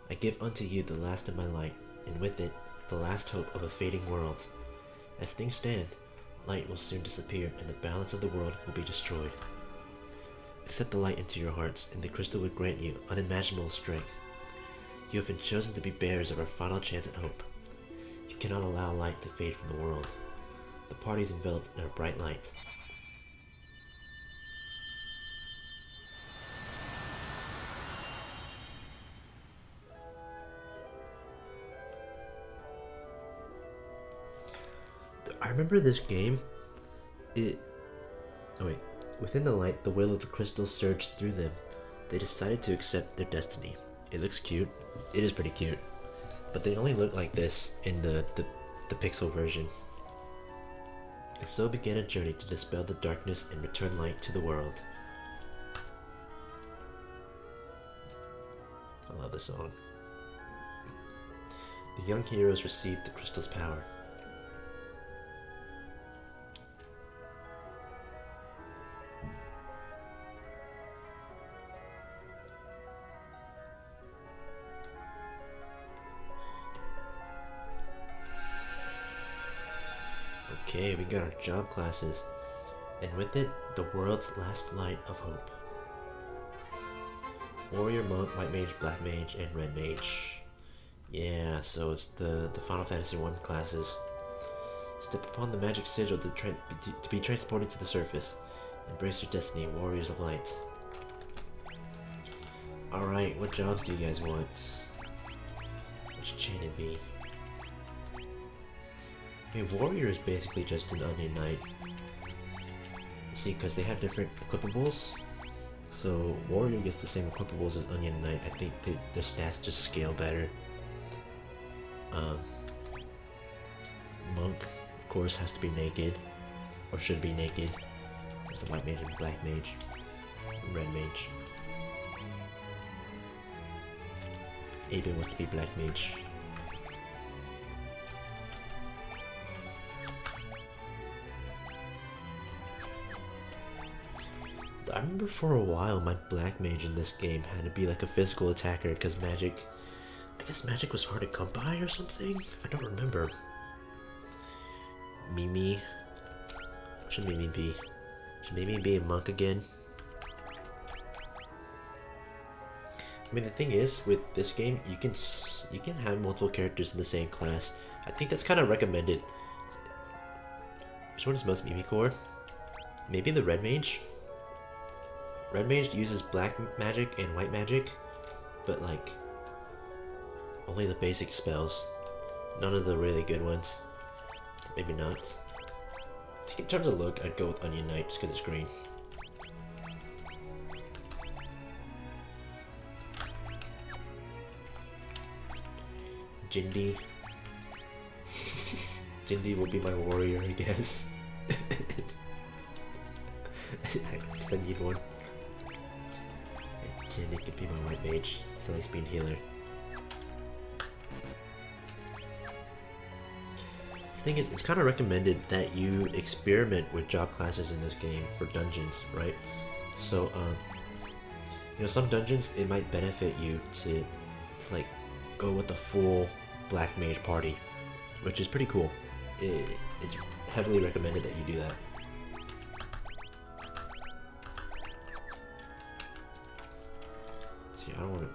I give unto you the last of my light, and with it, the last hope of a fading world. As things stand, light will soon disappear, and the balance of the world will be destroyed. Accept the light into your hearts, and the crystal will grant you unimaginable strength. You have been chosen to be bearers of our final chance at hope. You cannot allow light to fade from the world. The party is enveloped in a bright light. I remember this game. Within the light, the will of the crystals surged through them. They decided to accept their destiny. It looks cute. It is pretty cute. But they only look like this in the pixel version. And so began a journey to dispel the darkness and return light to the world. I love this song. The young heroes received the crystal's power. Okay, we got our job classes, and with it, the world's last light of hope. Warrior, Monk, White Mage, Black Mage, and Red Mage. Yeah, so it's the Final Fantasy 1 classes. Step upon the magic sigil to be transported to the surface. Embrace your destiny, Warriors of Light. Alright, what jobs do you guys want? Which chain it be? I mean, Warrior is basically just an Onion Knight. See, because they have different equipables. So, Warrior gets the same equipables as Onion Knight. I think their stats just scale better. Monk, of course, has to be naked. Or should be naked. There's the White Mage and Black Mage. And Red Mage. Aben wants to be Black Mage. I remember for a while my Black Mage in this game had to be like a physical attacker because magic I guess magic was hard to come by or something? I don't remember. Mimi. What should Mimi be? Should Mimi be a monk again? I mean, the thing is, with this game, you can have multiple characters in the same class. I think that's kind of recommended. Which one is most Mimi core? Maybe the Red Mage? Red Mage uses black magic and white magic, but like, only the basic spells. None of the really good ones. Maybe not. I think in terms of look, I'd go with Onion Knight just because it's green. Jindy. Jindy will be my warrior, I guess. I need one. Jindy could be my white mage. It's a nice being healer. The thing is, it's kind of recommended that you experiment with job classes in this game for dungeons, right? So, you know, some dungeons, it might benefit you to like, go with the full black mage party, which is pretty cool. It's heavily recommended that you do that. See, I don't want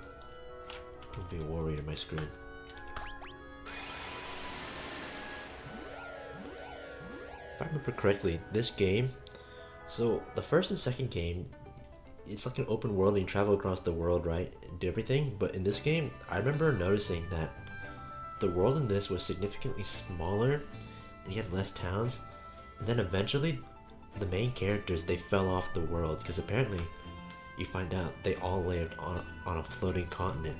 to be a warrior on my screen. If I remember correctly, this game, so the first and second game, it's like an open world and you travel across the world, right, and do everything. But in this game, I remember noticing that the world in this was significantly smaller and you had less towns. And then eventually, the main characters, they fell off the world because apparently, you find out they all lived on a floating continent.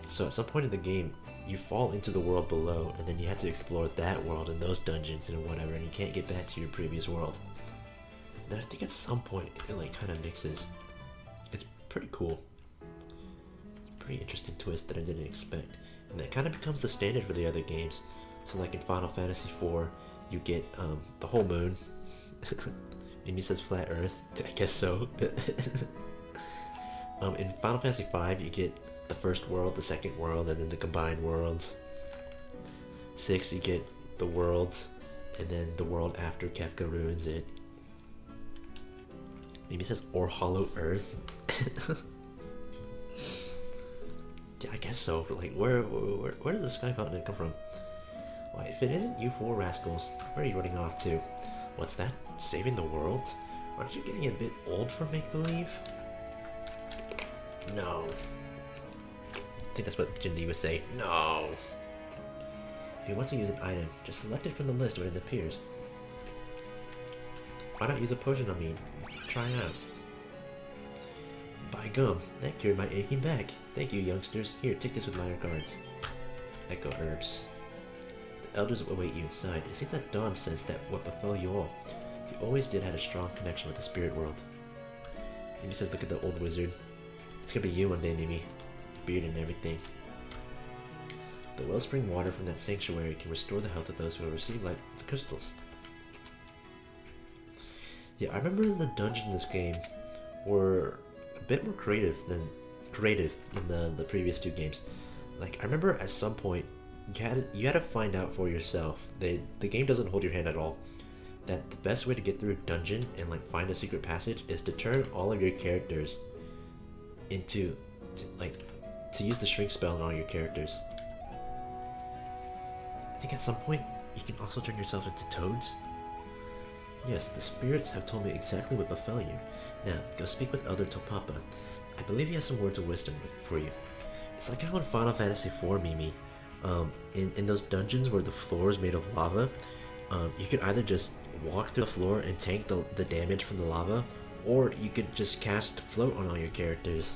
So at some point in the game, you fall into the world below and then you have to explore that world and those dungeons and whatever, and you can't get back to your previous world. And then I think at some point it like kind of mixes. It's pretty cool. Pretty interesting twist that I didn't expect. And that kind of becomes the standard for the other games. So like in Final Fantasy IV, you get the whole moon. Mimi says flat earth. I guess so. In Final Fantasy V, you get the first world, the second world, and then the combined worlds. 6, you get the world, and then the world after Kefka ruins it. Maybe it says or Hollow Earth. Yeah, I guess so. But like, where does the Sky Continent come from? Why, if it isn't you four rascals, where are you running off to? What's that? Saving the world? Aren't you getting a bit old for make-believe? No. I think that's what Jindy would say. No. If you want to use an item, just select it from the list when it appears. Why not use a potion on me? Try it out. By gum, that cured my aching back. Thank you, youngsters. Here, take this with my regards. Echo herbs. The elders await you inside. It seems that Dawn sensed that what befell you all. You always did have a strong connection with the spirit world. Mimi says, look at the old wizard. It's gonna be you one day, Mimi. Beard and everything. The wellspring water from that sanctuary can restore the health of those who have received light with the crystals. Yeah, I remember the dungeons in this game were a bit more creative than the previous two games. Like, I remember at some point you had to find out for yourself. The game doesn't hold your hand at all. That the best way to get through a dungeon and like find a secret passage is to turn all of your characters into to use the shrink spell on all your characters. I think at some point you can also turn yourself into toads. Yes, the spirits have told me exactly what befell you. Now, go speak with Elder Topapa. I believe he has some words of wisdom for you. It's like how in Final Fantasy IV, Mimi, in those dungeons where the floor is made of lava, you could either just walk through the floor and tank the damage from the lava, or you could just cast float on all your characters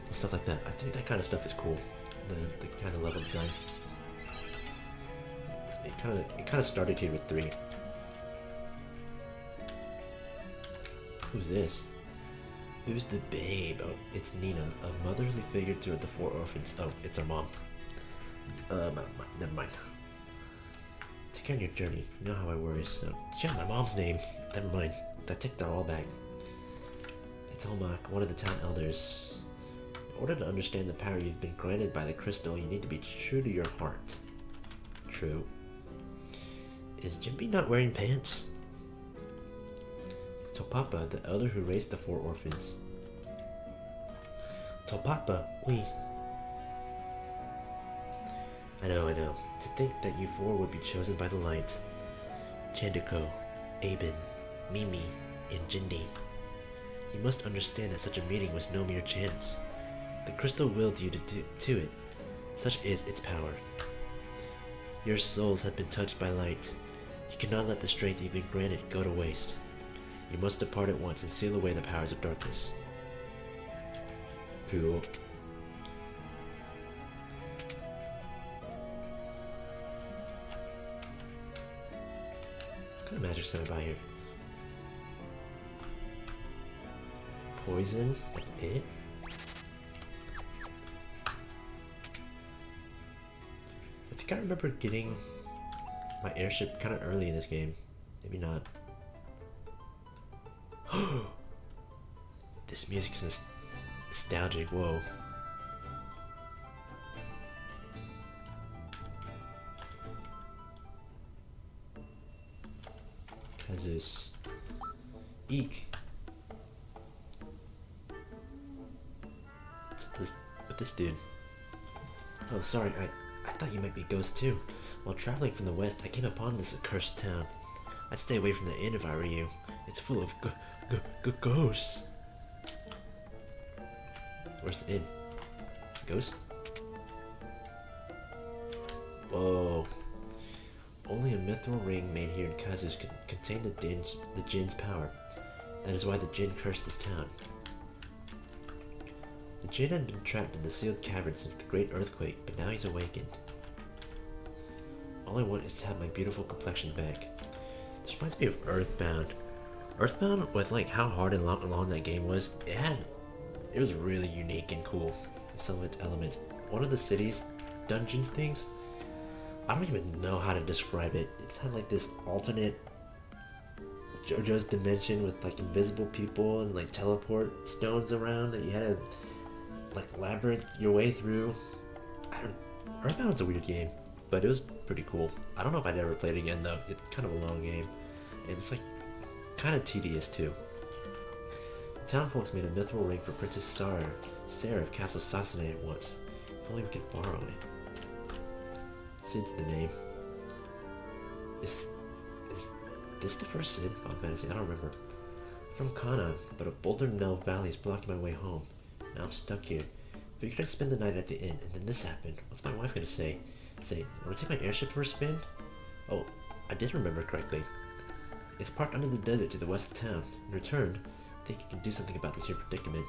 and stuff like that. I think that kind of stuff is cool. The kind of level design. It kind of started here with 3. Who's this? Who's the babe? Oh, it's Nina, a motherly figure to the 4 orphans. Oh, it's our mom. Never mind. Take care of your journey. You know how I worry, so... Yeah, my mom's name. Never mind. I take that all back. It's Olmec, one of the town elders. order to understand the power you've been granted by the crystal, you need to be true to your heart. True. Is Jinbe not wearing pants? It's Topapa, the elder who raised the 4 orphans. Topapa, we... I know. To think that you 4 would be chosen by the light. Chandiko, Aben, Mimi, and Jindy. You must understand that such a meeting was no mere chance. The crystal willed you to it. Such is its power. Your souls have been touched by light. You cannot let the strength you've been granted go to waste. You must depart at once and seal away the powers of darkness. Cool. What kind of magic's gonna buy here? Poison? That's it? I think I remember getting my airship kind of early in this game. Maybe not. This music's nostalgic. Whoa. Kazus. Eek. What's with this dude? Oh, sorry. I thought you might be a ghost too. While traveling from the west, I came upon this accursed town. I'd stay away from the inn if I were you. It's full of ghosts. Where's the inn? Ghost? Whoa. Only a mithril ring made here in Kazus can contain the Jin's power. That is why the Jin cursed this town. The Jin had been trapped in the sealed cavern since the great earthquake, but now he's awakened. All I want is to have my beautiful complexion back. This reminds me of Earthbound. Earthbound, with like how hard and long that game was, it was really unique and cool in some of its elements. One of the city's dungeons things, I don't even know how to describe it. It had like this alternate JoJo's dimension with like invisible people and like teleport stones around that you had to like labyrinth your way through. Earthbound's a weird game, but it was pretty cool. I don't know if I'd ever play it again though. It's kind of a long game, and it's like kind of tedious too. The town folks made a mithril ring for Princess Sarah of Castle Sasune once. If only we could borrow it. Cid's the name. Is this the first Cid? Final Fantasy? I don't remember. I'm from Kana, but a boulder in Nell Valley is blocking my way home. Now I'm stuck here. Figured I'd spend the night at the inn, and then this happened. What's my wife gonna say? Wanna take my airship for a spin? Oh, I did remember correctly. It's parked under the desert to the west of town. In return, I think you can do something about this here predicament.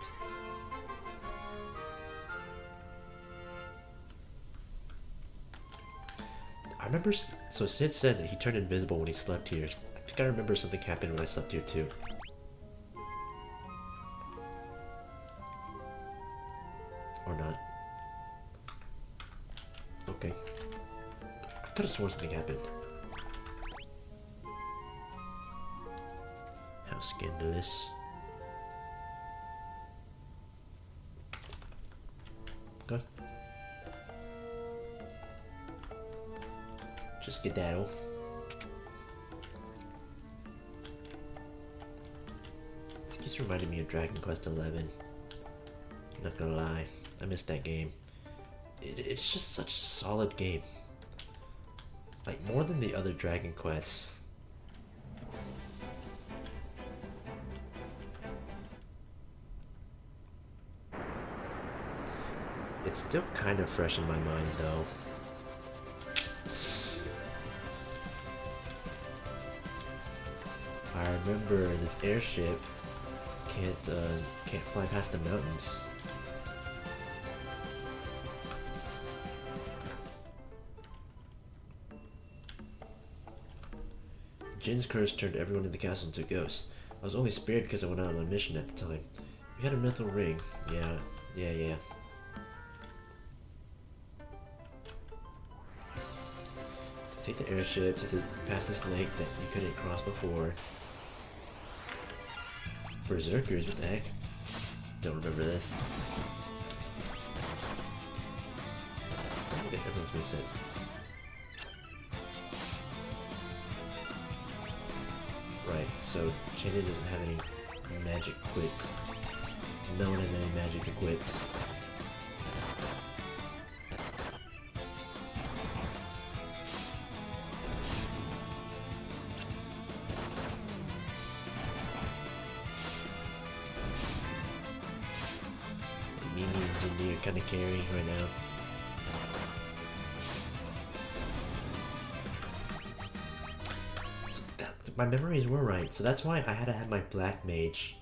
I remember, so Cid said that he turned invisible when he slept here. I think I remember something happened when I slept here too. Or not. Okay. I could have sworn something happened. How scandalous. Okay. Just skedaddle. This keeps reminding me of Dragon Quest XI. Not gonna lie, I missed that game. It's just such a solid game. Like, more than the other Dragon Quests. It's still kind of fresh in my mind, though. I remember this airship can't fly past the mountains. Jin's curse turned everyone in the castle into ghosts. I was only spared because I went out on a mission at the time. We had a mithril ring. Yeah. Take the airship past this lake that you couldn't cross before. Berserkers, what the heck? Don't remember this. sense, makes sense. Right, so Cheetah doesn't have any magic quit. No one has any magic to quit. Mimi and Jindy are kind of carrying right now. So my memories were right, so that's why I had to have my Black Mage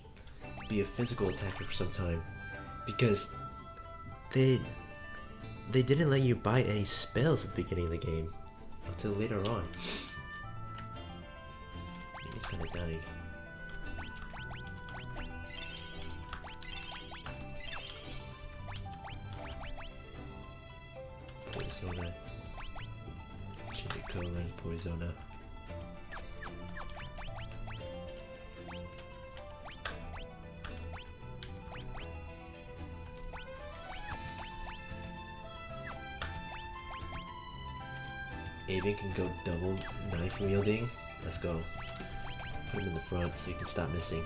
be a physical attacker for some time, because they didn't let you buy any spells at the beginning of the game until later on. He's kind of dying. Poisona. Chinico and Poisona. Aven can go double knife wielding. Let's go. Put him in the front so he can stop missing.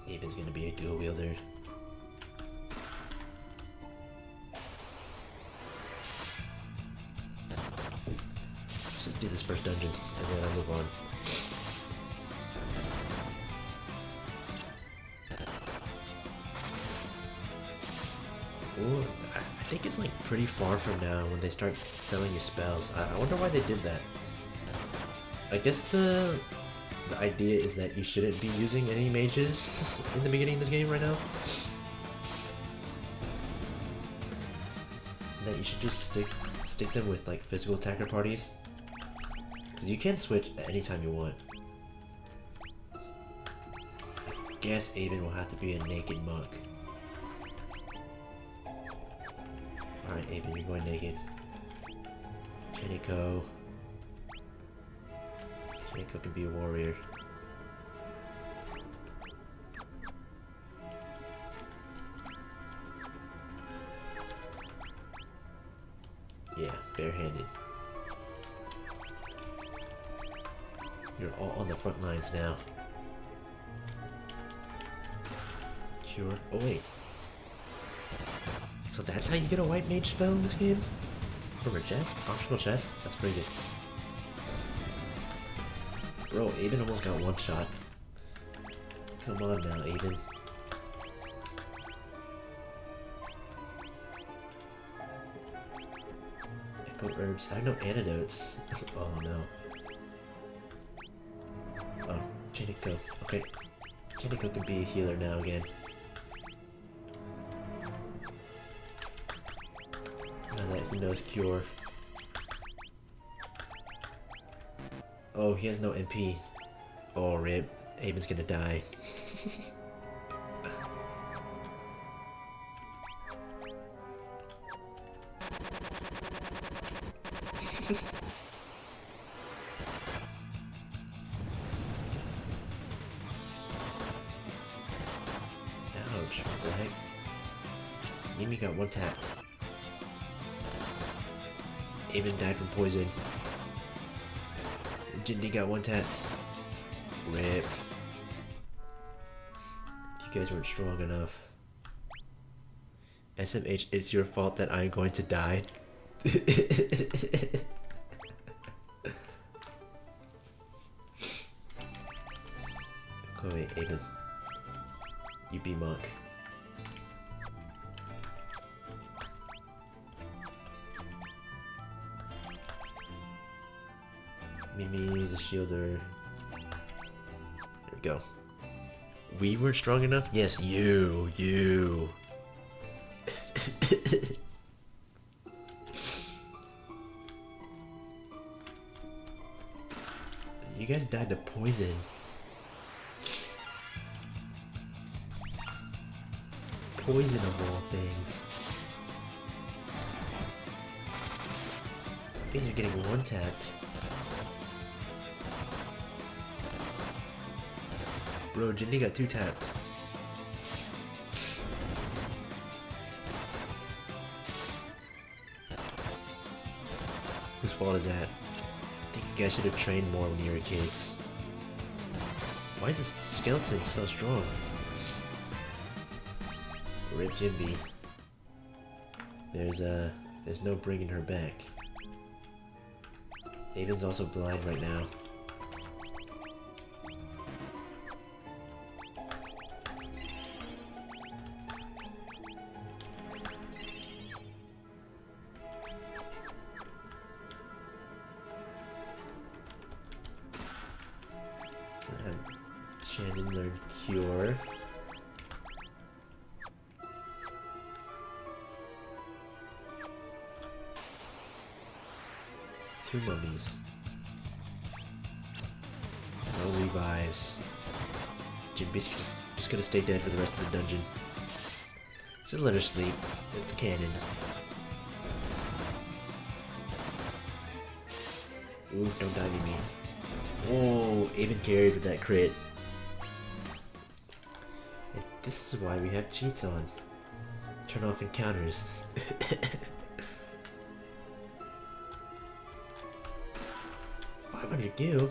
Aven's gonna be a dual wielder. Let's just do this first dungeon and then I'll move on. Ooh, I think it's like pretty far from now when they start selling you spells. I wonder why they did that. I guess the idea is that you shouldn't be using any mages in the beginning of this game right now. And that you should just stick them with like physical attacker parties. Because you can switch at any time you want. I guess Aven will have to be a naked monk. Alright, Aven, you're going naked. Jeniko. Jeniko can be a warrior. Yeah, barehanded. You're all on the front lines now. Cure. Oh, wait. So that's how you get a white mage spell in this game? From a chest? Optional chest? That's crazy. Bro, Aven almost got one shot. Come on now, Aven. Echo herbs. I have no antidotes. Oh no. Oh, Jiniko. Okay. Jiniko can be a healer now again. Now that he knows Cure. Oh, he has no MP. Oh, rip. Aven's gonna die. Ouch, what the heck? Yumi got one tapped. Aven died from poison. Jindy got one tapped. Rip. You guys weren't strong enough. SMH, it's your fault that I'm going to die. Oh wait, Aven. You be monk. Mimi is a shielder. There we go. We weren't strong enough? Yes, you. You guys died to poison. Poison of all things. You guys are getting one tapped. Bro, Jindy got two tapped. Whose fault is that? I think you guys should have trained more when you were kids. Why is this skeleton so strong? Rip Jimby. There's no bringing her back. Aiden's also blind right now. Shannon learned Cure. Two mummies. No revives. Jimby's just gonna stay dead for the rest of the dungeon. Just let her sleep. It's canon. Ooh, don't die me. Whoa, Aven carried with that crit. And this is why we have cheats on. Turn off encounters. 500 gil?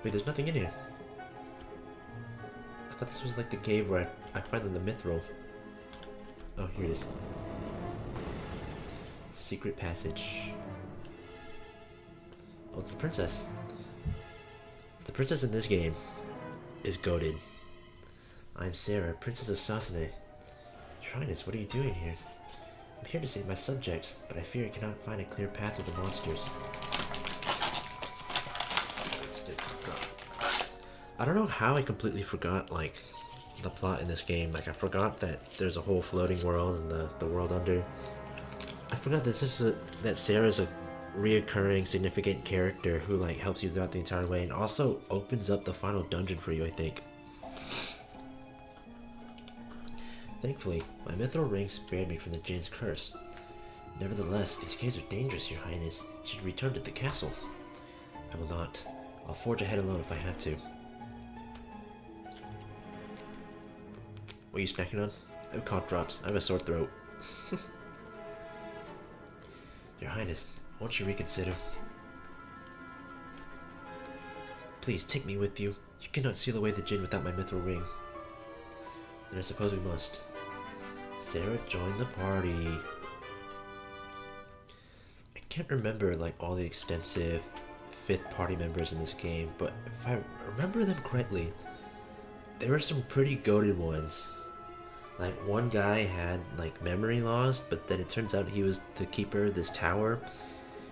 Wait, there's nothing in here. I thought this was like the cave where I find the mithril. Oh, here it is. Secret passage. Oh, it's the princess. The princess in this game is goated. I'm Sarah, Princess of Sasune. Your Highness, what are you doing here? I'm here to save my subjects, but I fear I cannot find a clear path through the monsters. I don't know how I completely forgot, like, the plot in this game. Like, I forgot that there's a whole floating world and the world under. I forgot that Sarah's a reoccurring significant character who like helps you throughout the entire way and also opens up the final dungeon for you, I think. Thankfully, my mithril ring spared me from the Jinn's curse. Nevertheless, these caves are dangerous, Your Highness. You should return to the castle. I will not. I'll forge ahead alone if I have to. What are you snacking on? I have cough drops. I have a sore throat. Your Highness, won't you reconsider? Please, take me with you. You cannot seal away the Jinn without my mithril ring. Then I suppose we must. Sarah joined the party. I can't remember like all the extensive 5th party members in this game, but if I remember them correctly, there were some pretty goated ones. Like one guy had like memory lost, but then it turns out he was the keeper of this tower.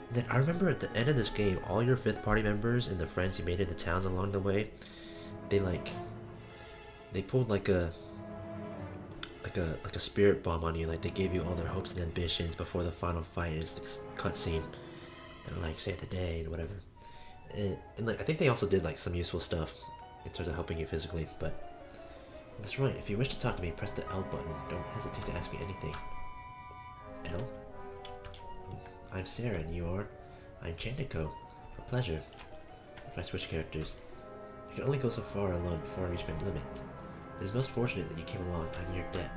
And then I remember at the end of this game, all your 5th party members and the friends you made in the towns along the way, they pulled like a spirit bomb on you. Like they gave you all their hopes and ambitions before the final fight. It's this cutscene. They're like save the day and whatever. And like I think they also did like some useful stuff in terms of helping you physically. But that's right. If you wish to talk to me, press the L button. Don't hesitate to ask me anything. L? I'm Sarah, and you are? I'm Chandiko. A pleasure. If I switch characters, I can only go so far alone before I reach my limit. It is most fortunate that you came along. I'm in your debt.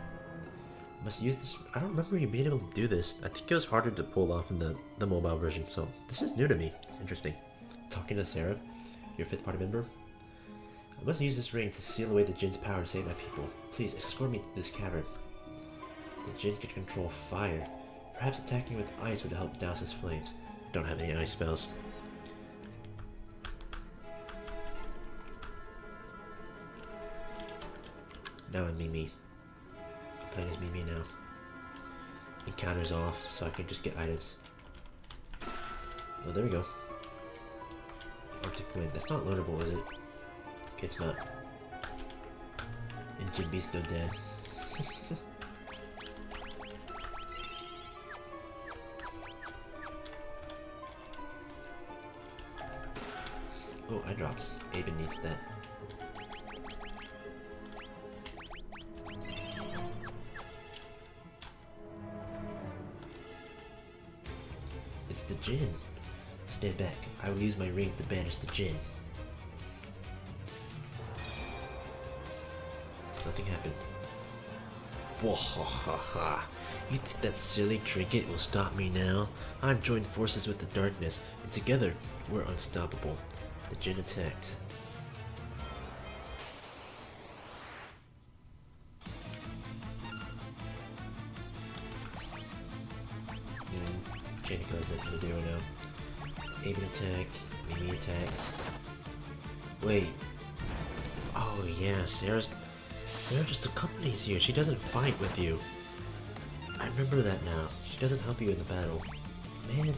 I must use this. I don't remember you being able to do this. I think it was harder to pull off in the mobile version, so this is new to me. It's interesting. Talking to Sarah, your 5th party member. I must use this ring to seal away the Jinn's power to save my people. Please escort me to this cavern. The Jinn can control fire. Perhaps attacking with ice would help douse his flames. I don't have any ice spells. Now I'm Mimi. I'm playing as Mimi now. Encounter's off, so I can just get items. Oh, there we go. Arctic Wind. That's not learnable, is it? Okay, it's not. And Jimby's still dead. Oh, eye drops. Aben needs that. It's the Jinn. Stand back. I will use my ring to banish the Jinn. Nothing happened. Wahahaha. You think that silly trinket will stop me now? I've joined forces with the darkness, and together we're unstoppable. The Jinn attacked. Janiko's nothing to do right now. Aben attack, Mimi attacks. Wait. Oh yeah, Sarah just accompanies you. She doesn't fight with you. I remember that now. She doesn't help you in the battle. Man.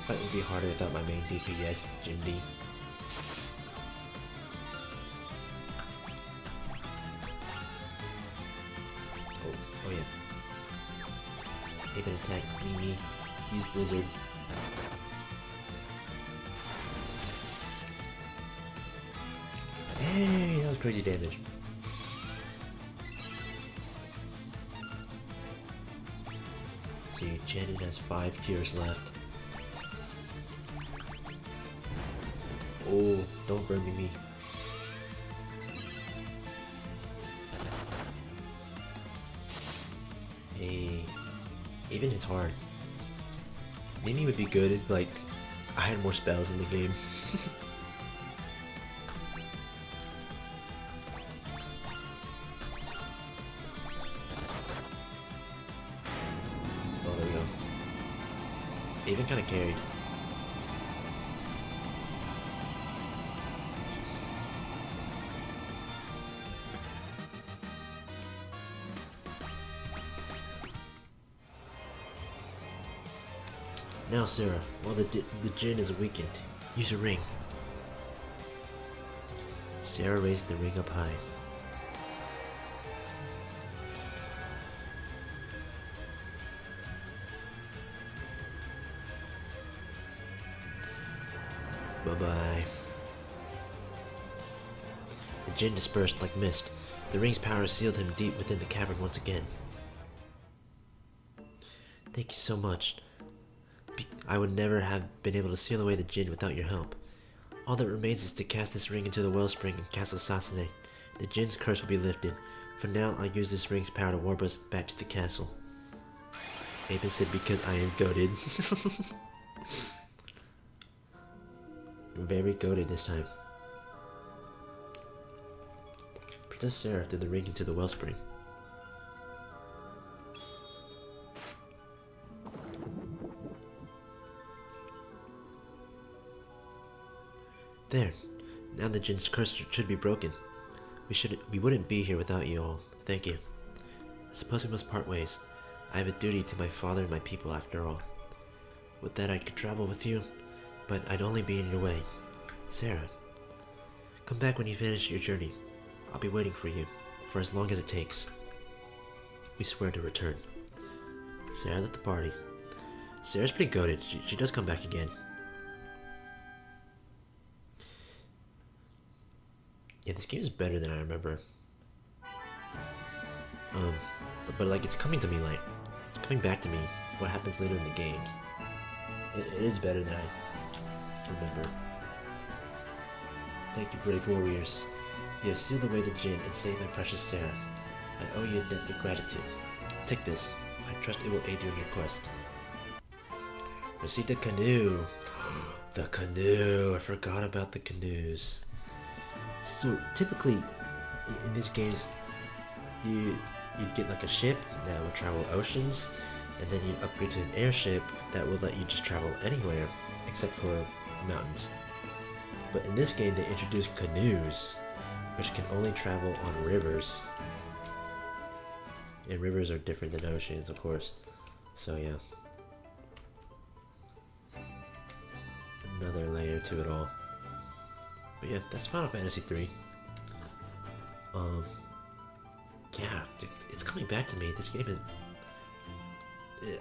Fight would be harder without my main DPS, Jindy. Oh yeah. They can attack Mimi. Use Blizzard. Hey, that was crazy damage. See, Janet has 5 cures left. Oh, don't burn me. Hey, even it's hard. Mimi would be good if, like, I had more spells in the game. Oh, there we go. Even kind of carried. Now, Sarah, while the Jinn is weakened, use a ring. Sarah raised the ring up high. Bye-bye. The Jinn dispersed like mist. The ring's power sealed him deep within the cavern once again. Thank you so much. I would never have been able to seal away the Jinn without your help. All that remains is to cast this ring into the wellspring in Castle Sasune. The Jinn's curse will be lifted. For now, I'll use this ring's power to warp us back to the castle. Aben said because I am goated. Very goated this time. Princess Sarah threw the ring into the wellspring. There. Now the Jinn's curse should be broken. We wouldn't be here without you all. Thank you. I suppose we must part ways. I have a duty to my father and my people after all. With that I could travel with you, but I'd only be in your way. Sarah, come back when you finish your journey. I'll be waiting for you, for as long as it takes. We swear to return. Sarah left the party. Sarah's pretty goated. She does come back again. Yeah, this game is better than I remember. But like it's coming to me, like coming back to me. What happens later in the games? It is better than I remember. Thank you, brave warriors. You have sealed away the Jinn and saved my precious Sarah. I owe you a debt of gratitude. Take this. I trust it will aid you in your quest. Receive the canoe. The canoe. I forgot about the canoes. So typically, in these games, you'd get like a ship that will travel oceans, and then you'd upgrade to an airship that will let you just travel anywhere except for mountains. But in this game, they introduced canoes, which can only travel on rivers. And rivers are different than oceans, of course. So yeah. Another layer to it all. But yeah, that's Final Fantasy 3. Yeah, it's coming back to me. This game is...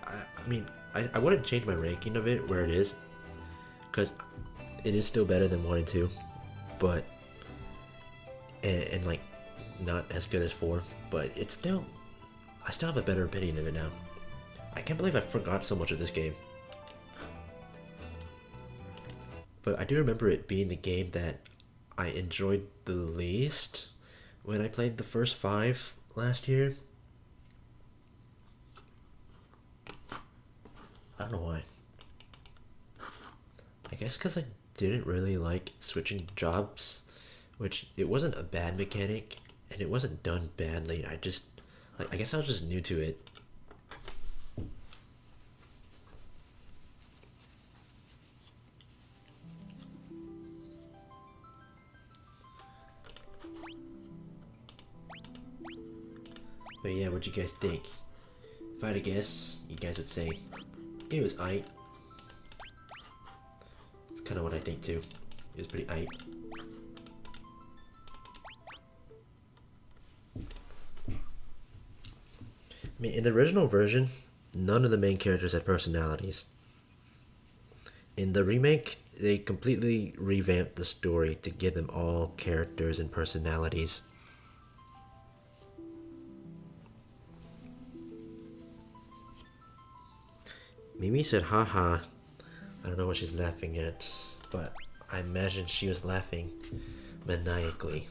I mean, I wouldn't change my ranking of it where it is, because it is still better than 1 and 2, but... And like, not as good as 4, but it's still... I still have a better opinion of it now. I can't believe I forgot so much of this game. but I do remember it being the game that I enjoyed the least when I played the first five last year. I don't know why. I guess because I didn't really like switching jobs, which it wasn't a bad mechanic and it wasn't done badly. I just, like, I guess I was just new to it. But yeah, what'd you guys think? If I had to guess, you guys would say it was aight. It's kind of what I think too. It was pretty aight. I mean, in the original version, none of the main characters had personalities. In the remake, they completely revamped the story to give them all characters and personalities. Mimi said haha. I don't know what she's laughing at, but I imagine she was laughing maniacally.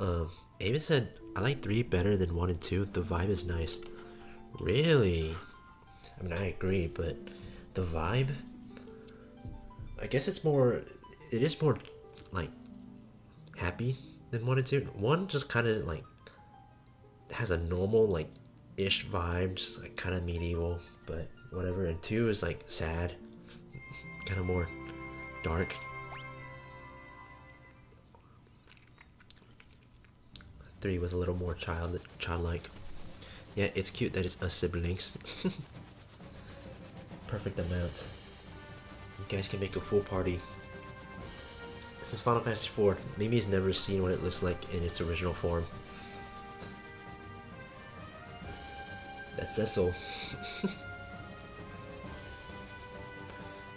Ava said, I like 3 better than 1 and 2. The vibe is nice. Really? I mean, I agree, but the vibe? I guess it's more... It is more, like, happy than 1 and 2. 1 just kind of, like, has a normal, like, ish vibe, just, like, kind of medieval, but whatever. And 2 is, like, sad. Kind of more dark. 3 was a little more childlike. Yeah, it's cute that it's us siblings. Perfect amount. You guys can make a full party. This is Final Fantasy IV. Mimi's never seen what it looks like in its original form. That's Cecil.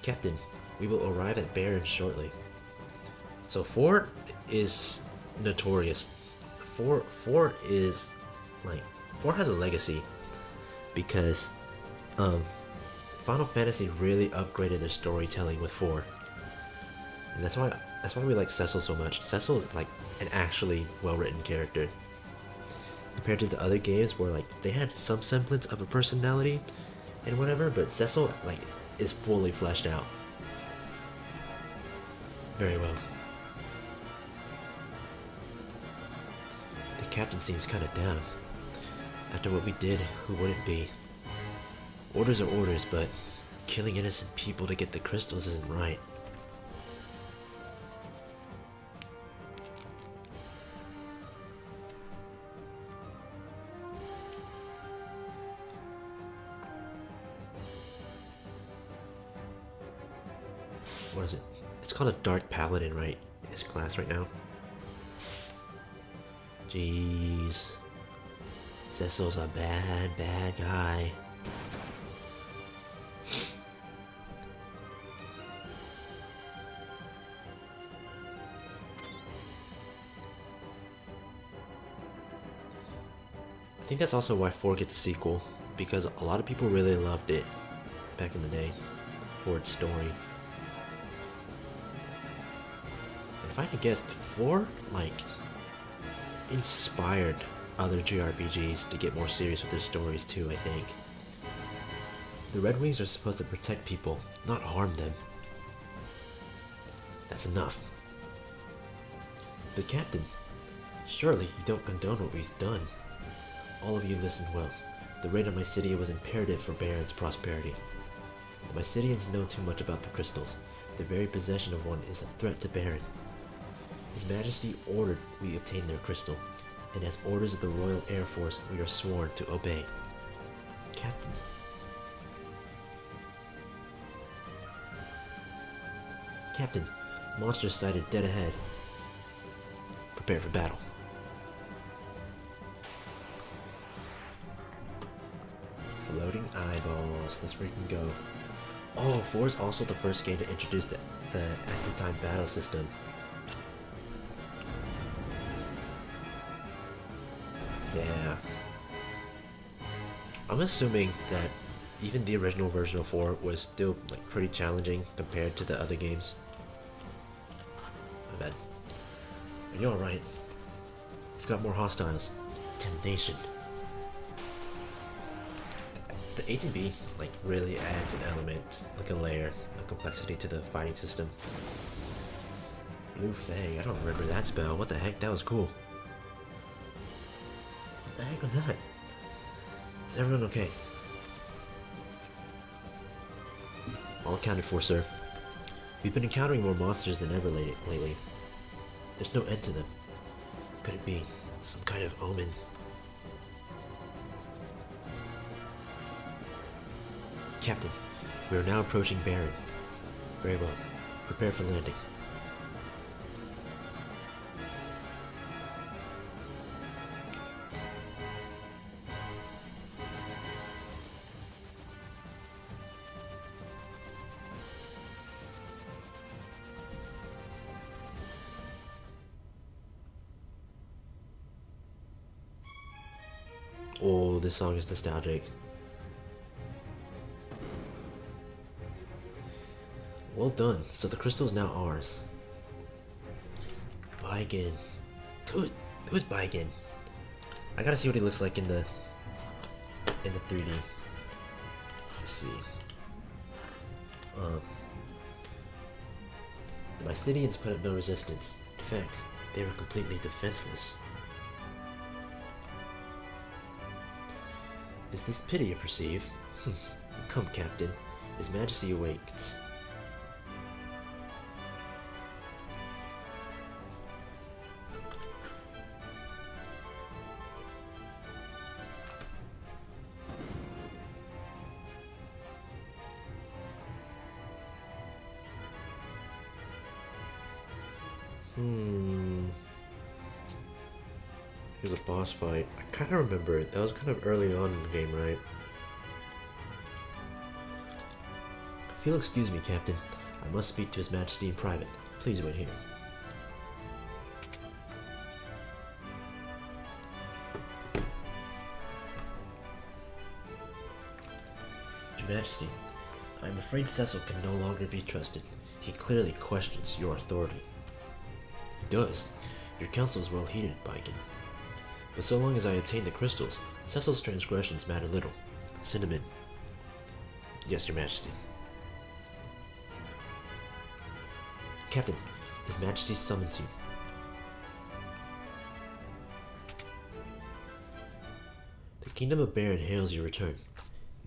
Captain, we will arrive at Baron shortly. So 4 is notorious. 4 is like 4 has a legacy because Final Fantasy really upgraded their storytelling with 4, and that's why we like Cecil so much. Cecil is like an actually well-written character compared to the other games where like they had some semblance of a personality and whatever, but Cecil like is fully fleshed out very well. The captain seems kind of down. After what we did, who wouldn't be? Orders are orders, but killing innocent people to get the crystals isn't right. What is it? It's called a Dark Paladin, right? His class right now. Jeez. Cecil's a bad, bad guy. I think that's also why 4 gets a sequel, because a lot of people really loved it back in the day for its story. If I could guess, 4 like inspired other JRPGs to get more serious with their stories too, I think. The Red Wings are supposed to protect people, not harm them. That's enough. But Captain, surely you don't condone what we've done. All of you listen well. The raid on Mysidia was imperative for Baron's prosperity. The Mysidians know too much about the crystals. The very possession of one is a threat to Baron. His Majesty ordered we obtain their crystal, and as orders of the Royal Air Force, we are sworn to obey. Captain. Captain, monsters sighted dead ahead. Prepare for battle. Floating eyeballs. Let's freaking go. Oh, 4 is also the first game to introduce the active time battle system. Yeah. I'm assuming that even the original version of 4 was still like pretty challenging compared to the other games. My bad. Are you alright? We've got more hostiles. Intimidation. The ATB like really adds an element, like a layer of complexity to the fighting system. Blue Fang, I don't remember that spell. What the heck? That was cool. What the heck was that? Is everyone okay? All accounted for, sir. We've been encountering more monsters than ever lately. There's no end to them. Could it be some kind of omen? Captain, we are now approaching Baron. Very well. Prepare for landing. Oh, this song is nostalgic. Well done. So the crystal is now ours. Baigen. Who's Baigen? I gotta see what he looks like in the 3D. Let's see. The Mysidians put up no resistance. In fact, they were completely defenseless. Is this pity you perceive? Come, Captain. His Majesty awaits. Here's a boss fight. I kind of remember it. That was kind of early on in the game, right? If you'll excuse me, Captain, I must speak to His Majesty in private. Please wait here. Your Majesty, I am afraid Cecil can no longer be trusted. He clearly questions your authority. He does. Your counsel is well heeded, Baigen. But so long as I obtain the crystals, Cecil's transgressions matter little. Send him in. Yes, Your Majesty. Captain, His Majesty summons you. The Kingdom of Baron hails your return.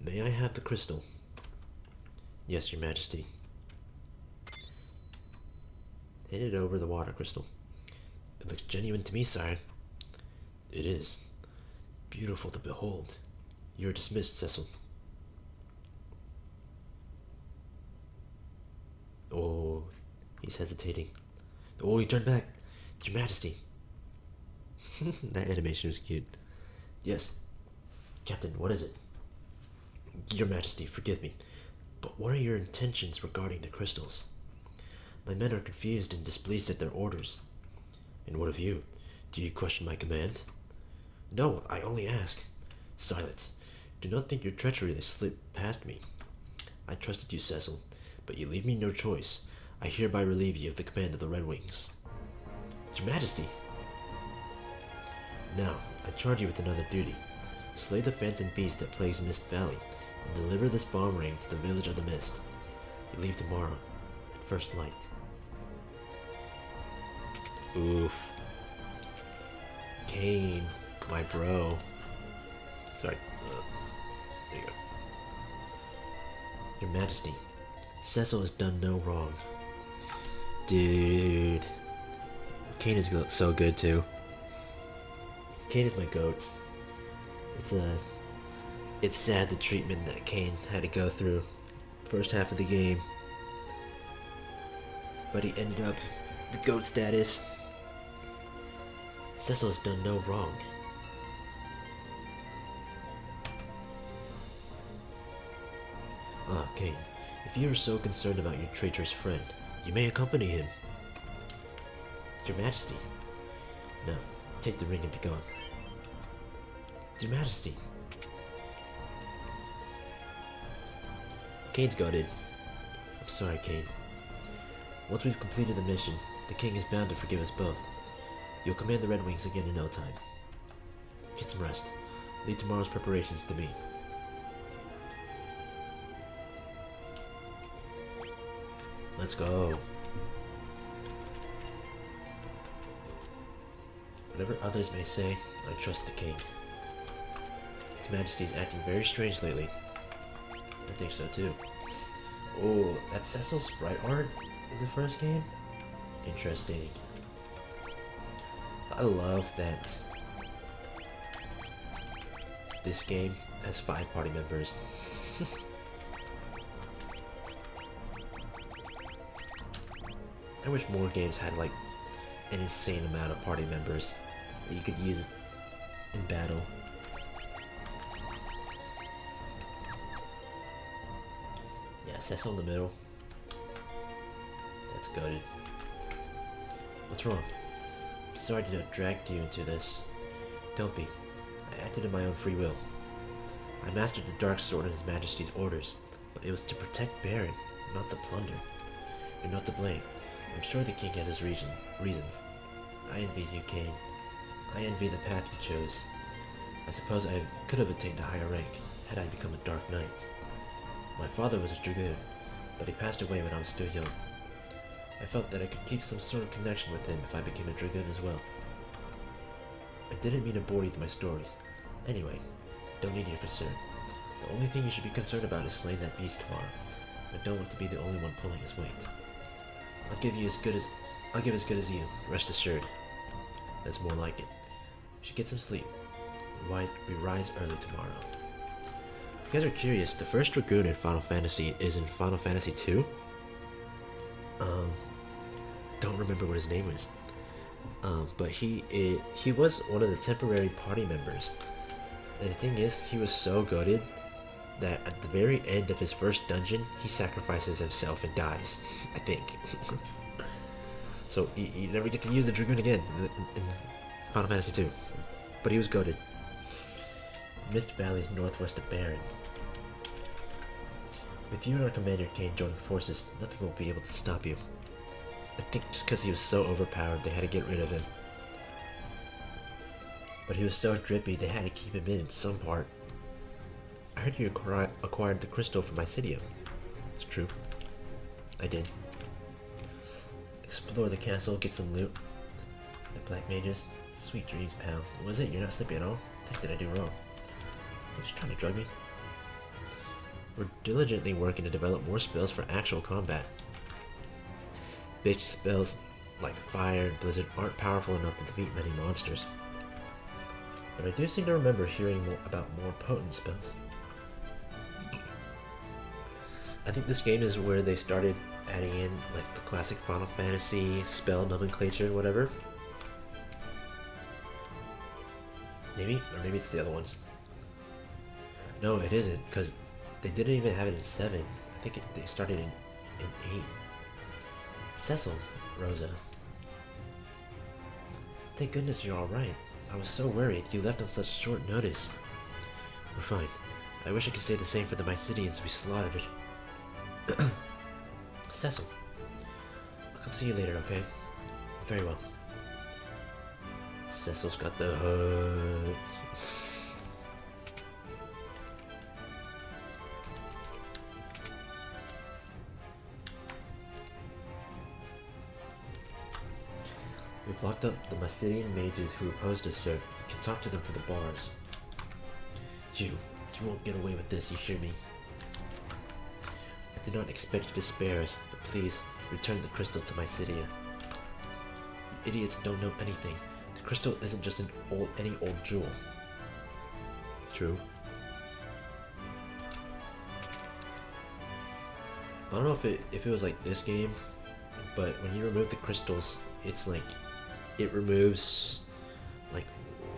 May I have the crystal? Yes, Your Majesty. Hand it over the water crystal. It looks genuine to me, sire. It is. Beautiful to behold. You are dismissed, Cecil. Oh, he's hesitating. Oh, he turned back. Your Majesty. That animation was cute. Yes. Captain, what is it? Your Majesty, forgive me, but what are your intentions regarding the crystals? My men are confused and displeased at their orders. And what of you? Do you question my command? No, I only ask. Silence. Do not think your treachery has slipped past me. I trusted you, Cecil, but you leave me no choice. I hereby relieve you of the command of the Red Wings. Your Majesty! Now, I charge you with another duty. Slay the phantom beast that plagues Mist Valley, and deliver this bomb ring to the village of the Mist. You leave tomorrow, at first light. Oof. Kain, my bro. Sorry. There you go. Your Majesty, Cecil has done no wrong. Dude. Kain is so good too. Kain is my goat. It's sad the treatment that Kain had to go through first half of the game. But he ended up the GOAT status. Cecil has done no wrong. Ah, Kain, if you are so concerned about your traitorous friend, you may accompany him. Your Majesty. Now, take the ring and be gone. Your Majesty. Kane's goaded. I'm sorry, Kane. Once we've completed the mission, the king is bound to forgive us both. You'll command the Red Wings again in no time. Get some rest. Leave tomorrow's preparations to me. Let's go. Whatever others may say, I trust the king. His Majesty is acting very strange lately. I think so too. Oh, that's Cecil's sprite art in the first game? Interesting. I love that this game has 5 party members. I wish more games had like an insane amount of party members that you could use in battle. Yeah, Cecil in the middle. That's good. What's wrong? I'm sorry to have dragged you into this. Don't be. I acted in my own free will. I mastered the Dark Sword in His Majesty's orders, but it was to protect Baron, not to plunder. You're not to blame. I'm sure the king has his reasons. I envy you, Kane. I envy the path you chose. I suppose I could have attained a higher rank had I become a Dark Knight. My father was a dragoon, but he passed away when I was still young. I felt that I could keep some sort of connection with him if I became a dragoon as well. I didn't mean to bore you with my stories. Anyway, don't need your concern. The only thing you should be concerned about is slaying that beast tomorrow. I don't want to be the only one pulling his weight. I'll give as good as you, rest assured. That's more like it. You should get some sleep. We rise early tomorrow. If you guys are curious, the first Dragoon in Final Fantasy is in Final Fantasy II. Don't remember what his name is. But he was one of the temporary party members. And the thing is, he was so goated that at the very end of his first dungeon, he sacrifices himself and dies, I think. So you never get to use the Dragoon again in Final Fantasy II. But he was goated. Mist Valley's northwest of Baron. With you and our commander Kane joining forces, nothing will be able to stop you. I think just because he was so overpowered, they had to get rid of him. But he was so drippy, they had to keep him in some part. I heard you acquired the crystal from Mysidia. It's true. I did. Explore the castle, get some loot. The Black Mages. Sweet dreams, pal. What is it? You're not sleepy at all? What did I do wrong? Was you trying to drug me? We're diligently working to develop more spells for actual combat. Basic spells like fire and blizzard aren't powerful enough to defeat many monsters. But I do seem to remember hearing about more potent spells. I think this game is where they started adding in like the classic Final Fantasy spell nomenclature and whatever. Maybe? Or maybe it's the other ones. No, it isn't, because they didn't even have it in 7. I think they started in 8. Cecil, Rosa. Thank goodness you're alright. I was so worried. You left on such short notice. We're fine. I wish I could say the same for the Mysidians we slaughtered. Cecil. I'll come see you later, okay? Very well. Cecil's got the hood. We've locked up the Mysidian mages who opposed us, sir. You can talk to them for the bars. You won't get away with this, you hear me? I did not expect you to spare us, but please, return the crystal to Mysidia. You idiots don't know anything. The crystal isn't just any old jewel. True. I don't know if it was like this game, but when you remove the crystals, it's like it removes like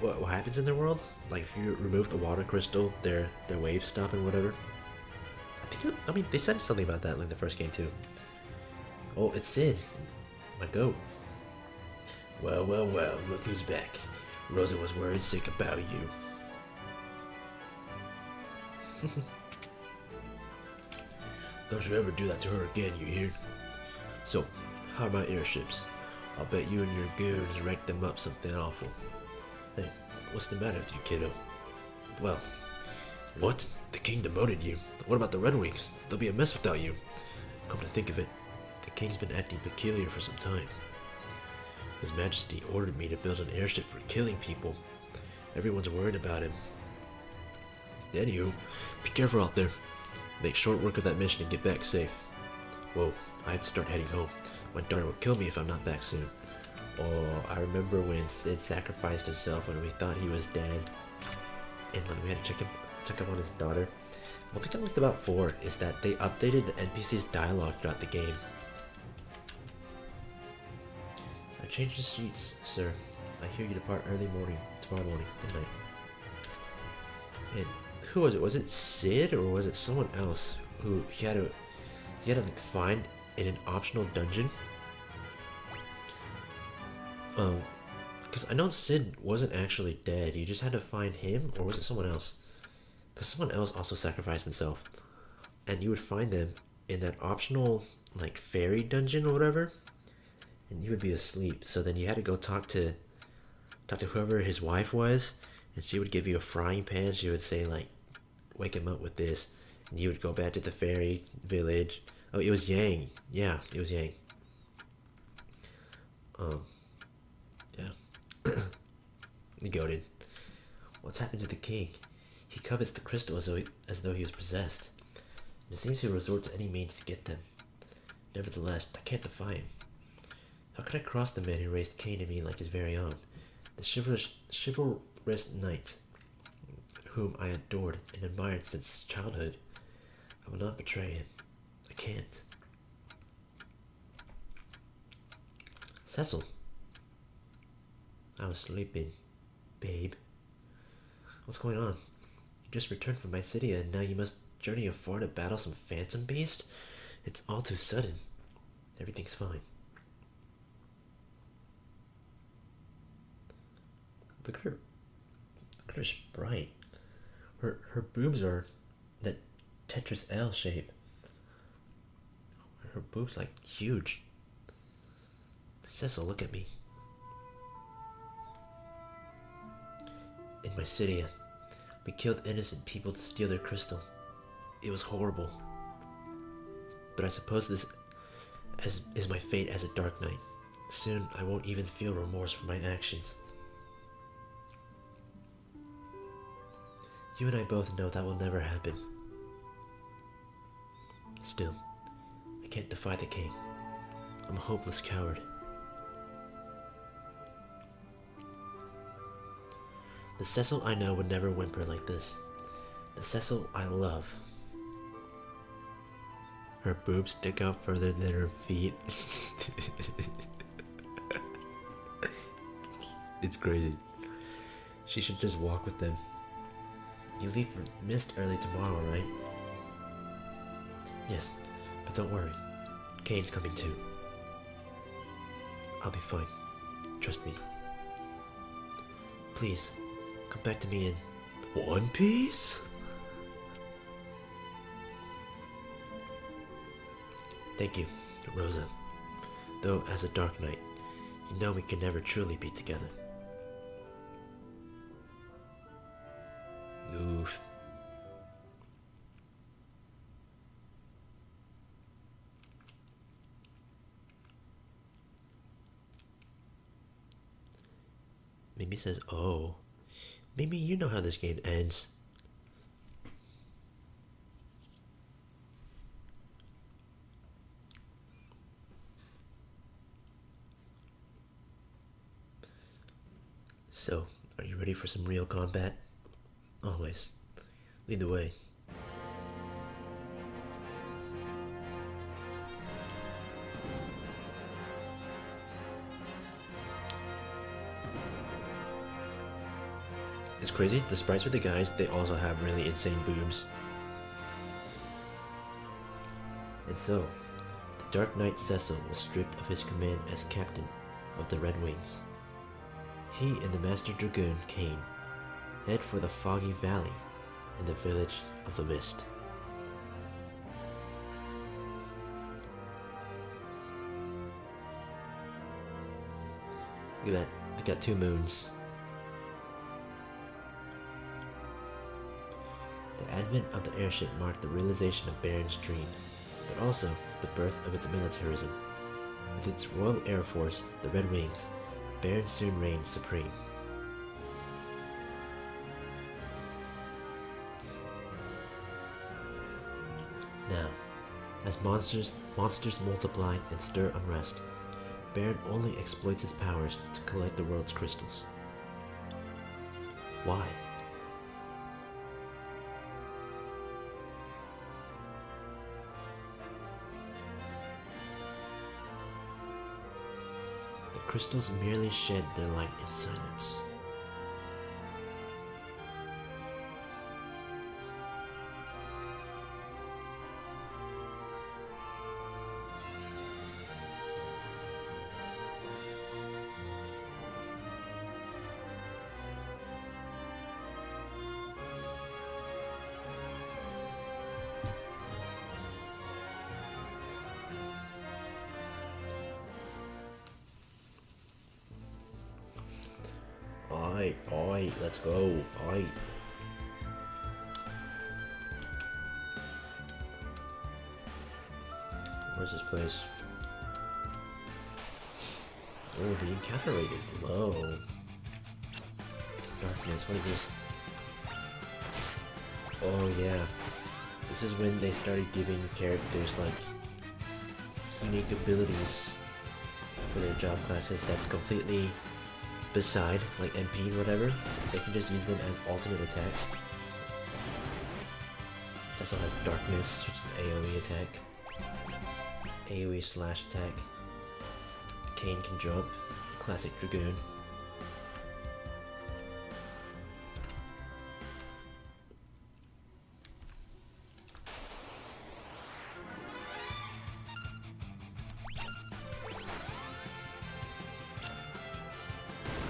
what happens in their world. Like if you remove the water crystal, their waves stop and whatever. I mean they said something about that in like the first game too. Oh, it's Sid, my goat. Well, look who's back. Rosa was worried sick about you. Don't you ever do that to her again, you hear? So, how are my airships? I'll bet you and your goons wrecked them up something awful. Hey, what's the matter with you, kiddo? Well, what? The king demoted you. What about the Red Wings? They'll be a mess without you. Come to think of it, the king's been acting peculiar for some time. His Majesty ordered me to build an airship for killing people. Everyone's worried about him. Anywho, be careful out there. Make short work of that mission and get back safe. Whoa, I have to start heading home. My daughter will kill me if I'm not back soon. Oh, I remember when Sid sacrificed himself when we thought he was dead. And when we had to check up on his daughter. One thing I liked about 4 is that they updated the NPC's dialogue throughout the game. I changed the seats, sir. I hear you depart early morning, tomorrow morning, good night. And who was it? Was it Sid or was it someone else who he had to like, find in an optional dungeon? Because I know Sid wasn't actually dead. You just had to find him, or was it someone else? Because someone else also sacrificed himself, and you would find them in that optional like fairy dungeon or whatever, and you would be asleep. So then you had to go talk to whoever his wife was, and she would give you a frying pan. She would say like, wake him up with this, and you would go back to the fairy village. Oh, it was Yang. Yeah, it was Yang. Yeah. Goaded. What's happened to the king? He covets the crystal as though he was possessed. And it seems he'll resort to any means to get them. Nevertheless, I can't defy him. How could I cross the man who raised Cain to me like his very own? The chivalrous knight whom I adored and admired since childhood. I will not betray him. I can't. Cecil. I was sleeping, babe. What's going on? You just returned from my city and now you must journey afar to battle some phantom beast? It's all too sudden. Everything's fine. Look at her. Look at her sprite. Her boobs are that Tetris L shape. Her boobs like huge. Cecil, look at me. In my city, we killed innocent people to steal their crystal. It was horrible. But I suppose this is my fate as a Dark Knight. Soon I won't even feel remorse for my actions. You and I both know that will never happen. Still, I can't defy the king. I'm a hopeless coward. The Cecil I know would never whimper like this. The Cecil I love. Her boobs stick out further than her feet. It's crazy. She should just walk with them. You leave for Mist early tomorrow, right? Yes, but don't worry. Cain's coming too. I'll be fine. Trust me. Please, come back to me in one piece? Thank you, Rosa. Though as a Dark Knight, you know we can never truly be together. Oof. Mimi says, oh. Mimi, you know how this game ends. So, are you ready for some real combat? Always. Lead the way. It's crazy, the sprites with the guys, they also have really insane boobs. And so, the Dark Knight Cecil was stripped of his command as captain of the Red Wings. He and the Master Dragoon, Cain, head for the Foggy Valley in the village of the Mist. Look at that. They got 2 moons. The advent of the airship marked the realization of Baron's dreams, but also the birth of its militarism. With its Royal Air Force, the Red Wings, Baron soon reigned supreme. Now, as monsters multiply and stir unrest, Baron only exploits his powers to collect the world's crystals. Why? The crystals merely shed their light in silence. Oi, let's go. Oi. Where's this place? Oh, the encounter rate is low. Darkness, what is this? Oh yeah. This is when they started giving characters like unique abilities for their job classes that's completely beside, like MP and whatever. They can just use them as alternate attacks. This also has Darkness, which is an AoE attack. AoE slash attack. Kain can jump. Classic Dragoon.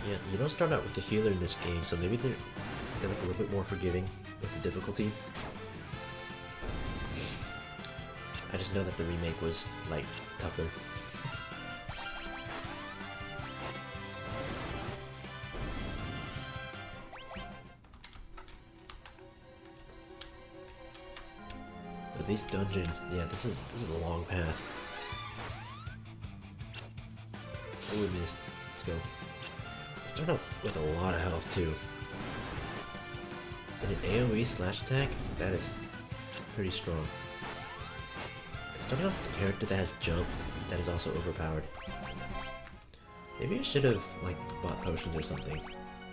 Yeah, you don't start out with the healer in this game, so maybe they're like a little bit more forgiving with the difficulty. I just know that the remake was like tougher. But these dungeons, yeah, this is a long path. Oh, we missed. Let's go. Start out with a lot of health too. And an AoE slash attack, that is pretty strong. Starting off with a character that has jump, that is also overpowered. Maybe I should have like bought potions or something.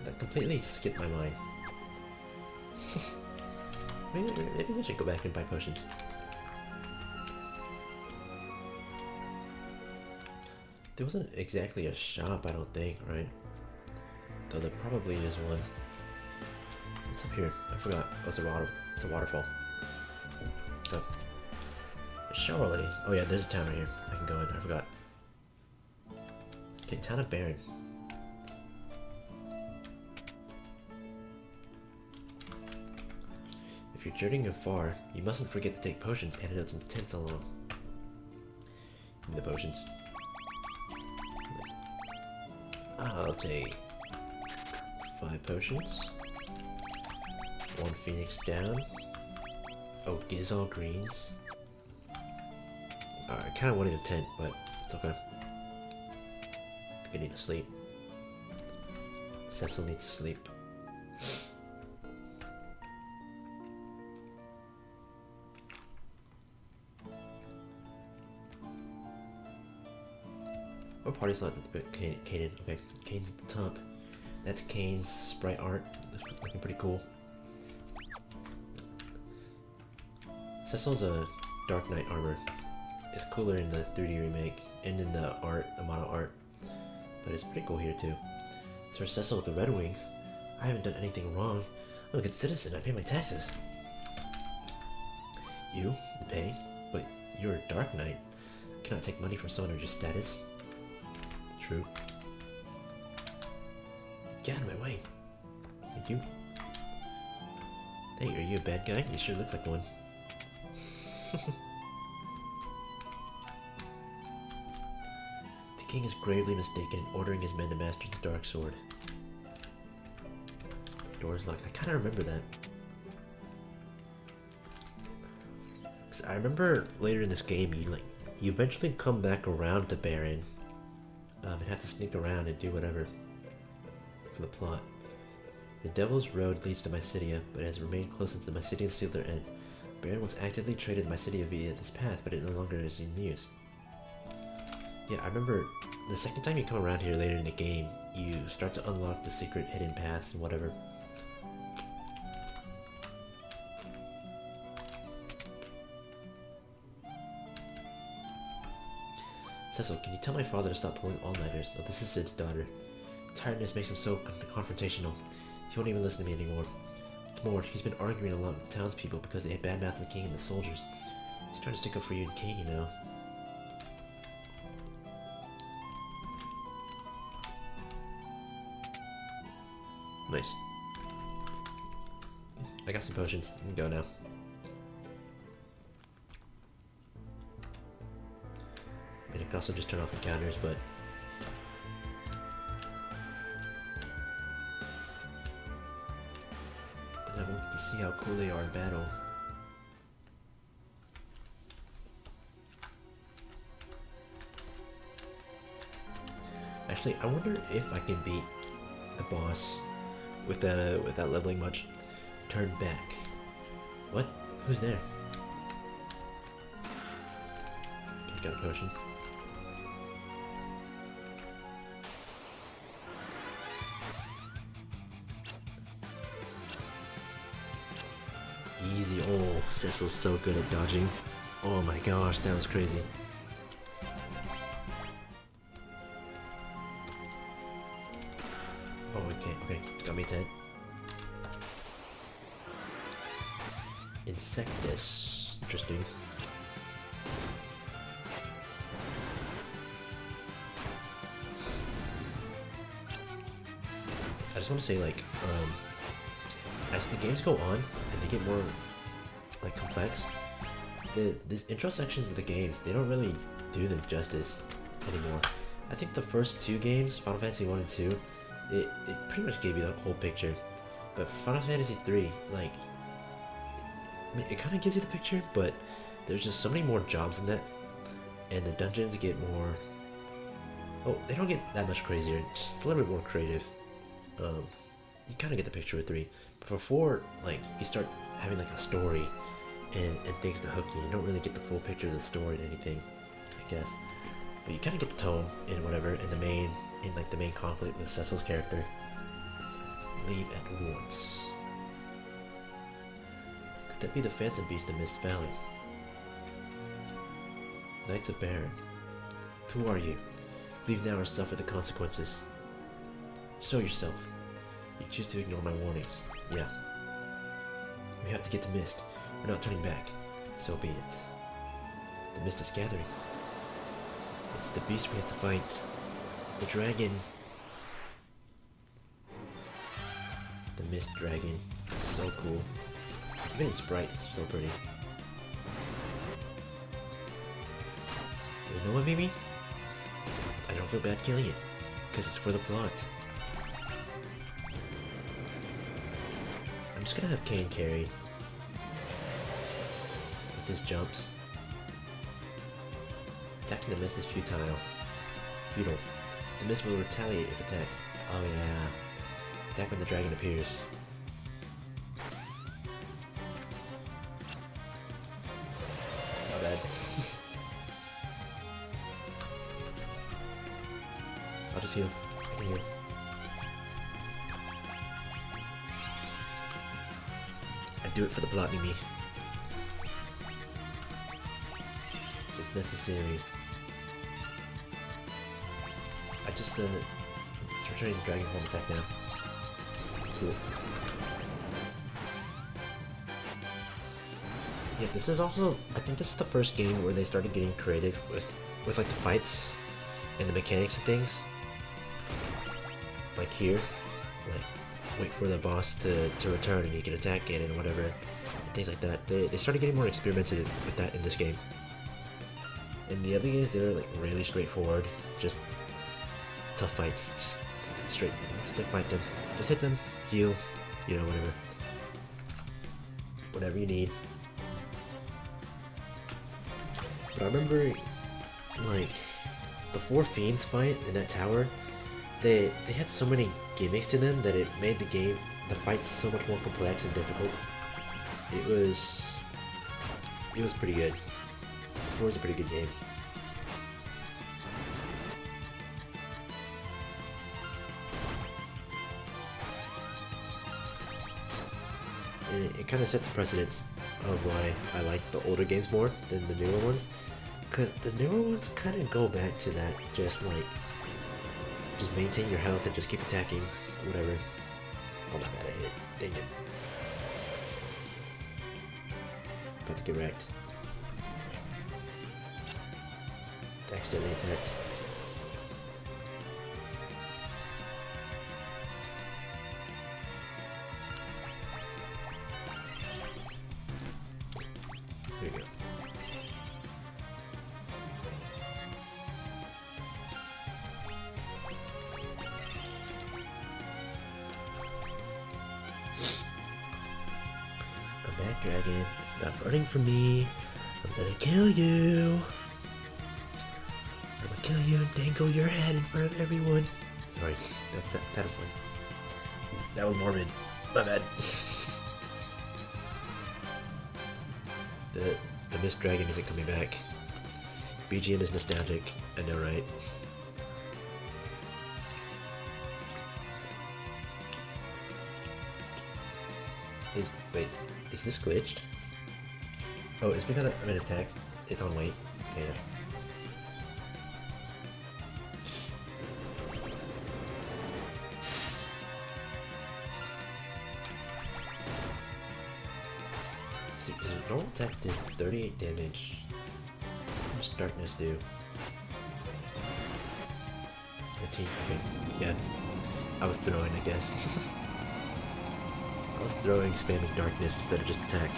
That completely skipped my mind. maybe I should go back and buy potions. There wasn't exactly a shop, I don't think, right? Though there probably is one. What's up here? I forgot. Oh, it's a waterfall. Oh. Surely. Oh yeah, there's a town right here. I can go in. I forgot. Okay, Town of Baron. If you're journeying afar, you mustn't forget to take potions, antidotes, and tents along. And the potions. I'll take 5 potions. 1 Phoenix down. Oh, Gizal greens. I kind of wanted a tent, but it's okay. I need to sleep. Cecil needs to sleep. What party slot did Kain? Okay, Kain's at the top. That's Kain's sprite art. That's looking pretty cool. Cecil's a Dark Knight armor. It's cooler in the 3D remake and in the art, the model art. But it's pretty cool here too. Sir Cecil with the Red Wings. I haven't done anything wrong. I'm a good citizen. I pay my taxes. You pay, but you're a Dark Knight. I cannot take money from someone of your status. True. Get out of my way. Thank you. Hey, are you a bad guy? You sure look like one. The king is gravely mistaken in ordering his men to master the dark sword. Door's locked. I kind of remember that. Cause I remember later in this game, you eventually come back around to Baron, and have to sneak around and do whatever for the plot. The Devil's Road leads to Mysidia, but it has remained close since the Mysidians sealed their end. Baron once actively traded Mysidia via this path, but it no longer is in use. Yeah, I remember the second time you come around here later in the game, you start to unlock the secret hidden paths and whatever. Cecil, can you tell my father to stop pulling all-nighters? No, this is Sid's daughter. Tiredness makes him so confrontational. He won't even listen to me anymore. What's more, he's been arguing a lot with the townspeople because they had badmouthed the king and the soldiers. He's trying to stick up for you and Kane, you know. Nice. I got some potions. You can go now. I mean, I could also just turn off encounters, but... I won't get to see how cool they are in battle. Actually, I wonder if I can beat the boss without leveling much. Turn back. What? Who's there? Okay, got a potion. Easy. Oh, Cecil's so good at dodging. Oh my gosh, that was crazy. Oh, okay, got me 10. Insectus. Interesting. I just want to say, like, as the games go on and they get more like complex, these intro sections of the games, they don't really do them justice anymore. I think the first two games, Final Fantasy 1 and 2, it pretty much gave you the whole picture. But Final Fantasy 3, like, I mean, it kind of gives you the picture, but there's just so many more jobs in that, and the dungeons get more... Oh, they don't get that much crazier, just a little bit more creative. You kind of get the picture with 3. But for 4, like, you start having like a story and things to hook you. You don't really get the full picture of the story and anything, I guess. But you kind of get the tone and whatever, and the main conflict with Cecil's character. Leave at once. Could that be the Phantom Beast in Mist Valley? Knights of Baron. Who are you? Leave now or suffer the consequences. Show yourself. You choose to ignore my warnings. Yeah. We have to get to Mist. We're not turning back. So be it. The mist is gathering. It's the beast we have to fight. The dragon. The mist dragon. It's so cool. Even its sprite, it's so pretty. You know what, Mimi? I don't feel bad killing it, because it's for the plot. I'm just gonna have Kane carry with his jumps. Attacking the mist is futile. Futile. The mist will retaliate if attacked. Oh yeah. Attack when the dragon appears. Not bad. I'll just heal. I can heal. I do it for the plot, Mimi. It's necessary. I just, it's returning the dragon form attack now. Cool. Yeah, this is also, I think this is the first game where they started getting creative with like the fights and the mechanics of things. Like here, like wait for the boss to return and you can attack it and whatever, and things like that. They started getting more experimented with that in this game. In the other games, they were like really straightforward, just tough fights, just straight, just like fight them, just hit them, heal, you know, whatever you need. But I remember, like, the 4 Fiends fight in that tower, they had so many gimmicks to them that it made the fight so much more complex and difficult. It was pretty good. 4 is a pretty good game. And it kind of sets precedence of why I like the older games more than the newer ones. Because the newer ones kind of go back to that, just maintain your health and just keep attacking, whatever. Oh my god, I hit. Dang it. About to get wrecked. Accidentally attacked. There you go. Come back, dragon. Stop running from me. I'm gonna kill you. I'm gonna kill you and dangle your head in front of everyone. Sorry, that was like, that was morbid. My bad. The Mist Dragon isn't coming back. BGM is nostalgic. I know, right? Wait, is this glitched? Oh, it's because I'm in attack. It's on wait. Okay, yeah. See, because normal attack did 38 damage. How much darkness do? 15, okay. Yeah. I was throwing, I guess. I was throwing, spamming darkness instead of just attack.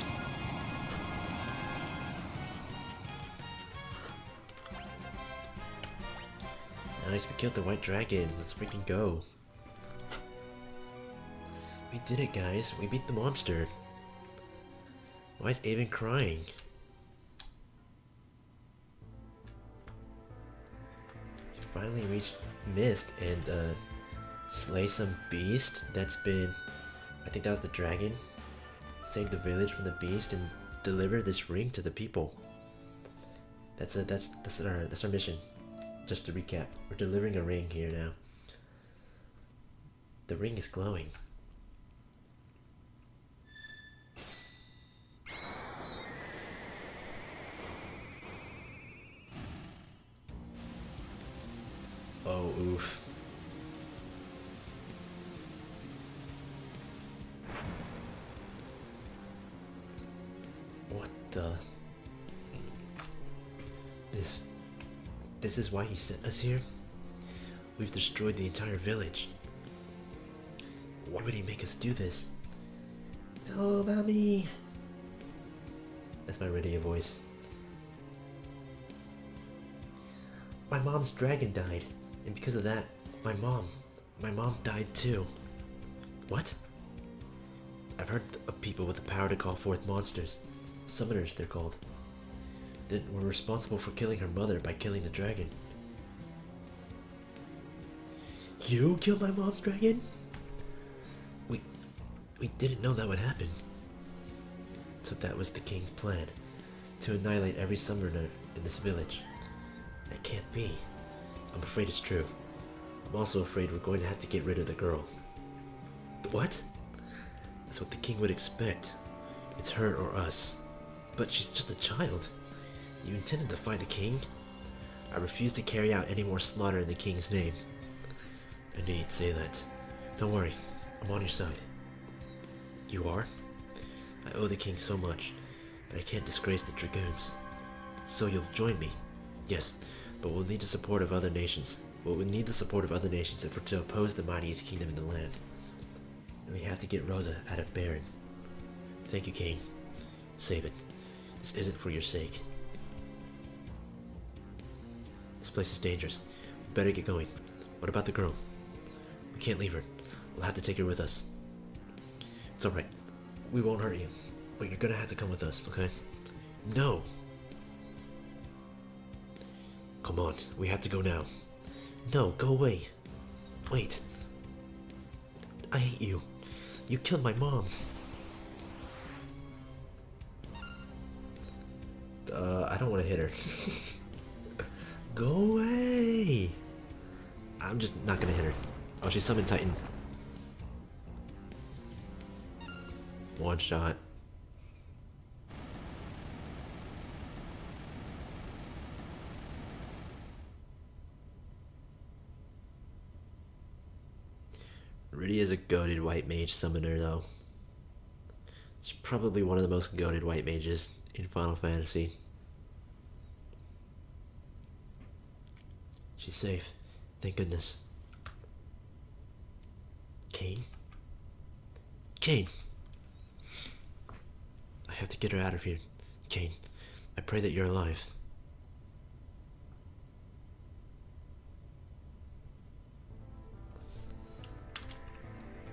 Nice, we killed the white dragon. Let's freaking go. We did it, guys. We beat the monster. Why is Aven crying? You finally reached Mist and slay some beast that's been... I think that was the dragon. Save the village from the beast and deliver this ring to the people. That's our mission. Just to recap, we're delivering a ring here now. The ring is glowing. Oh, oof. What the? This is why he sent us here? We've destroyed the entire village. Why would he make us do this? No, mommy. That's my radio voice. My mom's dragon died, and because of that, my mom died too. What? I've heard of people with the power to call forth monsters. Summoners, they're called. That were responsible for killing her mother by killing the dragon. You killed my mom's dragon? We didn't know that would happen. So that was the king's plan, to annihilate every summoner in this village. That can't be. I'm afraid it's true. I'm also afraid we're going to have to get rid of the girl. What? That's what the king would expect. It's her or us. But she's just a child. You intended to fight the king? I refuse to carry out any more slaughter in the king's name. I knew you'd say that. Don't worry, I'm on your side. You are? I owe the king so much, but I can't disgrace the dragoons. So you'll join me? Yes, but we'll need the support of other nations. We'll need the support of other nations if we're to oppose the mightiest kingdom in the land. And we have to get Rosa out of Baron. Thank you, king. Save it. This isn't for your sake. place is dangerous. We better get going. What about the girl? We can't leave her. We'll have to take her with us. It's alright. We won't hurt you. But you're gonna have to come with us, okay? No! Come on, we have to go now. No, go away. Wait. I hate you. You killed my mom. I don't want to hit her. Go away. I'm just not gonna hit her. Oh, she summoned Titan. One shot. Rydia is a goated white mage summoner, though. She's probably one of the most goated white mages in Final Fantasy. She's safe. Thank goodness. Kain? Kain! I have to get her out of here. Kain, I pray that you're alive.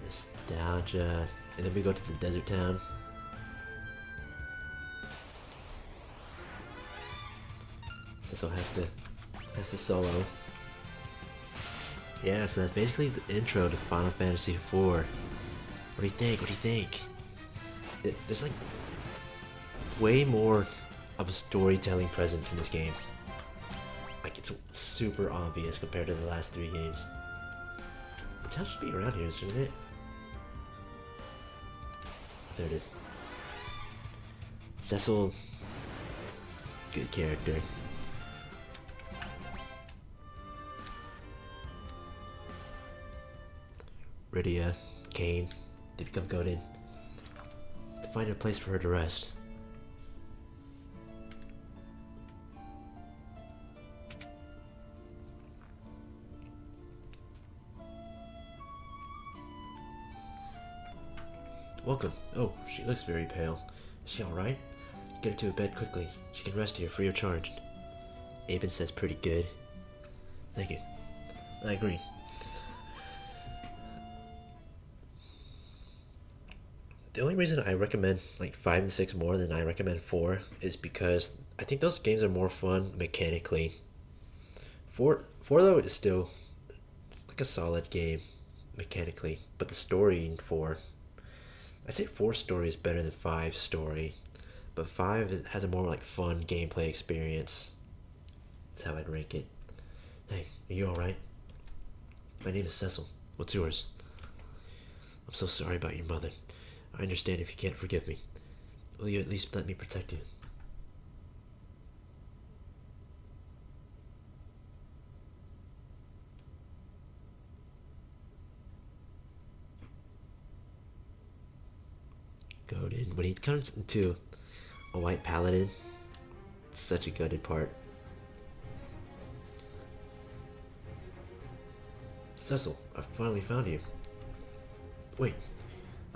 Nostalgia. And then we go to the desert town. Cecil has to solo. Yeah, so that's basically the intro to Final Fantasy IV. What do you think? What do you think? There's like way more of a storytelling presence in this game. Like, it's super obvious compared to the last 3 games. The town should be around here, shouldn't it? There it is. Cecil, good character. Rydia, Kain, they become goaded to find a place for her to rest. Welcome. Oh, she looks very pale. Is she alright? Get her to a bed quickly. She can rest here free of charge. Aben says pretty good. Thank you. I agree. The only reason I recommend like 5 and 6 more than I recommend 4 is because I think those games are more fun mechanically. 4 though is still like a solid game mechanically, but the story in 4, I say 4 story is better than 5 story, but 5 has a more like fun gameplay experience. That's how I'd rank it. Hey, are you alright? My name is Cecil. What's yours? I'm so sorry about your mother. I understand if you can't forgive me. Will you at least let me protect you? Goaded. When he turns into a white paladin, it's such a goaded part. Cecil, I finally found you. Wait.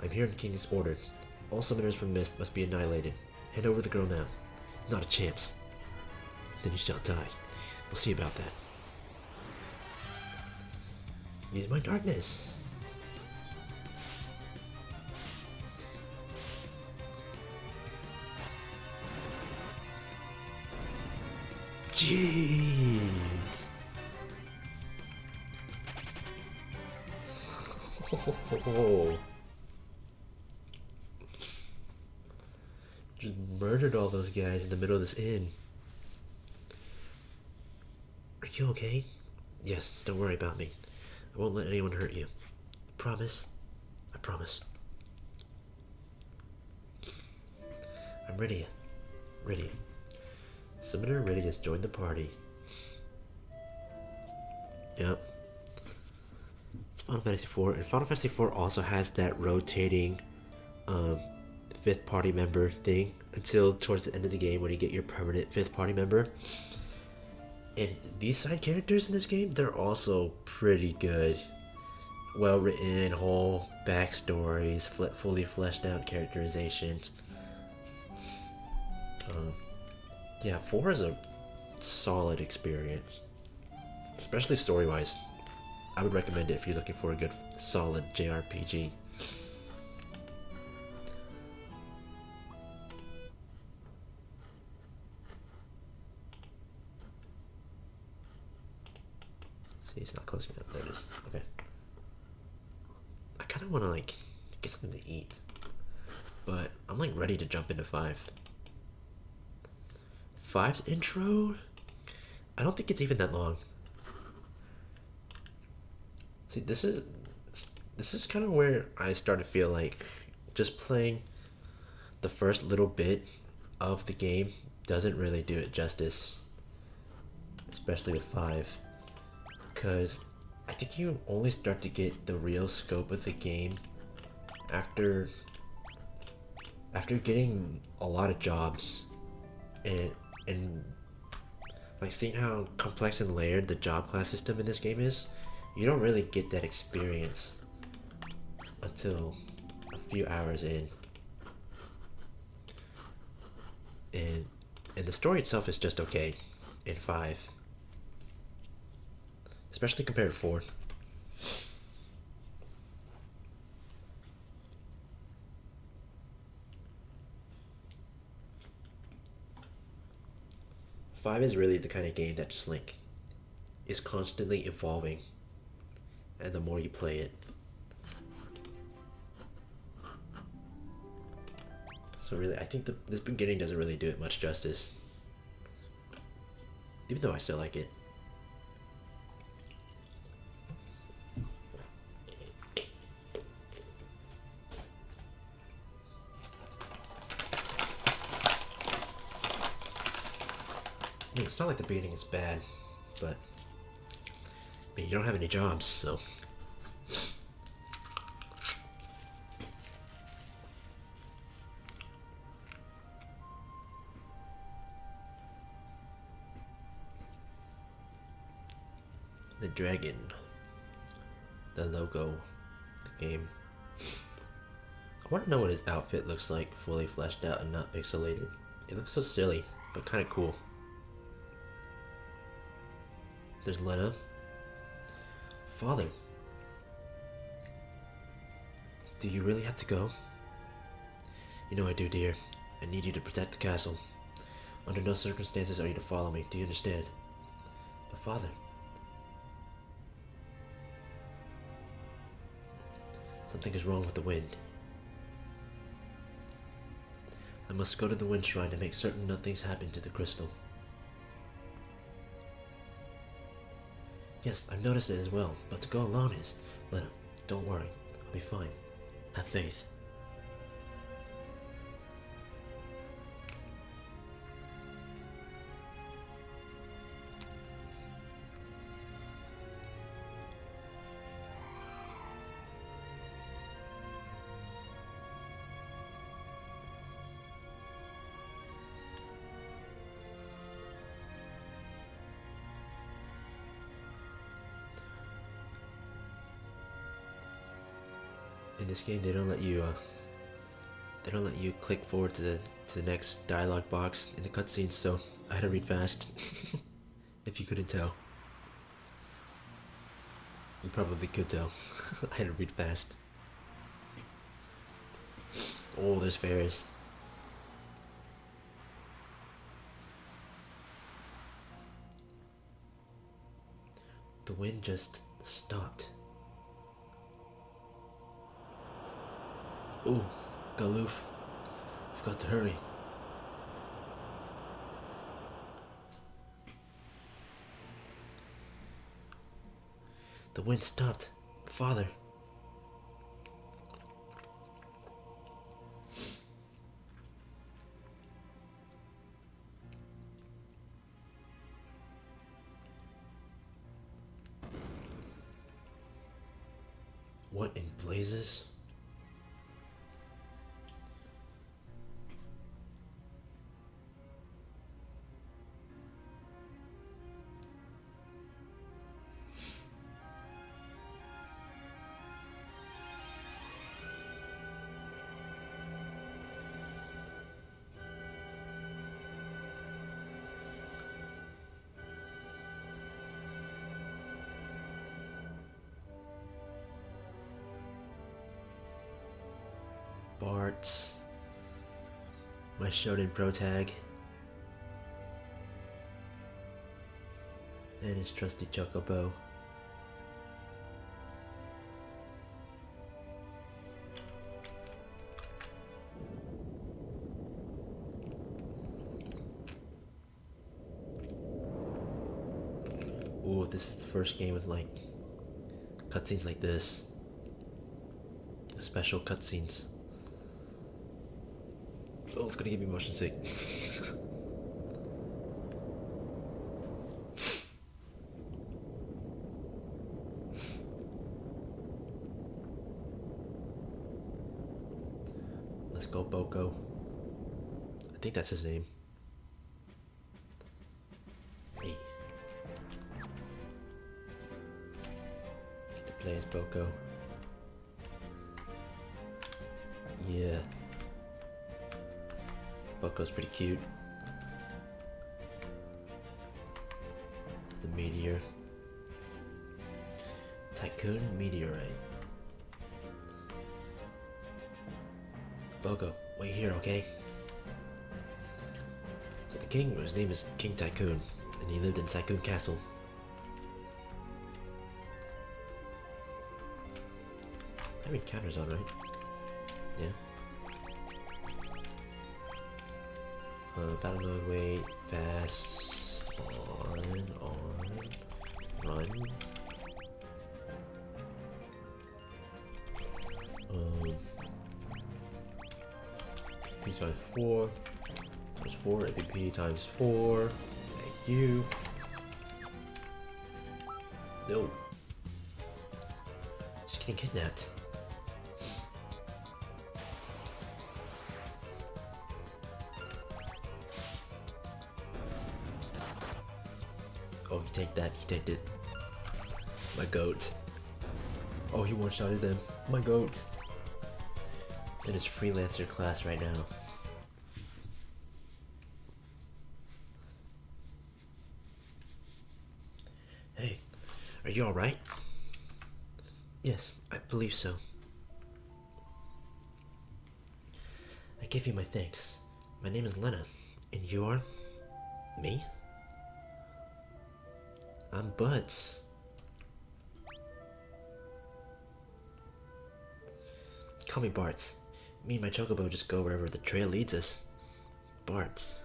I'm here in King's orders. All summoners from Mist must be annihilated. Hand over the girl now. Not a chance. Then you shall die. We'll see about that. Use my darkness. Jeez. Oh. Just murdered all those guys in the middle of this inn. Are you okay? Yes, don't worry about me. I won't let anyone hurt you. Promise? I promise. I'm ready. Ready. Summoner Ready has joined the party. Yep. It's Final Fantasy IV, and Final Fantasy IV also has that rotating 5th party member thing until towards the end of the game when you get your permanent 5th party member. And these side characters in this game, they're also pretty good. Well written, whole backstories, fully fleshed out characterizations. Yeah, 4 is a solid experience. especially story wise. I would recommend it if you're looking for a good, solid JRPG. See, it's not closing up. There it is. Okay. I kind of want to like get something to eat, but I'm like ready to jump into five. Five's intro? I don't think it's even that long. See, this is kind of where I start to feel like just playing the first little bit of the game doesn't really do it justice, especially with five, because I think you only start to get the real scope of the game after getting a lot of jobs and like seeing how complex and layered the job class system in this game is. You don't really get that experience until a few hours in. And the story itself is just okay in 5. Especially compared to 4. Five is really the kind of game that just like is constantly evolving, and the more you play it. So really, I think this beginning doesn't really do it much justice, even though I still like it. I mean, it's not like the beginning is bad, but I mean, you don't have any jobs, so. The dragon, the logo, the game. I want to know what his outfit looks like, fully fleshed out and not pixelated. It looks so silly, but kind of cool. There's Lena. Father. Do you really have to go? You know I do, dear. I need you to protect the castle. Under no circumstances are you to follow me. Do you understand? But Father... Something is wrong with the wind. I must go to the wind shrine to make certain nothing's happened to the crystal. Yes, I've noticed it as well, but to go alone is... Lena, don't worry. I'll be fine. Have faith. In this game, they don't let you click forward to the next dialogue box in the cutscenes, so I had to read fast. If you couldn't tell, you probably could tell. I had to read fast. Oh, there's Ferris. The wind just stopped. Ooh, Galuf. I've got to hurry. The wind stopped. Father. What in blazes? Bartz. My Shonen Pro Tag. And his trusty Chocobo. Ooh, this is the first game with like cutscenes like this. Special cutscenes. Oh, it's gonna give me motion sick. Let's go, Boko. I think that's his name. Hey. Get to play as Boko. Yeah. Boko's pretty cute. The meteor. Tycoon Meteorite. Boko, wait here, okay? So the king, his name is King Tycoon, and he lived in Tycoon Castle. I have counters on, right? Yeah. Battle mode, wait, fast, on, run. 3 times 4 times 4, APP times 4. Thank you. No. Just getting kidnapped. Oh, he take that. He take it. My goat. Oh, he one-shotted them. My goat. He's in his freelancer class right now. Hey, are you alright? Yes, I believe so. I give you my thanks. My name is Lena, and you are? Me? I'm Buds. Call me Bartz. Me and my Chocobo just go wherever the trail leads us. Bartz.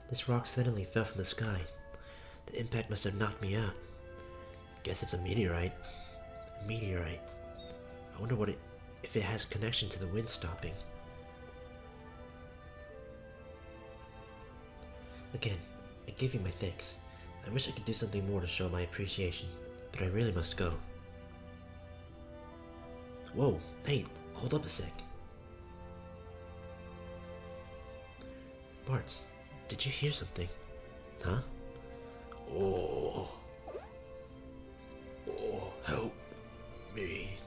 This rock suddenly fell from the sky. The impact must have knocked me out. Guess it's a meteorite. A meteorite. I wonder if it has a connection to the wind stopping. Again, I give you my thanks. I wish I could do something more to show my appreciation, but I really must go. Whoa, hey, hold up a sec. Bartz, did you hear something? Huh? Oh, help me.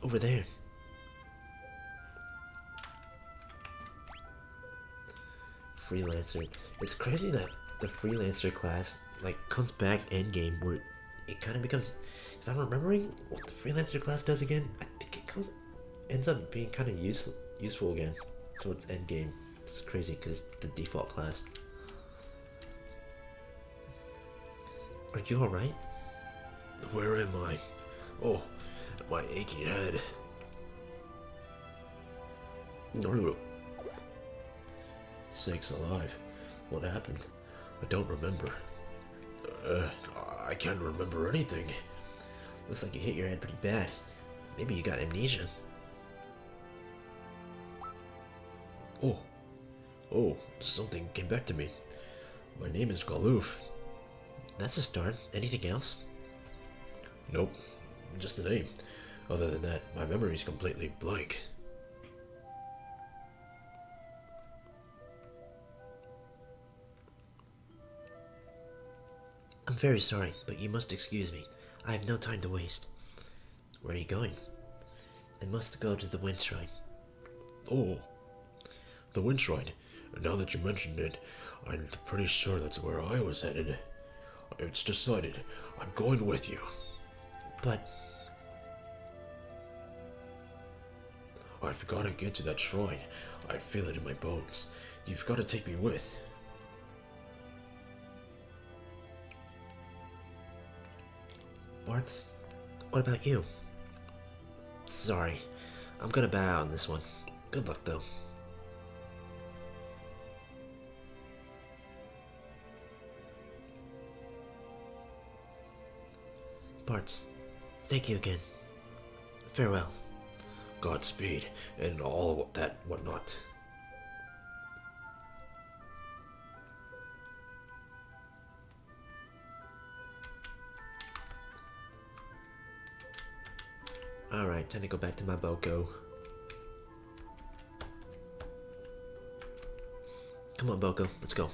Over there. Freelancer. It's crazy that the freelancer class like comes back endgame where it kind of becomes, if I'm remembering what the freelancer class does again, I think it ends up being kind of useful again towards endgame. It's crazy because it's the default class. Are you alright? Where am I? Oh, my aching head. No. Sakes alive. What happened? I don't remember. I can't remember anything. Looks like you hit your head pretty bad. Maybe you got amnesia. Oh, something came back to me. My name is Galoof. That's a start. Anything else? Nope, just the name. Other than that, my memory's completely blank. I'm very sorry, but you must excuse me. I have no time to waste. Where are you going? I must go to the Wind Shrine. Oh, the Wind Shrine. Now that you mentioned it, I'm pretty sure that's where I was headed. it's decided. I'm going with you. But I've got to get to that shrine. I feel it in my bones. You've got to take me with. Bartz, what about you? Sorry, I'm gonna bow out on this one. Good luck, though. Bartz, thank you again. Farewell. Godspeed, and all that whatnot. Alright, time to go back to my Boko. Come on, Boko, let's go.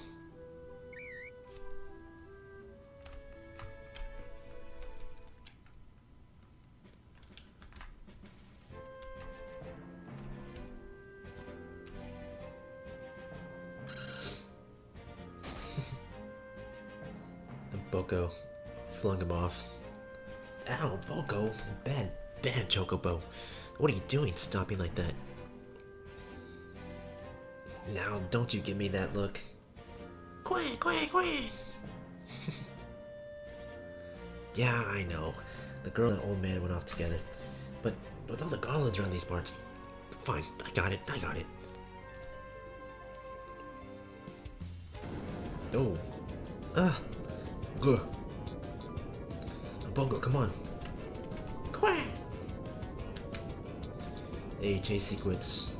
Boko flung him off. Ow, Boko, bad Chocobo. What are you doing stopping like that? Now, don't you give me that look. Quack, quack, quack. Yeah, I know. The girl and old man went off together. But with all the goblins around these parts... Fine, I got it. Oh. Ah. Good. Bongo, come on. Quack. Hey, chase sequence.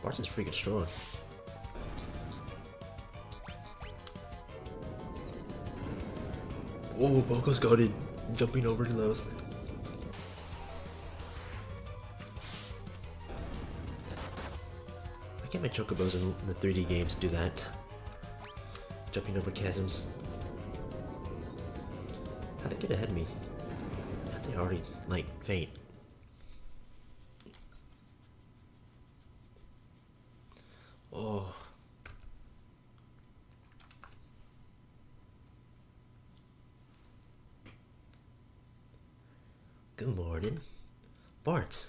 Bart's is freaking strong. Whoa, Bongo's got it. Jumping over to those. I get my chocobos in the 3D games do that. Jumping over chasms. How'd they get ahead of me? How'd they already, like, faint? Oh. Good morning. Bart.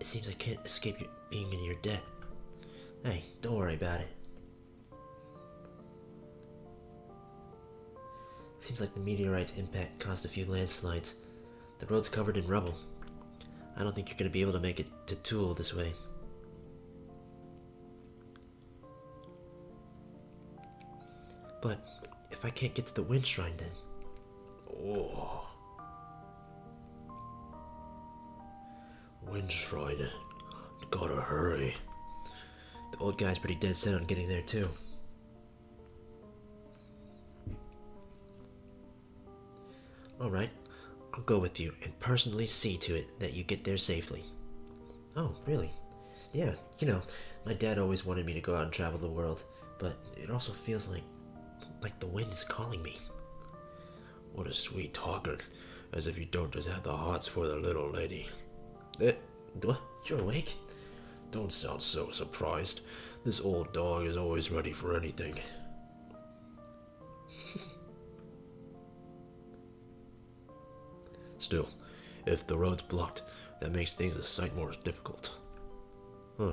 It seems I can't escape you being in your debt. Hey, don't worry about it. Seems like the meteorite's impact caused a few landslides. The road's covered in rubble. I don't think you're gonna be able to make it to Tool this way. But if I can't get to the Wind Shrine then... Oh. Wind Shrine. Gotta hurry. The old guy's pretty dead set on getting there too. Alright, I'll go with you and personally see to it that you get there safely. Oh, really? Yeah, you know, my dad always wanted me to go out and travel the world, but it also feels like the wind is calling me. What a sweet talker, as if you don't just have the hots for the little lady. What? You're awake? Don't sound so surprised. This old dog is always ready for anything. Still, if the road's blocked, that makes things a sight more difficult. Huh.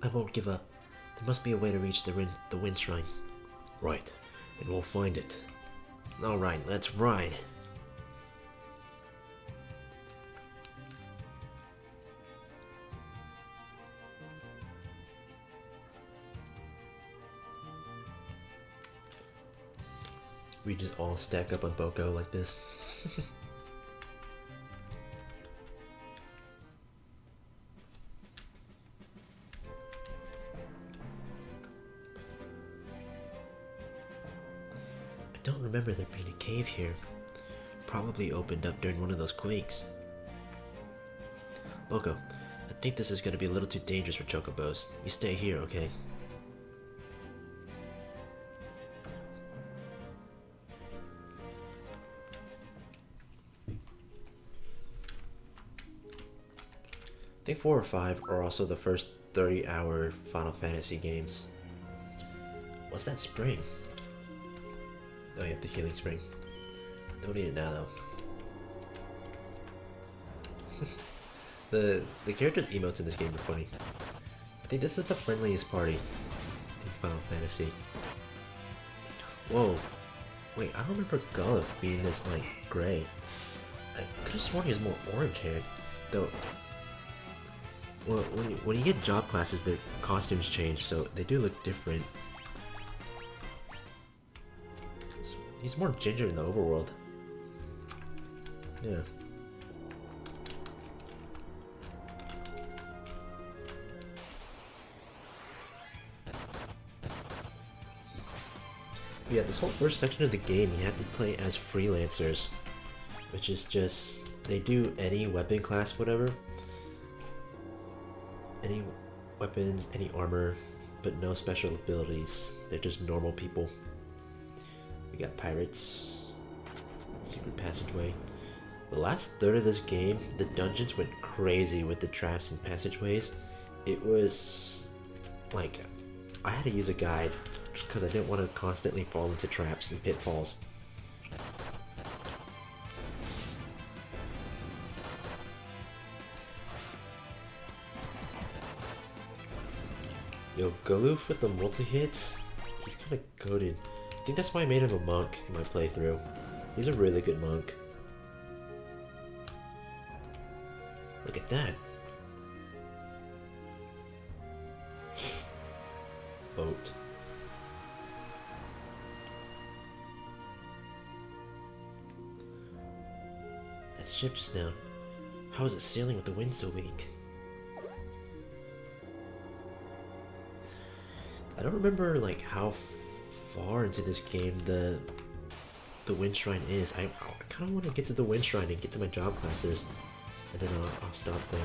I won't give up. There must be a way to reach the Wind Shrine. Right, and we'll find it. Alright, let's ride. We just all stack up on Boko like this. I don't remember there being a cave here. Probably opened up during one of those quakes. Boko, I think this is gonna be a little too dangerous for chocobos. You stay here, okay? I think 4 or 5 are also the first 30-hour Final Fantasy games. What's that spring? Oh, you have the healing spring. Don't need it now though. the characters' emotes in this game are funny. I think this is the friendliest party in Final Fantasy. Whoa. Wait, I don't remember Gullif being this, like, gray. I could have sworn he was more orange-haired. Though, well, when you get job classes, their costumes change, so they do look different. He's more ginger in the overworld. Yeah. But yeah, this whole first section of the game, you have to play as freelancers, which is just, they do any weapon class, whatever. Any weapons, any armor, but no special abilities. They're just normal people. We got pirates, secret passageway. The last third of this game, the dungeons went crazy with the traps and passageways. It was like, I had to use a guide just because I didn't want to constantly fall into traps and pitfalls. Yo, Galuf with the multi-hits, he's kind of goated. I think that's why I made him a monk in my playthrough. He's a really good monk. Look at that. Boat. That ship just now. How is it sailing with the wind so weak? I don't remember like how far into this game the wind shrine is. I kind of want to get to the wind shrine and get to my job classes, and then I'll stop there.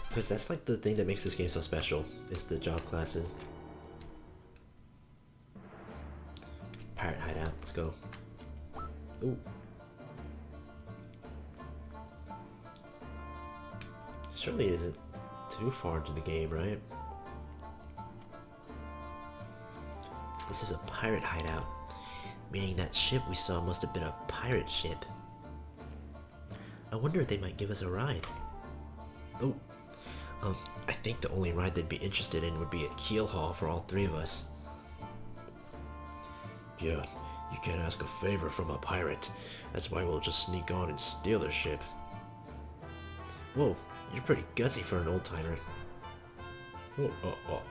Because that's like the thing that makes this game so special, is the job classes. Pirate hideout, let's go. Ooh. Surely it isn't too far into the game, right? This is a pirate hideout, meaning that ship we saw must have been a pirate ship. I wonder if they might give us a ride. Oh, I think the only ride they'd be interested in would be a keel haul for all three of us. Yeah, you can't ask a favor from a pirate. That's why we'll just sneak on and steal their ship. Whoa, you're pretty gutsy for an old-timer. Oh.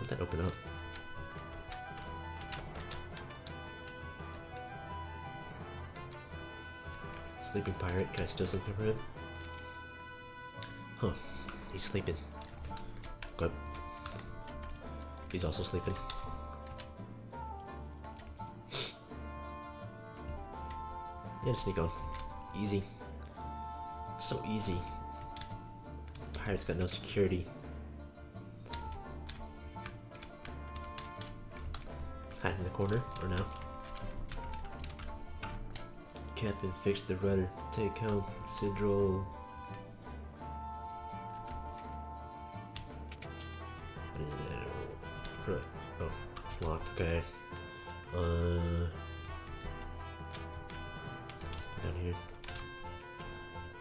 Let that open up. Sleeping pirate, can I steal something from him? Huh, he's sleeping. Good. He's also sleeping. Yeah, just sneak on. Easy. So easy. The pirate's got no security. Is hiding in the corner, or no? Captain, fix the rudder. Take home. Sidril. What is it? Oh, it's locked. Okay. Down here.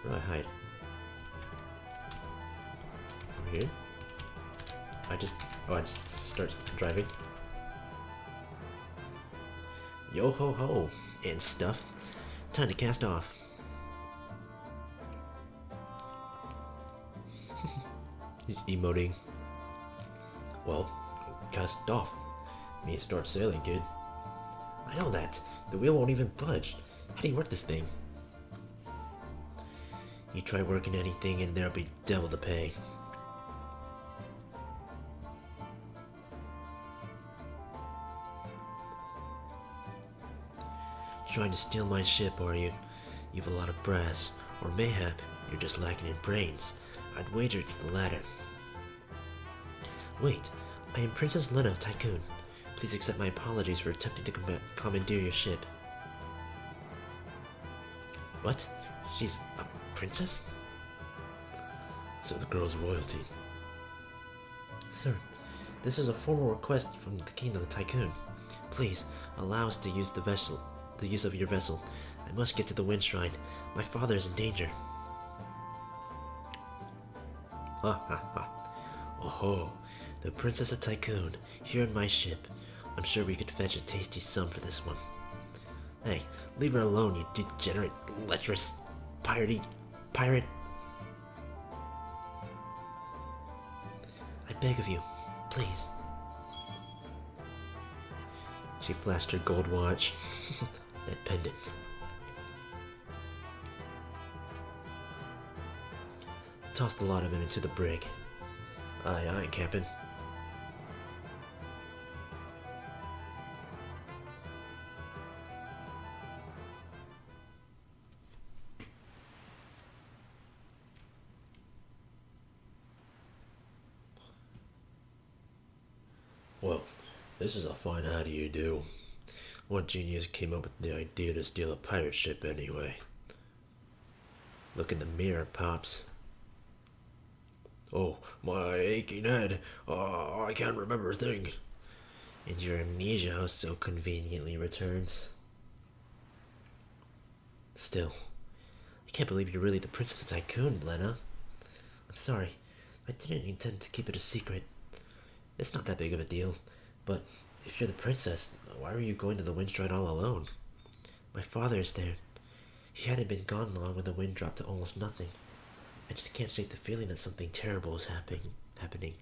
Where do I hide? Over here? I just start driving. Yo ho ho and stuff. Time to cast off. He's emoting. Well, cast off. Means start sailing, kid. I know that. The wheel won't even budge. How do you work this thing? You try working anything and there'll be double the pay. Trying to steal my ship, are you? You've a lot of brass, or mayhap you're just lacking in brains. I'd wager it's the latter. Wait, I am Princess Lena of Tycoon. Please accept my apologies for attempting to commandeer your ship. What? She's a princess? So the girl's royalty. Sir, this is a formal request from the King of the Tycoon. Please, allow us to use the use of your vessel. I must get to the Wind Shrine. My father is in danger. Ha ha ha. Oh, the Princess of Tycoon, here in my ship. I'm sure we could fetch a tasty sum for this one. Hey, leave her alone, you degenerate, lecherous, pirate. I beg of you, please. She flashed her gold watch. That pendant. Toss the lot of them into the brig. Aye, aye, Captain. Well, this is a fine how do you do. What genius came up with the idea to steal a pirate ship anyway? Look in the mirror, Pops. Oh, my aching head. I can't remember a thing. And your amnesia so conveniently returns. Still, I can't believe you're really the Princess of Tycoon, Lena. I'm sorry, I didn't intend to keep it a secret. It's not that big of a deal, but if you're the princess, why are you going to the Wind Shrine all alone? My father is there. He hadn't been gone long when the wind dropped to almost nothing. I just can't shake the feeling that something terrible is happening.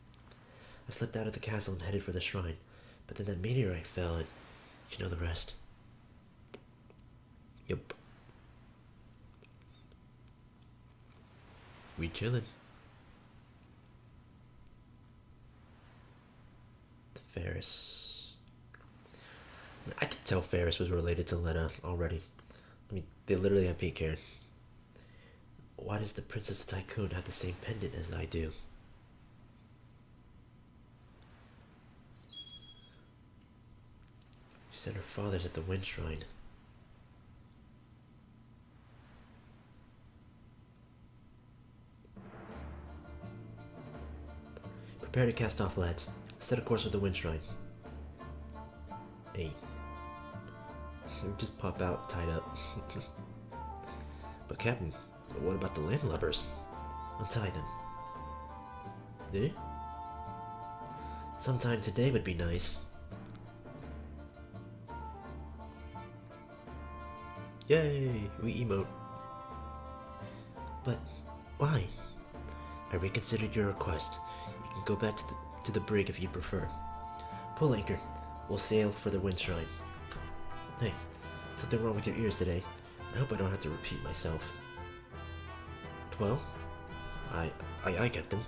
I slipped out of the castle and headed for the shrine, but then that meteorite fell and you know the rest. Yep. We chillin'. Ferris. I could tell Ferris was related to Lena already. I mean, they literally have pink hair. Why does the Princess of Tycoon have the same pendant as I do? She said her father's at the Wind Shrine. Prepare to cast off, lads. Set a course for the Wind Shrine. Hey. Just pop out, tied up. But Captain, what about the landlubbers? Untie them. Eh? Sometime today would be nice. Yay, we emote. But why? I reconsidered your request. You can go back to the brig if you prefer. Pull anchor. We'll sail for the Wind Shrine. Hey, something wrong with your ears today. I hope I don't have to repeat myself. Well, Aye, Captain.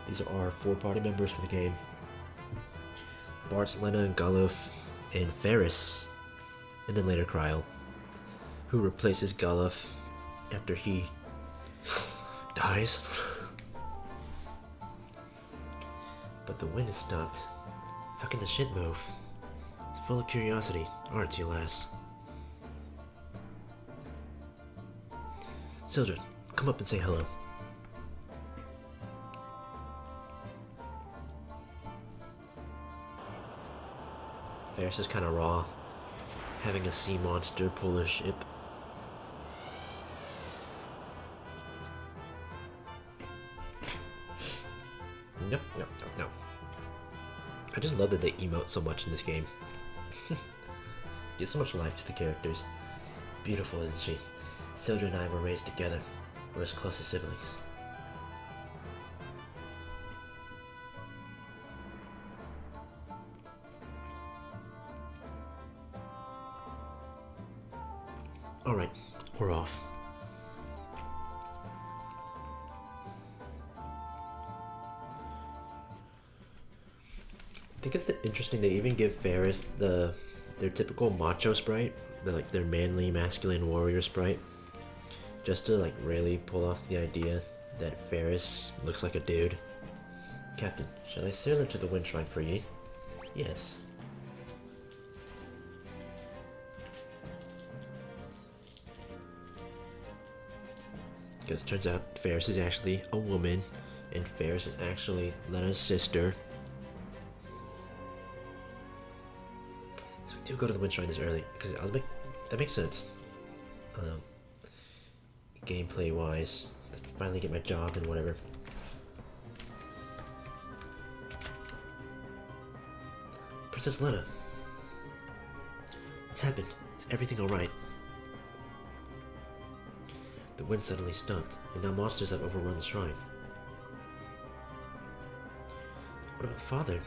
these are our 4 party members for the game. Bart's, Lena, Galuf, and Ferris, and then later Kryl, who replaces Galuf after he dies. But the wind has stopped. How can the ship move? It's full of curiosity, aren't you, lass? Sildren, come up and say hello. Ferris is kind of raw, having a sea monster pull his ship. No. I just love that they emote so much in this game. Gives so much life to the characters. Beautiful, isn't she? Sildren and I were raised together. We're as close as siblings. Alright, we're off. I think it's interesting they even give Ferris their typical macho sprite, their manly, masculine warrior sprite, just to really pull off the idea that Ferris looks like a dude. Captain, shall I sail her to the wind shrine for ye? Yes. Because turns out Ferris is actually a woman, and Ferris is actually Lena's sister. So we do go to the wind shrine this early, because that makes sense. Gameplay wise, finally get my job and whatever. Princess Lena. What's happened? Is everything alright? The wind suddenly stopped, and now monsters have overrun the shrine. What about Father?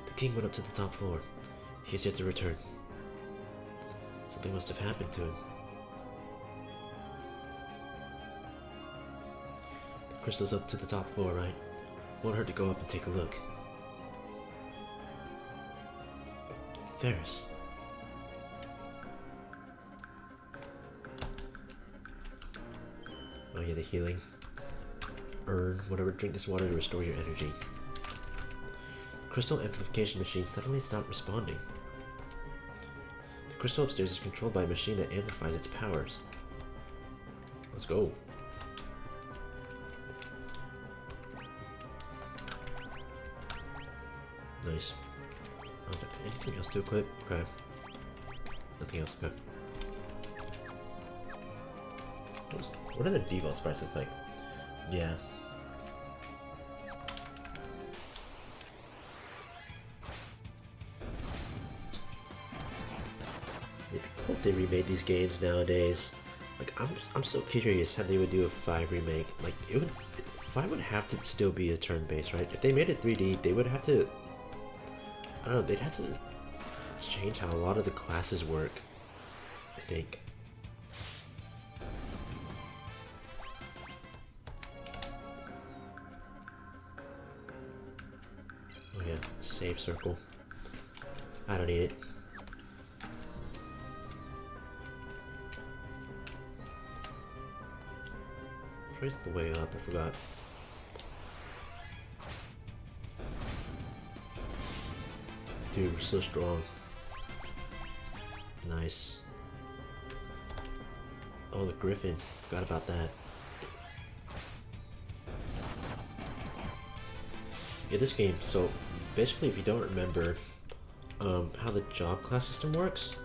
The king went up to the top floor. He is yet to return. Something must have happened to him. The crystal's up to the top floor, right? Won't hurt to go up and take a look. Ferris. Oh yeah, the healing. Earn whatever, drink this water to restore your energy. The crystal amplification machine suddenly stopped responding. The crystal upstairs is controlled by a machine that amplifies its powers. Let's go. Nice. Anything else to equip? Okay. Nothing else, okay. What are the default sprites look like? Yeah. It'd be cool if they remade these games nowadays. Like, I'm so curious how they would do a 5 remake. Like, 5 would have to still be a turn-based, right? If they made it 3D, they would have to... I don't know, they'd have to change how a lot of the classes work, I think. Oh yeah, save circle. I don't need it. Where's the way up? I forgot. Dude, we're so strong. Nice. Oh, the griffin. Forgot about that. Yeah, this game, so basically if you don't remember how the job class system works,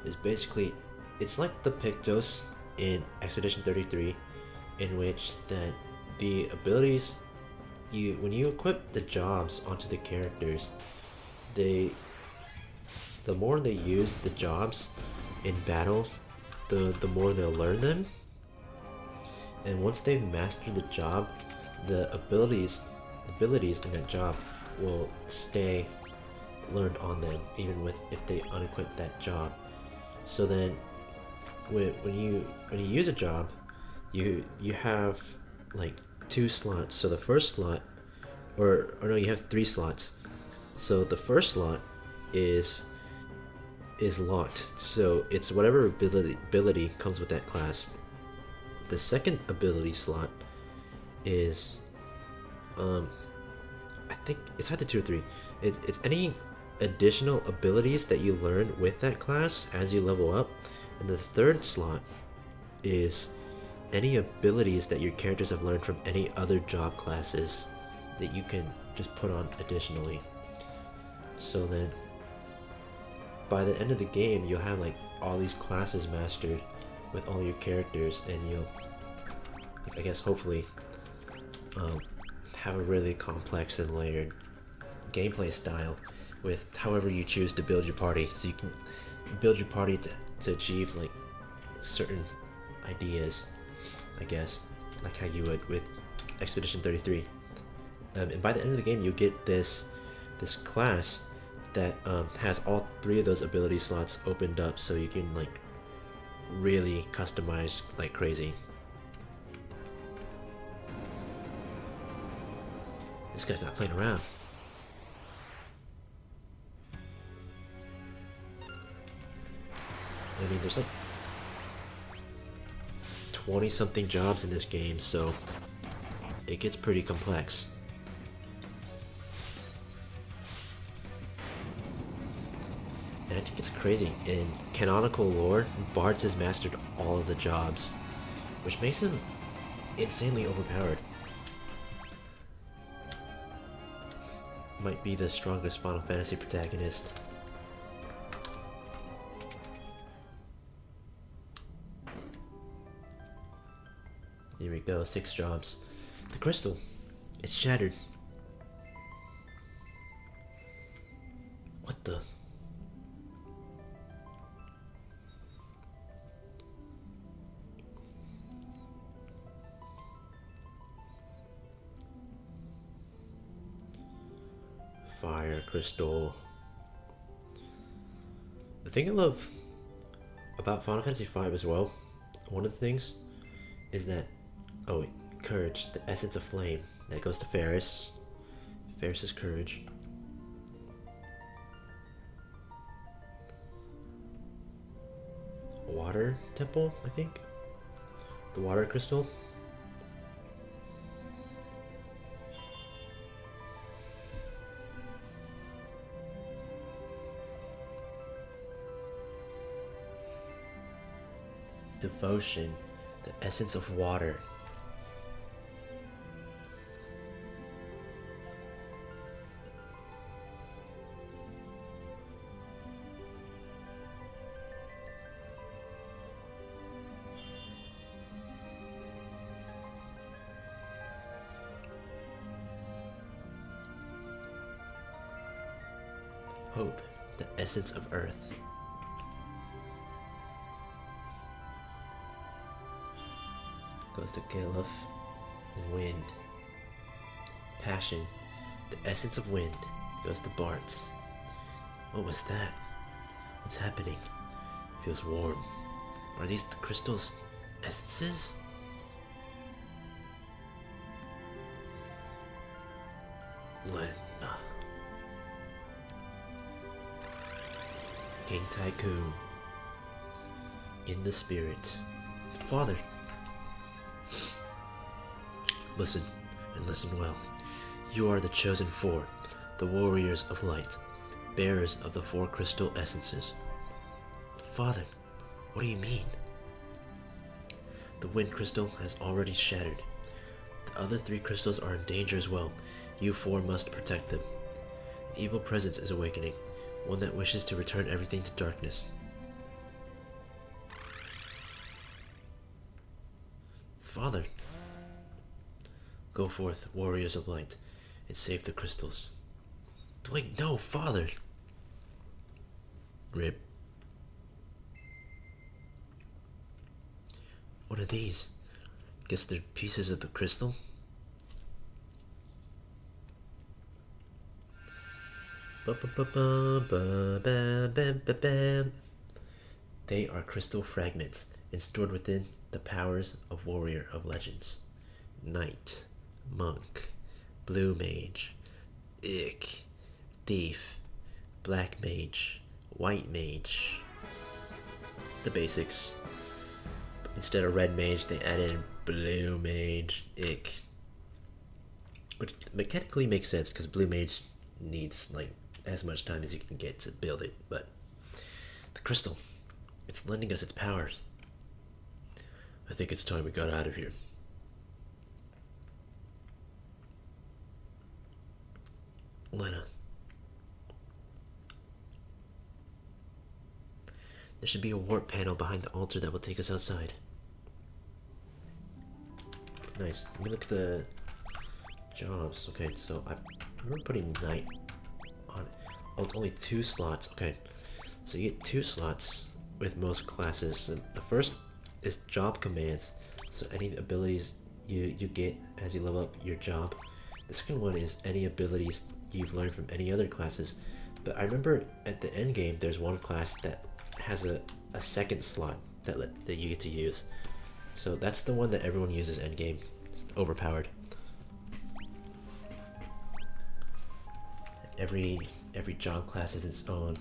is basically, it's like the Pictos in Expedition 33, in which that the abilities, when you equip the jobs onto the characters, the more they use the jobs in battles, the more they'll learn them. And once they've mastered the job, the abilities in that job will stay learned on them, even if they unequip that job. So then, when you use a job, you have like 2 slots. So the first slot, or no, you have 3 slots. So the first slot is locked, so it's whatever ability comes with that class. The second ability slot is I think it's either 2 or 3. It's any additional abilities that you learn with that class as you level up. And the third slot is any abilities that your characters have learned from any other job classes that you can just put on additionally. So then by the end of the game, you'll have like all these classes mastered with all your characters, and you'll, I guess, hopefully have a really complex and layered gameplay style with however you choose to build your party. So you can build your party to achieve like certain ideas, I guess, like how you would with Expedition 33. And by the end of the game, you'll get this class that has all 3 of those ability slots opened up, so you can like really customize like crazy. This guy's not playing around. I mean, there's like 20 something jobs in this game, so it gets pretty complex. And I think it's crazy. In canonical lore, Bartz has mastered all of the jobs, which makes him insanely overpowered. Might be the strongest Final Fantasy protagonist. Here we go, 6 jobs. The crystal, it's shattered. What the? Fire crystal. The thing I love about Final Fantasy V as well, one of the things, is that, oh wait, courage, the essence of flame, that goes to Faris. Faris's courage. Water temple, I think? The water crystal? Devotion, the essence of water. Hope, the essence of earth. Goes to Galuf. Wind. Passion, the essence of wind, goes to Bartz. What was that? What's happening? Feels warm. Are these the crystal's essences? Lena. King Tycoon. In the spirit. Father. Listen, and listen well. You are the chosen 4, the warriors of light, bearers of the 4 crystal essences. Father, what do you mean? The wind crystal has already shattered. The other 3 crystals are in danger as well. You 4 must protect them. An evil presence is awakening, one that wishes to return everything to darkness. Father, go forth, warriors of light, and save the crystals. Wait, no, Father! Rip. What are these? Guess they're pieces of the crystal? They are crystal fragments and stored within the powers of Warrior of Legends. Knight, Monk, Blue Mage, Ick, Thief, Black Mage, White Mage. The basics. Instead of Red Mage, they added Blue Mage, Ick. Which mechanically makes sense because Blue Mage needs like as much time as you can get to build it, but the crystal, it's lending us its powers. I think it's time we got out of here. Lena. There should be a warp panel behind the altar that will take us outside. Nice. Let me look at the jobs. Okay, so I remember putting night on it. Oh, it's only 2 slots. Okay, so you get 2 slots with most classes. And the first is job commands. So any abilities you get as you level up your job. The second one is any abilities you've learned from any other classes. But I remember at the end game, there's one class that has a second slot that you get to use. So that's the one that everyone uses end game. It's overpowered. Every job class has its own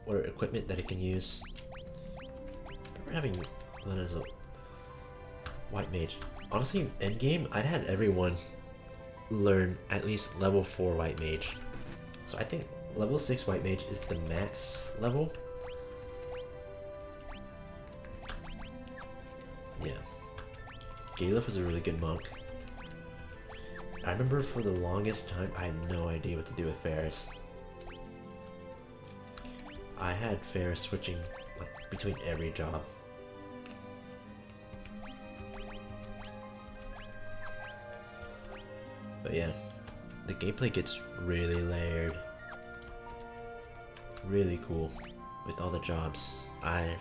or equipment that it can use. I remember having Lena's White Mage. Honestly, endgame, I'd had everyone learn at least level 4 White Mage. So I think level 6 White Mage is the max level. Yeah. Galef was a really good monk. I remember for the longest time, I had no idea what to do with Ferris. I had Ferris switching like, between every job. But yeah, the gameplay gets really layered. Really cool with all the jobs. I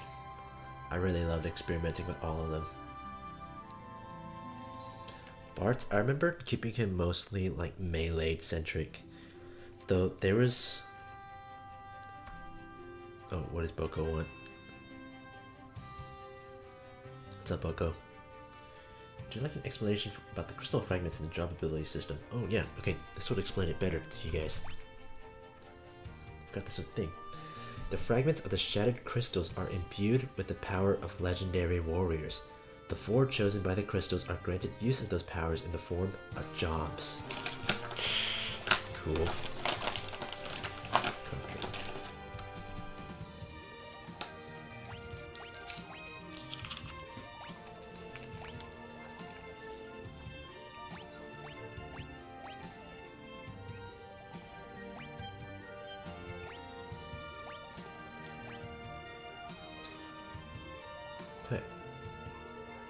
really loved experimenting with all of them. Bart, I remember keeping him mostly like melee centric. Though there was... Oh, what does Boko want? What's up, Boko? Would you like an explanation about the crystal fragments in the job ability system? Oh yeah, okay, this would explain it better to you guys. Forgot this was a thing. The fragments of the shattered crystals are imbued with the power of legendary warriors. The 4 chosen by the crystals are granted use of those powers in the form of jobs. Cool.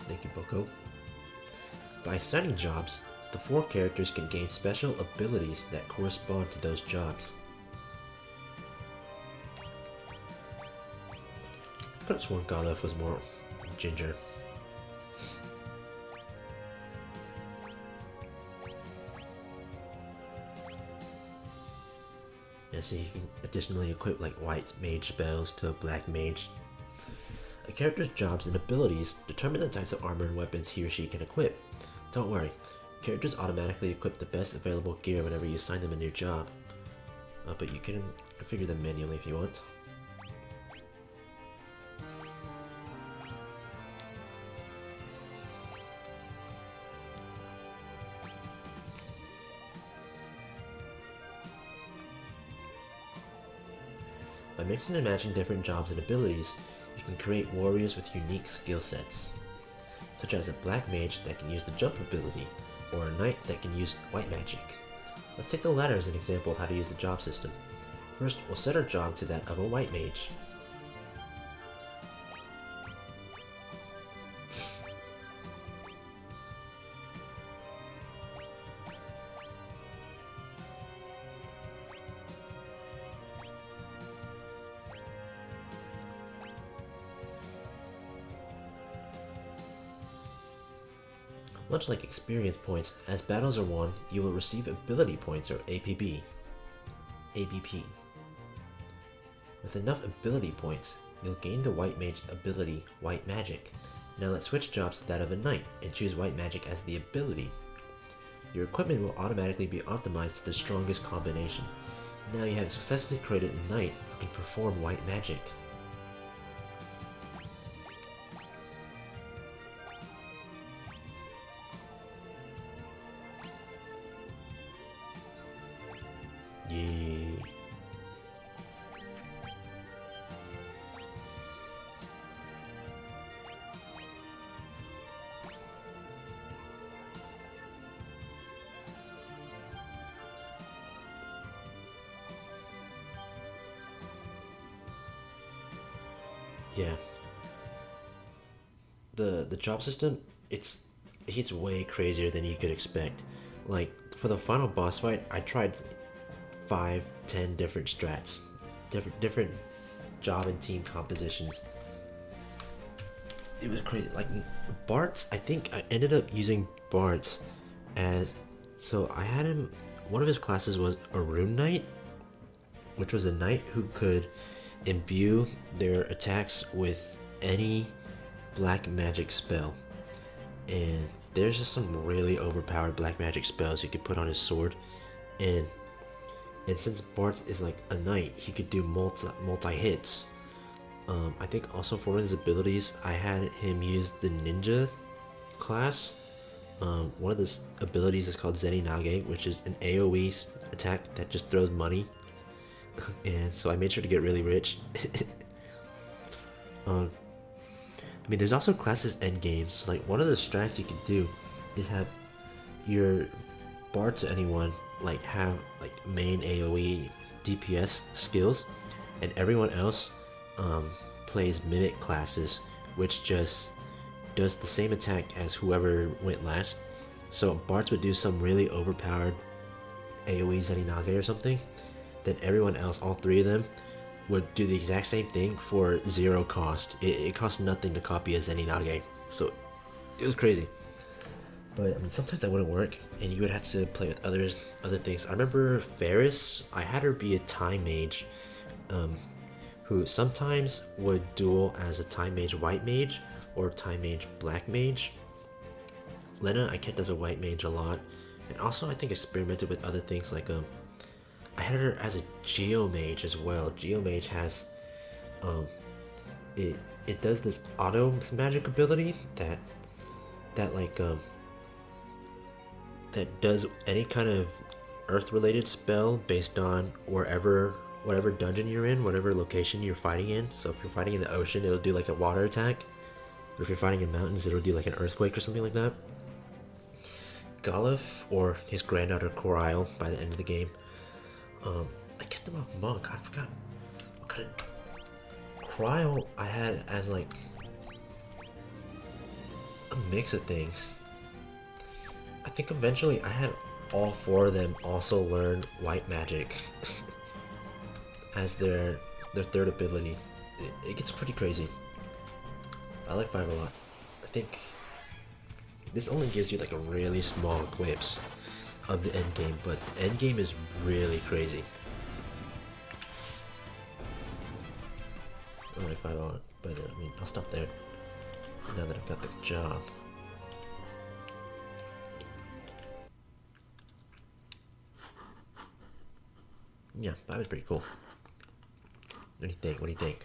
Thank you, Boko. By assigning jobs, the 4 characters can gain special abilities that correspond to those jobs. I could have sworn Galef was more ginger. Yeah, so you can additionally equip like white mage spells to a black mage. A character's jobs and abilities determine the types of armor and weapons he or she can equip. Don't worry, characters automatically equip the best available gear whenever you assign them a new job. But you can configure them manually if you want. By mixing and matching different jobs and abilities, you can create warriors with unique skill sets, such as a black mage that can use the jump ability, or a knight that can use white magic. Let's take the latter as an example of how to use the job system. First, we'll set our job to that of a white mage. Much like experience points, as battles are won, you will receive ability points or APB. ABP. With enough ability points, you'll gain the white mage ability White Magic. Now let's switch jobs to that of a knight and choose White Magic as the ability. Your equipment will automatically be optimized to the strongest combination. Now you have successfully created a knight who can perform White Magic. Yay. Yeah. The job system, it's way crazier than you could expect. Like for the final boss fight, I tried 5-10 different strats, different job and team compositions. It was crazy. Like Bart's, I think I ended up using Bart's as, so I had him, one of his classes was a Rune Knight, which was a knight who could imbue their attacks with any black magic spell. And there's just some really overpowered black magic spells you could put on his sword, and since Bart is like a knight, he could do multi hits. I think also for his abilities, I had him use the ninja class. One of the abilities is called Zeninage, which is an AoE attack that just throws money. And so I made sure to get really rich. I mean, there's also classes end games. Like one of the strats you can do is have your bar to anyone like have like main AoE DPS skills, and everyone else plays mimic classes, which just does the same attack as whoever went last. So Barts would do some really overpowered AoE Zeninage or something, then everyone else, all three of them, would do the exact same thing for zero cost. It cost nothing to copy a Zeninage, so it was crazy. But I mean, sometimes that wouldn't work, and you would have to play with other things. I remember Ferris. I had her be a time mage, who sometimes would duel as a time mage white mage or time mage black mage. Lena I kept as a white mage a lot, and also I think experimented with other things like I had her as a Geomage as well. Geomage has it does this auto magic ability that like that does any kind of earth related spell based on whatever dungeon you're in, whatever location you're fighting in. So if you're fighting in the ocean, it'll do like a water attack. Or if you're fighting in mountains, it'll do like an earthquake or something like that. Galuf, or his granddaughter Corail by the end of the game. I kept him off monk. I forgot what kind of Cryo I had as like a mix of things. I think eventually I had all four of them also learn white magic as their third ability. It gets pretty crazy. I like 5 a lot. I think this only gives you like a really small glimpse of the end game, but the end game is really crazy. I like 5 a lot, but I mean, I'll stop there now that I've got the job. Yeah, 5 is pretty cool. What do you think? What do you think?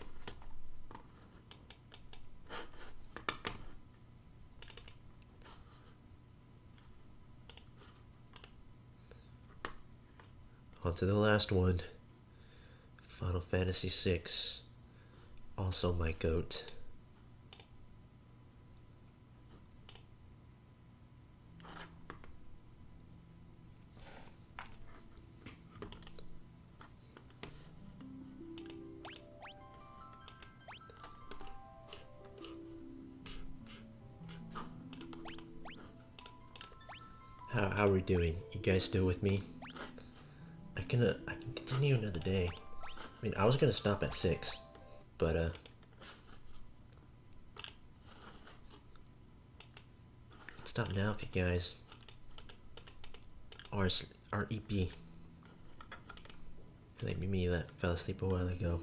On to the last one. Final Fantasy VI. Also my goat. How are we doing? You guys still with me? I can continue another day. I mean, I was gonna stop at 6, but stop now if you guys are EP. I feel like me that fell asleep a while ago.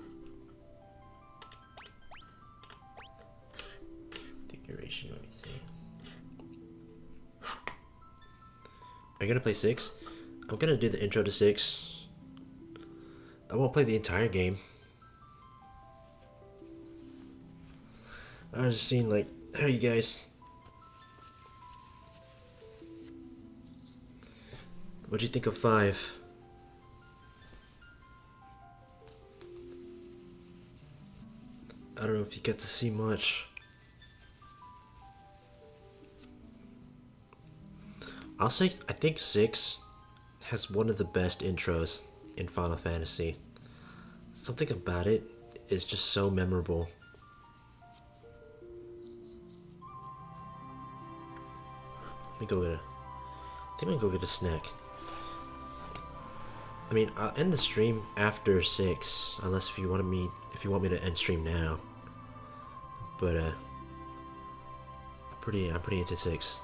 Configuration, let me see. Are you gonna play 6? I'm gonna do the intro to 6. I won't play the entire game. I was just seeing like, how you guys? What'd you think of 5? I don't know if you get to see much. I'll say I think 6 has one of the best intros in Final Fantasy. Something about it is just so memorable. Let me go get I think I'm gonna go get a snack. I mean, I'll end the stream after 6, unless if you want me to end stream now. But I'm pretty into 6.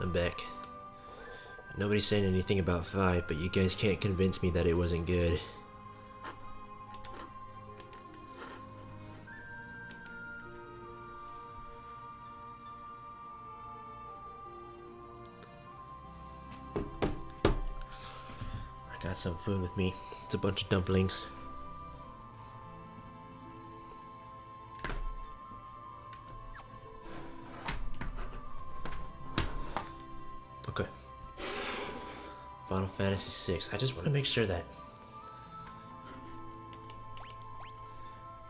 I'm back. Nobody's saying anything about 5, but you guys can't convince me that it wasn't good. I got some food with me. It's a bunch of dumplings. Okay. Final Fantasy VI. I just want to make sure that...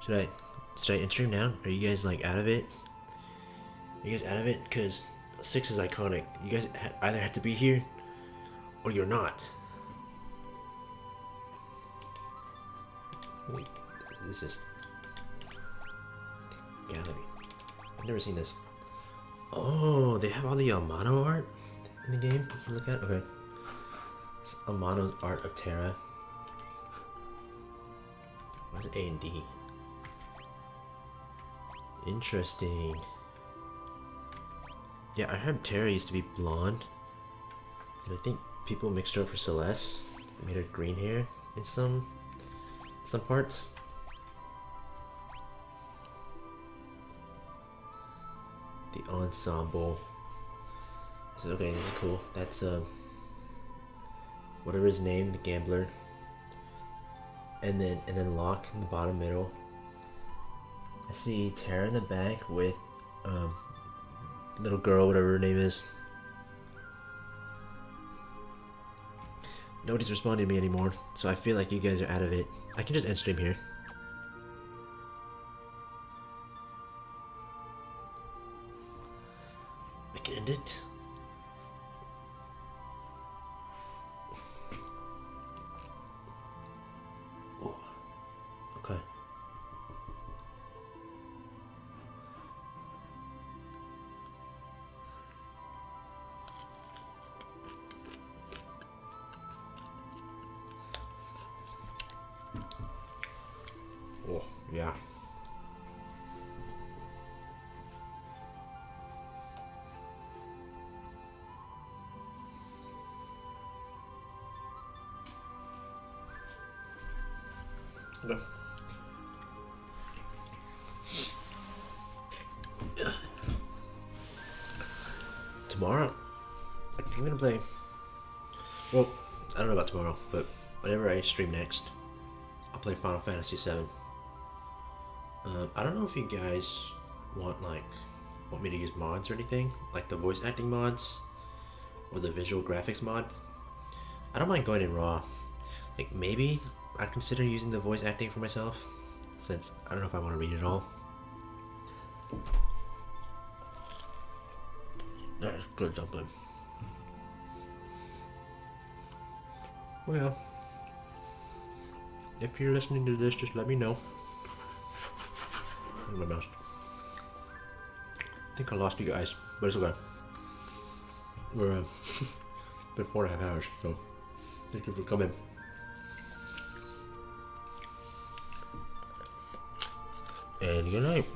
Should I enter him now? Are you guys like out of it? Are you guys out of it? Because 6 is iconic. You guys either have to be here or you're not. Wait, this is gallery. I've never seen this. Oh, they have all the Amano art in the game. You can look at. Okay, it's Amano's art of Terra. What's A and D? Interesting. Yeah, I heard Terra used to be blonde, and I think people mixed her up for Celeste. They made her green hair in some parts. The ensemble. So, okay, this is cool. That's whatever his name, the gambler. And then Locke in the bottom middle. I see Terra in the back with little girl, whatever her name is. Nobody's responding to me anymore, so I feel like you guys are out of it. I can just end stream here. I can end it. Oh, okay. Oh, yeah. Okay. Tomorrow, I think I'm gonna play. Well, I don't know about tomorrow, but whenever I stream next, I'll play Final Fantasy VII. I don't know if you guys want me to use mods or anything, like the voice acting mods or the visual graphics mods. I don't mind going in raw. Like maybe I'd consider using the voice acting for myself, since I don't know if I want to read it all. That is good dumpling. Well, if you're listening to this, just let me know. My mouse. I think I lost you guys, but it's okay. We're been 4.5 hours, so thank you for coming. And good night.